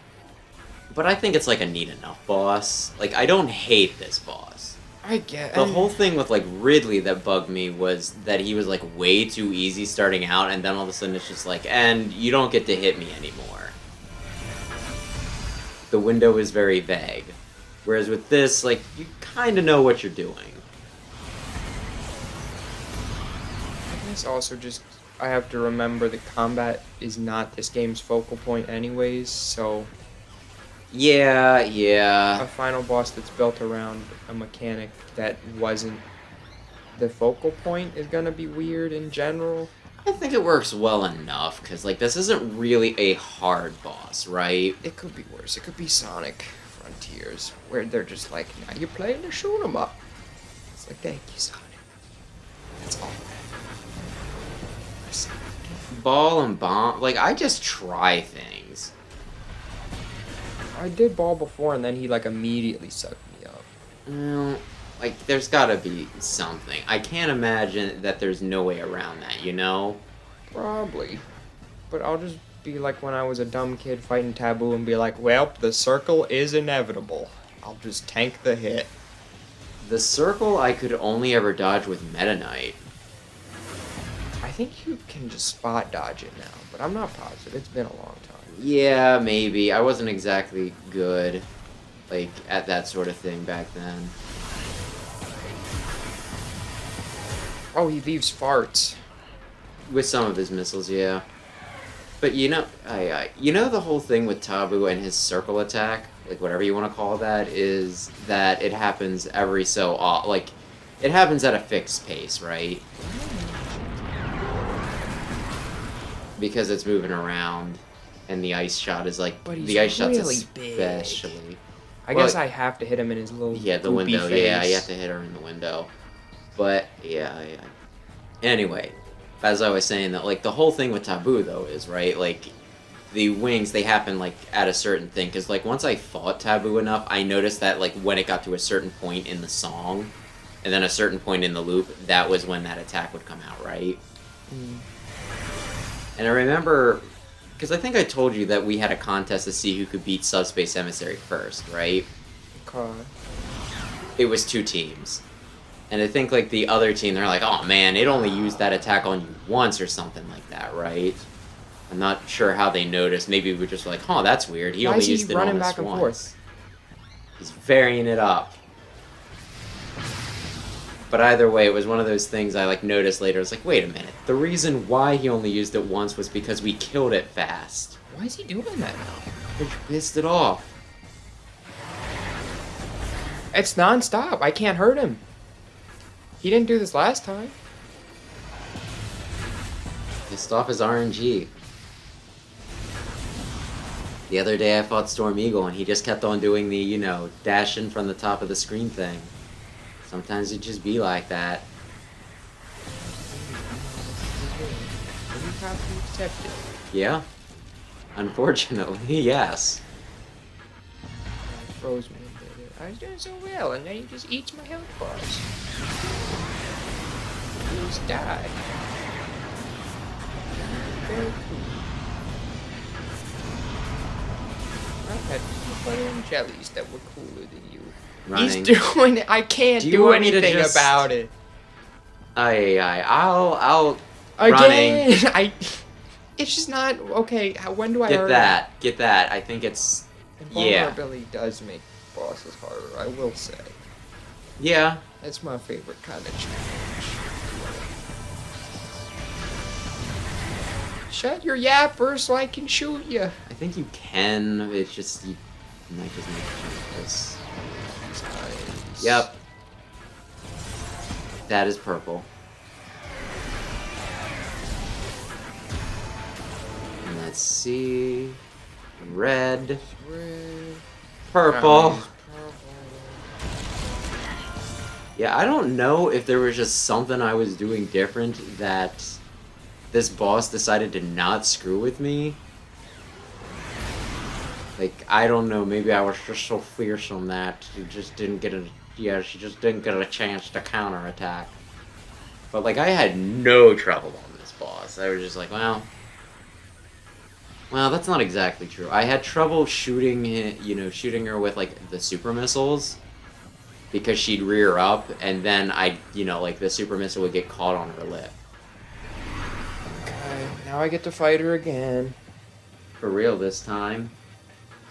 S1: But I think it's, like, a neat enough boss. Like, I don't hate this boss.
S2: I get
S1: The whole thing with, like, Ridley that bugged me was that he was, like, way too easy starting out, and then all of a sudden it's just like, and you don't get to hit me anymore. The window is very vague. Whereas with this, like, you kind of know what you're doing.
S2: I guess also just, I have to remember that combat is not this game's focal point anyways, so...
S1: Yeah.
S2: A final boss that's built around a mechanic that wasn't the focal point is gonna be weird in general.
S1: I think it works well enough, because, like, this isn't really a hard boss, right?
S2: It could be worse. It could be Sonic Frontiers, where they're just like, now you're playing to shoot 'em up. It's like, thank you, Sonic. That's all.
S1: Ball and bomb, like, I just try things.
S2: I did ball before, and then he, like, immediately sucked me up.
S1: Well, like, there's gotta be something. I can't imagine that there's no way around that, you know?
S2: Probably. But I'll just be like when I was a dumb kid fighting Taboo and be like, well, the circle is inevitable. I'll just tank the hit.
S1: The circle I could only ever dodge with Meta Knight.
S2: I think you can just spot dodge it now, but I'm not positive. It's been a long time.
S1: Yeah, maybe. I wasn't exactly good, like, at that sort of thing back then.
S2: Oh, he leaves farts.
S1: With some of his missiles, yeah. But you know, you know the whole thing with Taboo and his circle attack, like whatever you want to call that, is that it happens every so often. Like, it happens at a fixed pace, right? Because it's moving around, and the ice shot is like,
S2: But he's
S1: the ice shot's
S2: really big.
S1: especially.
S2: I guess I have to hit him in his little
S1: Yeah, the
S2: goopy
S1: window.
S2: face.
S1: Yeah, you have to hit her in the window. But yeah. Anyway, as I was saying, that like the whole thing with Taboo though is right. Like the wings, they happen like at a certain thing. Because like once I fought Taboo enough, I noticed that like when it got to a certain point in the song, and then a certain point in the loop, that was when that attack would come out, right?
S2: Mm.
S1: And I remember, because I think I told you that we had a contest to see who could beat Subspace Emissary first, right?
S2: Okay.
S1: It was 2 teams. And I think, like, the other team, they're like, oh, man, it only used that attack on you once or something like that, right? I'm not sure how they noticed. Maybe we were just like, oh, that's weird. He
S2: Why
S1: only
S2: is he
S1: used it
S2: running
S1: on us
S2: back and
S1: once.
S2: forth?
S1: He's varying it up. But either way, it was one of those things I, like, noticed later. I was like, wait a minute. The reason why he only used it once was because we killed it fast.
S2: Why is he doing that now?
S1: Which pissed it off.
S2: It's non-stop. I can't hurt him. He didn't do this last time.
S1: Pissed off his RNG. The other day I fought Storm Eagle and he just kept on doing the, you know, dashing from the top of the screen thing. Sometimes it just be like that.
S2: You have to accept it.
S1: Yeah. Unfortunately, yes.
S2: froze me a bit. I was doing so well, and now he just eats my health bars. Please die. Very cool. I had peanut butter and jellies that were cooler than you.
S1: Running.
S2: He's doing it. I can't
S1: Do you
S2: do
S1: want me to
S2: anything
S1: just-
S2: about it.
S1: I'll
S2: Again,
S1: running.
S2: It's just not okay. When do I earn
S1: Get that. I think it's yeah.
S2: Vulnerability does make bosses harder. I will say.
S1: Yeah.
S2: That's my favorite kind of challenge. Shut your yapper so I can shoot you.
S1: I think you can. It's just you might just need to change this.
S2: Nice.
S1: Yep. That is purple. And let's see. Red.
S2: Red.
S1: Purple.
S2: Nice.
S1: Yeah, I don't know if there was just something I was doing different that this boss decided to not screw with me. Like, I don't know, maybe I was just so fearsome that she just didn't get a chance to counterattack. But like, I had no trouble on this boss. I was just like, well, that's not exactly true. I had trouble shooting her with like the super missiles because she'd rear up and then like the super missile would get caught on her lip.
S2: Okay, now I get to fight her again.
S1: For real this time.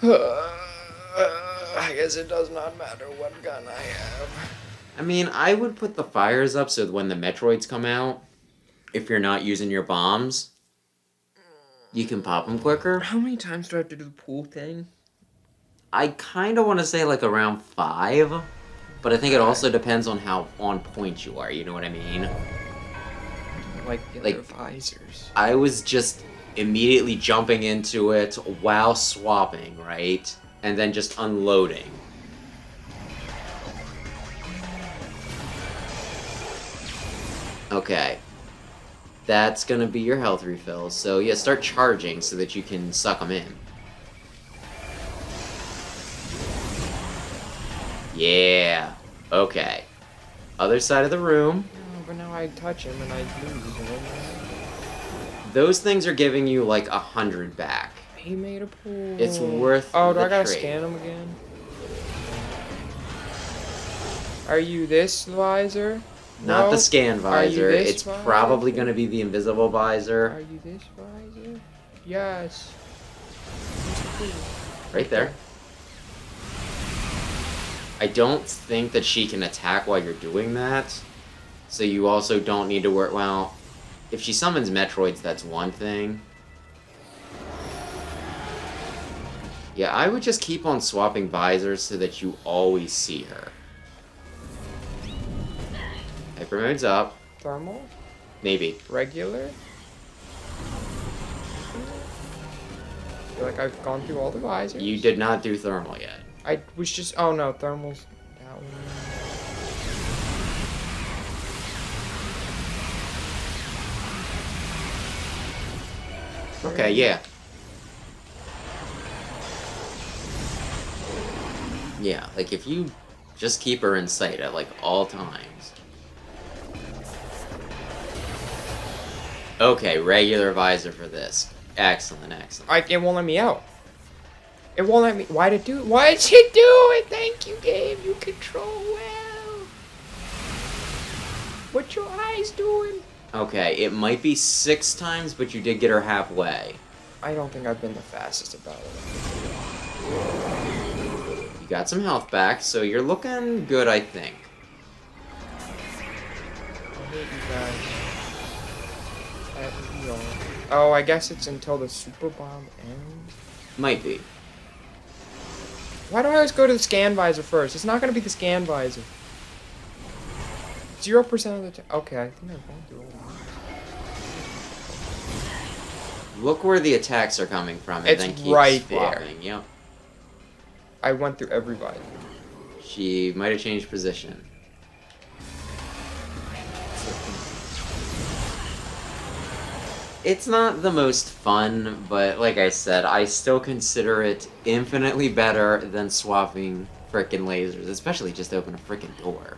S2: I guess it does not matter what gun I have.
S1: I mean, I would put the fires up so that when the Metroids come out, if you're not using your bombs, you can pop them quicker.
S2: How many times do I have to do the pool thing?
S1: I kind of want to say like around 5, but I think it also depends on how on point you are, you know what I mean?
S2: Like the
S1: Like-
S2: other visors.
S1: I was just immediately jumping into it while swapping, right? And then just unloading. Okay. That's gonna be your health refill. So yeah, start charging so that you can suck them in. Yeah. Okay. Other side of the room.
S2: No, but now I touch him and I lose. And then
S1: Those things are giving you like 100 back.
S2: he made a pool.
S1: It's worth
S2: Oh, do
S1: the
S2: I gotta
S1: trade.
S2: scan him again? Are you this visor?
S1: Not
S2: No?
S1: the scan
S2: Are you
S1: visor.
S2: this
S1: It's
S2: visor?
S1: probably going to be the invisible visor.
S2: Are you this visor? Yes.
S1: Right there. I don't think that she can attack while you're doing that. So you also don't need to worry. Well, if she summons Metroids, that's one thing. Yeah, I would just keep on swapping visors so that you always see her. Hyper mode's up.
S2: Thermal?
S1: Maybe.
S2: Regular? I feel like I've gone through all the visors.
S1: You did not do thermal yet.
S2: I was just. Oh no, thermal's that one.
S1: Okay, yeah. Yeah, like if you just keep her in sight at like all times. Okay, regular visor for this. Excellent, excellent.
S2: It won't let me out. It won't let me. Why'd it do it? Why'd it do it? Thank you, game. You control well. What your eyes doing?
S1: Okay, it might be 6 times, but you did get her halfway.
S2: I don't think I've been the fastest about it.
S1: You got some health back, so you're looking good, I think.
S2: I hate you guys. Oh, I guess it's until the super bomb ends.
S1: Might be.
S2: Why do I always go to the scan visor first? It's not gonna be the scan visor. 0% of the time. Okay, I think I've gone through all of them.
S1: Look where the attacks are coming from, and
S2: It's
S1: then keep
S2: right
S1: swapping. Yep.
S2: I went through every visor.
S1: She might have changed position. It's not the most fun, but like I said, I still consider it infinitely better than swapping frickin' lasers, especially just open a frickin' door.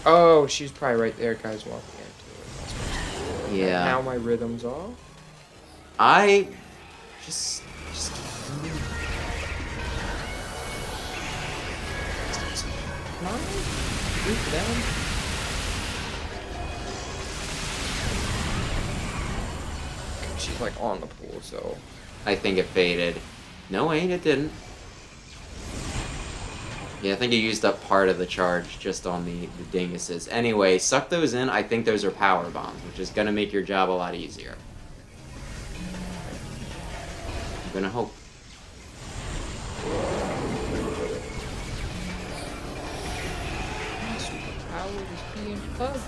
S2: Oh, she's probably right there, guys, walking into it.
S1: Yeah.
S2: Now my rhythm's off.
S1: I just
S2: Come on. Reach down. She's like on the pool, so.
S1: I think it faded. No, wait, it didn't. Yeah, I think it used up part of the charge just on the dinguses. Anyway, suck those in. I think those are power bombs, which is going to make your job a lot easier. I'm going to hope.
S2: Superpower is being plugged.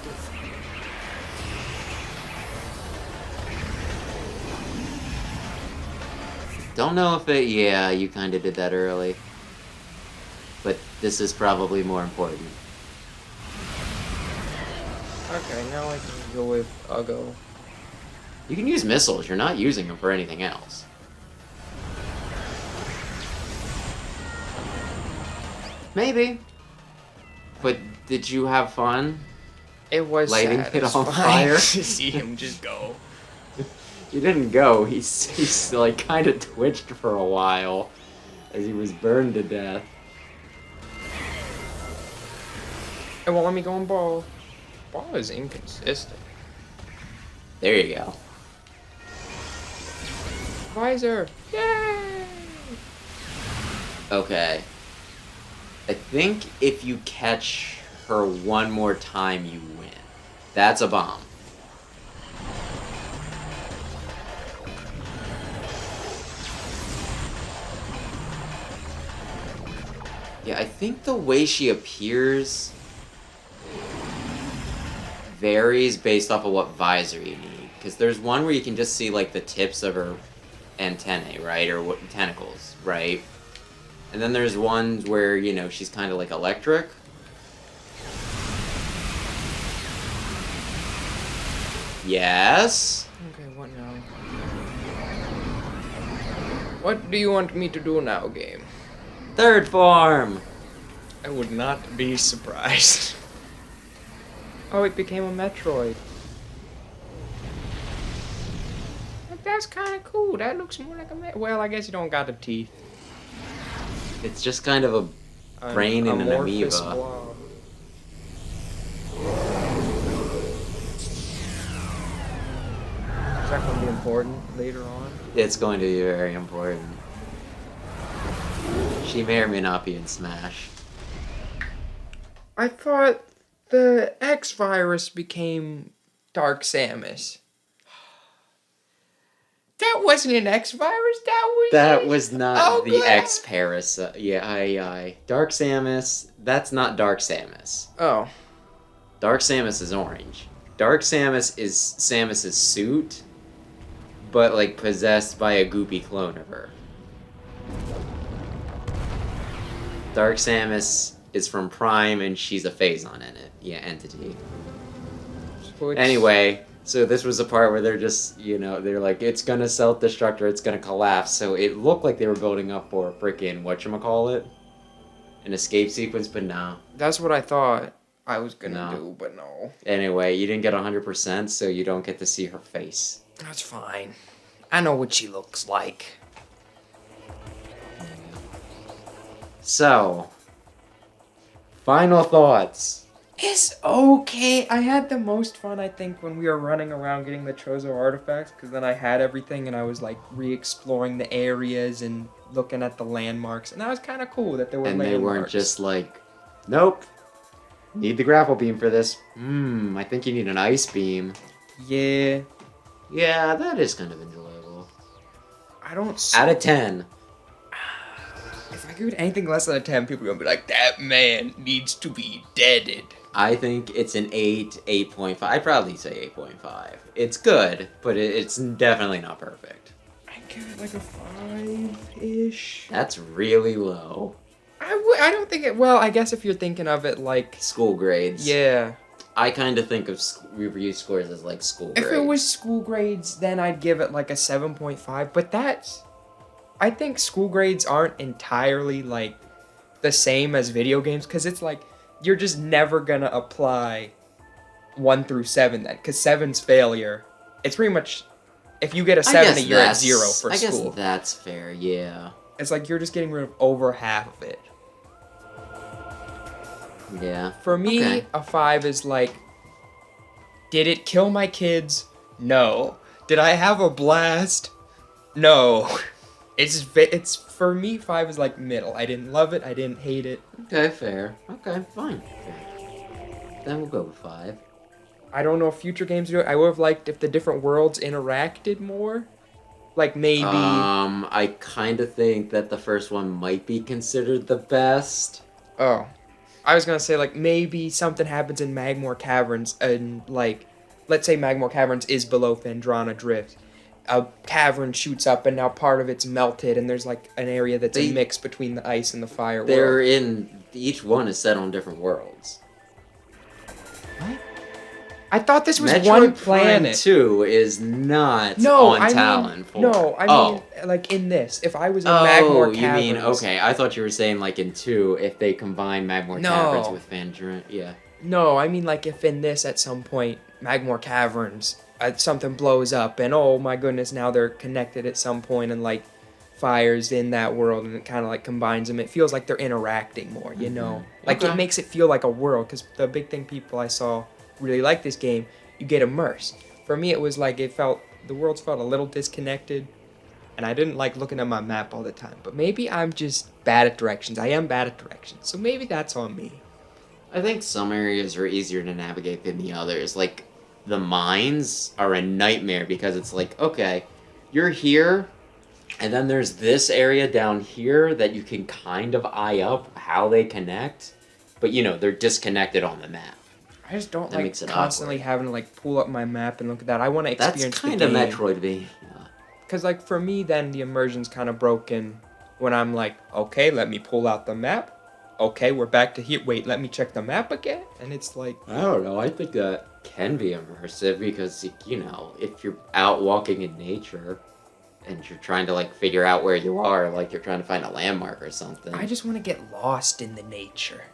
S1: Don't know if it... Yeah, you kind of did that early. But this is probably more important.
S2: Okay, now I can go with Uggo.
S1: You can use missiles. You're not using them for anything else. Maybe. But did you have fun?
S2: It was
S1: Lighting it on
S2: satisfying
S1: fire?
S2: to see him just go.
S1: He didn't go. He's like kind of twitched for a while as he was burned to death.
S2: It won't let me go on ball. Ball is inconsistent.
S1: There you go.
S2: Visor! Yay!
S1: Okay. I think if you catch her one more time, you win. That's a bomb. Yeah, I think the way she appears varies based off of what visor you need. Because there's one where you can just see, like, the tips of her antennae, right? Or what tentacles, right? And then there's ones where, you know, she's kind of like electric. Yes?
S2: Okay, what now? What do you want me to do now, game?
S1: Third form!
S2: I would not be surprised. Oh, it became a Metroid. But that's kind of cool. That looks more like a Well, I guess you don't got the teeth.
S1: It's just kind of a brain and an
S2: amorphous
S1: amoeba.
S2: blob. Is that going to be important later on?
S1: It's going to be very important. She may or may not be in Smash.
S2: I thought the X virus became Dark Samus. That wasn't an X virus.
S1: That was not the
S2: glad.
S1: X parasite. Yeah, aye. Dark Samus. That's not Dark Samus.
S2: Oh.
S1: Dark Samus is orange. Dark Samus is Samus's suit, but like possessed by a goopy clone of her. Dark Samus is from Prime, and she's a Phazon in it. Yeah, entity. Anyway, so this was a part where they're just, you know, they're like, it's gonna self-destruct or it's gonna collapse. So it looked like they were building up for a freaking, whatchamacallit? An escape sequence, but no.
S2: That's what I thought I was gonna
S1: No.
S2: do, but no.
S1: Anyway, you didn't get 100%, so you don't get to see her face.
S2: That's fine. I know what she looks like.
S1: So, final thoughts.
S2: It's okay. I had the most fun, I think, when we were running around getting the Chozo artifacts, because then I had everything and I was like re-exploring the areas and looking at the landmarks, and that was kind of cool that there were
S1: And
S2: landmarks.
S1: they weren't just like, nope, need the grapple beam for this. I think you need an ice beam.
S2: Yeah.
S1: Yeah, that is kind of enjoyable.
S2: I don't...
S1: Out of 10.
S2: If I give it anything less than a 10, people are going to be like, that man needs to be deaded.
S1: I think it's an 8, 8.5. I'd probably say 8.5. It's good, but it's definitely not perfect.
S2: I give it like a 5-ish.
S1: That's really low.
S2: I don't think it... Well, I guess if you're thinking of it like...
S1: School grades.
S2: Yeah.
S1: I kind of think of review scores as like school grades.
S2: If it was school grades, then I'd give it like a 7.5. But I think school grades aren't entirely like the same as video games, because it's like you're just never gonna apply 1 through 7 then, because 7's failure. It's pretty much, if you get a 7, you're at 0 for school.
S1: I guess that's fair, yeah.
S2: It's like you're just getting rid of over half of it.
S1: Yeah.
S2: For me, a 5 is like, did it kill my kids? No. Did I have a blast? No. It's for me, 5 is like middle. I didn't love it. I didn't hate it.
S1: Okay, fair. Okay, fine. Fair. Then we'll go with 5.
S2: I don't know if future games do it. I would have liked if the different worlds interacted more. Like maybe.
S1: I kind of think that the first one might be considered the best.
S2: Oh. I was gonna say, like, maybe something happens in Magmore Caverns, and, like, let's say Magmore Caverns is below Phendrana Drift. A cavern shoots up, and now part of it's melted, and there's, like, an area that's a mix between the ice and the fire world.
S1: Each one is set on different worlds.
S2: What? I thought this was
S1: Metroid
S2: one
S1: Prime
S2: planet.
S1: 2 is not on Talon 4.
S2: No, I mean, like, in this. If I was in Magmore Caverns...
S1: you mean, okay. I thought you were saying, like, in 2, if they combine Magmore Caverns with Phendrana. Yeah.
S2: No, I mean, like, if in this, at some point, Magmore Caverns, something blows up, and oh my goodness, now they're connected at some point, and, like, fire's in that world, and it kind of, like, combines them. It feels like they're interacting more, you know? Like, it makes it feel like a world, because the big thing people I saw really like this game, you get immersed. For me, it was like, the worlds felt a little disconnected, and I didn't like looking at my map all the time. But maybe I'm just bad at directions. I am bad at directions, so maybe that's on me.
S1: I think some areas are easier to navigate than the others. Like, the mines are a nightmare because it's like, okay, you're here, and then there's this area down here that you can kind of eye up how they connect, but, you know, they're disconnected on the map.
S2: I just don't like constantly having to like pull up my map and look at that. I want to experience the game.
S1: That's kind of Metroid.
S2: Because like for me, then the immersion's kind of broken when I'm like, okay, let me pull out the map. Okay, we're back to here. Wait, let me check the map again. And it's like,
S1: I don't know. I think that can be immersive because, you know, if you're out walking in nature and you're trying to like figure out where you are, like you're trying to find a landmark or something.
S2: I just want to get lost in the nature.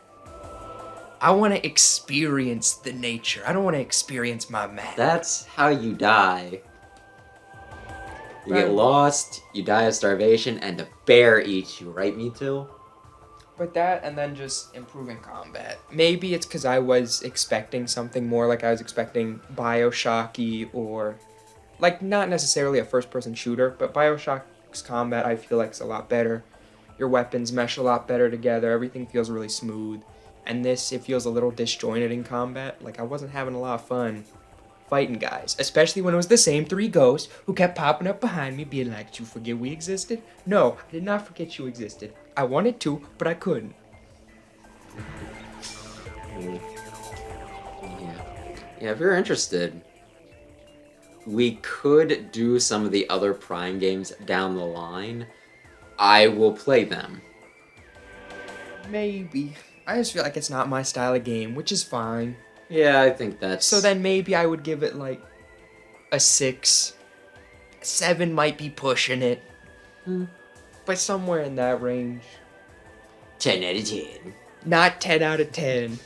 S2: I want to experience the nature. I don't want to experience my map.
S1: That's how you die. You get lost, you die of starvation, and a bear eats you, right, me too?
S2: But that, and then just improving combat. Maybe it's because I was expecting something more, like I was expecting Bioshocky, or, like, not necessarily a first-person shooter, but Bioshock's combat I feel like is a lot better. Your weapons mesh a lot better together, everything feels really smooth. And this, it feels a little disjointed in combat. Like, I wasn't having a lot of fun fighting guys. Especially when it was the same 3 ghosts who kept popping up behind me, being like, did you forget we existed? No, I did not forget you existed. I wanted to, but I couldn't.
S1: Yeah, if you're interested, we could do some of the other Prime games down the line. I will play them.
S2: Maybe. I just feel like it's not my style of game, which is fine.
S1: Yeah, I think that's...
S2: So then maybe I would give it, like, a 6. 7 might be pushing it. But somewhere in that range.
S1: 10 out of 10.
S2: Not 10 out of 10.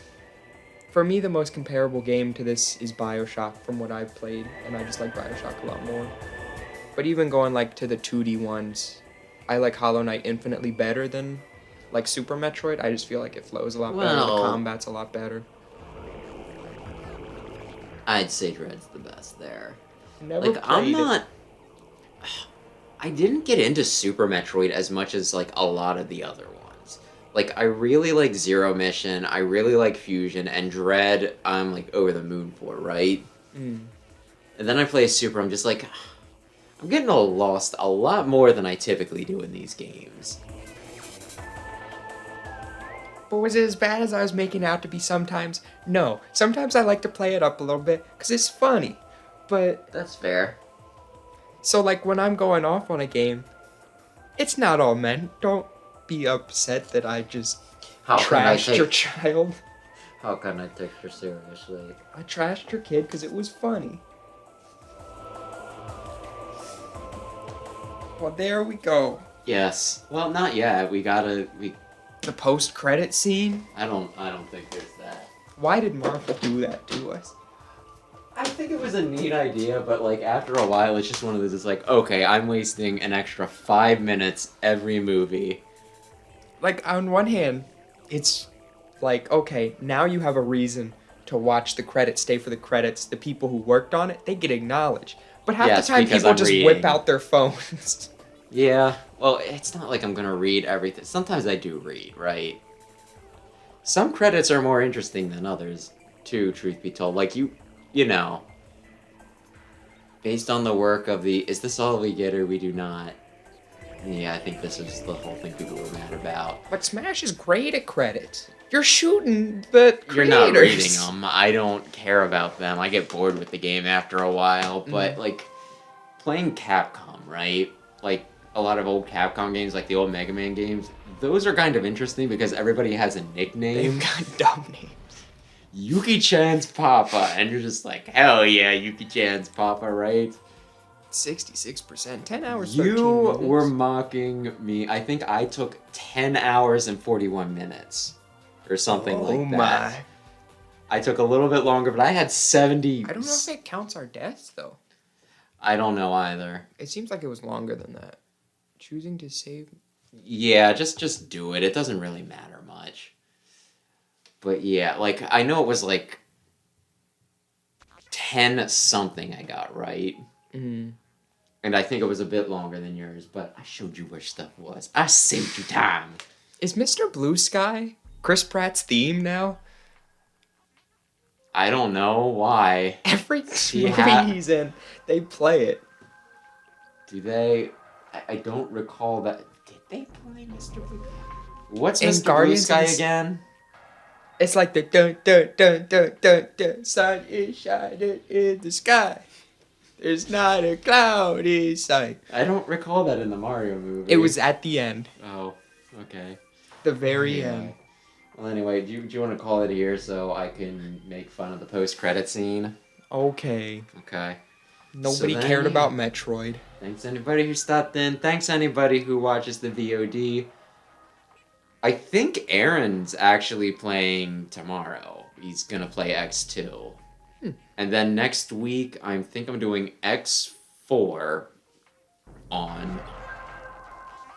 S2: For me, the most comparable game to this is Bioshock from what I've played, and I just like Bioshock a lot more. But even going, like, to the 2D ones, I like Hollow Knight infinitely better than... like Super Metroid. I just feel like it flows a lot better. The combat's a lot better.
S1: I'd say Dread's the best there.
S2: Never
S1: like, I'm not... I didn't get into Super Metroid as much as, like, a lot of the other ones. Like, I really like Zero Mission, I really like Fusion, and Dread, I'm, like, over the moon for, right? And then I play Super, I'm just like... I'm getting lost a lot more than I typically do in these games.
S2: But was it as bad as I was making out to be sometimes? No. Sometimes I like to play it up a little bit, because it's funny. But...
S1: that's fair.
S2: So, like, when I'm going off on a game, it's not all meant. Don't be upset that I just trashed your child.
S1: How can I take you seriously?
S2: I trashed your kid because it was funny. Well, there we go.
S1: Yes. Well, not yet. We
S2: The post-credit scene.
S1: I don't think there's that.
S2: Why did Marvel do that to us?
S1: I think it was a neat idea, but like after a while, it's just one of those. It's like, okay, I'm wasting an extra 5 minutes every movie.
S2: Like, on one hand, it's like, okay, now you have a reason to watch the credits, stay for the credits. The people who worked on it, they get acknowledged. But half
S1: Yes,
S2: the time,
S1: because
S2: people
S1: I'm
S2: just
S1: reading.
S2: whip out their phones.
S1: Yeah. Well, it's not like I'm gonna read everything. Sometimes I do read, right? Some credits are more interesting than others, too. Truth be told, like you know, based on the work of the, is this all we get or we do not? Yeah, I think this is the whole thing people were mad about.
S2: But Smash is great at credits. You're shooting the creators.
S1: You're not reading them. I don't care about them. I get bored with the game after a while. But like playing Capcom, right? Like a lot of old Capcom games, like the old Mega Man games, those are kind of interesting because everybody has a nickname.
S2: They've got dumb names.
S1: Yuki-chan's Papa, and you're just like, hell yeah, Yuki-chan's Papa, right?
S2: 66%, 10 hours, 13
S1: You
S2: minutes.
S1: were mocking me. I think I took 10 hours and 41 minutes. Or something like that.
S2: My.
S1: I took a little bit longer, but I had 70...
S2: I don't know if it counts our deaths, though.
S1: I don't know either.
S2: It seems like it was longer than that. Choosing to save...
S1: Yeah, just do it. It doesn't really matter much. But yeah, like, I know it was like 10 something I got right.
S2: Mm.
S1: And I think it was a bit longer than yours, but I showed you where stuff was. I saved you time.
S2: Is Mr. Blue Sky Chris Pratt's theme now?
S1: I don't know why.
S2: Every
S1: Yeah.
S2: movie he's in, they play it.
S1: Do they? I don't recall that. Did they play Mr. Blue? What's
S2: In
S1: Mr. Blue
S2: Guardians
S1: Sky
S2: of the-
S1: again?
S2: It's like the dun dun dun dun dun dun. Sun is shining in the sky. There's not a cloud in sight.
S1: I don't recall that in the Mario movie.
S2: It was at the end,
S1: Oh, okay.
S2: the very
S1: Yeah.
S2: end.
S1: Well, anyway, do you want to call it here so I can make fun of the post-credit scene?
S2: Okay.
S1: Okay.
S2: Nobody
S1: So then-
S2: cared about Metroid.
S1: Thanks anybody who stopped in. Thanks anybody who watches the VOD. I think Aaron's actually playing tomorrow. He's gonna play X2. And then next week, I think I'm doing X4 on...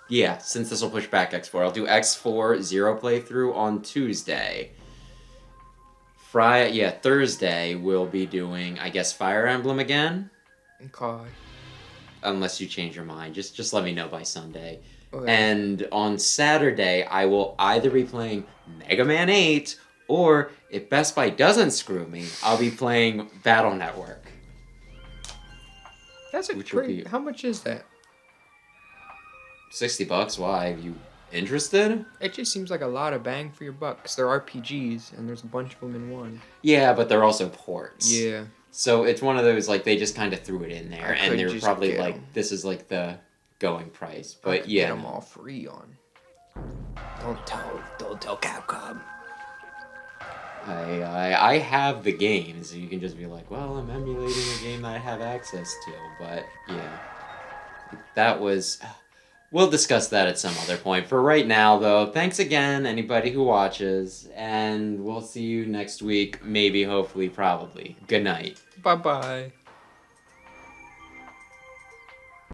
S1: Yeah, since this will push back X4, I'll do X4 0 playthrough on Tuesday. Thursday we'll be doing, I guess, Fire Emblem again.
S2: Okay.
S1: Unless you change your mind, just let me know by Sunday.
S2: Okay.
S1: And on Saturday, I will either be playing Mega Man 8, or if Best Buy doesn't screw me, I'll be playing Battle Network.
S2: That's a
S1: Which would
S2: great...
S1: be-
S2: How much is that?
S1: $60, why? Are you interested?
S2: It just seems like a lot of bang for your buck. 'Cause they're RPGs, and there's a bunch of them in one.
S1: Yeah, but they're also ports.
S2: Yeah.
S1: So it's one of those, like, they just kind of threw it in there,
S2: I
S1: and
S2: could
S1: they were
S2: just
S1: probably
S2: get
S1: like,
S2: 'em.
S1: this is like the going price.
S2: I
S1: But
S2: could
S1: yeah.
S2: get them all free on. Don't tell Capcom.
S1: I have the game, so you can just be like, well, I'm emulating a game that I have access to. But yeah, that was... We'll discuss that at some other point. For right now, though, thanks again, anybody who watches, and we'll see you next week, maybe, hopefully, probably. Good night.
S2: Bye-bye.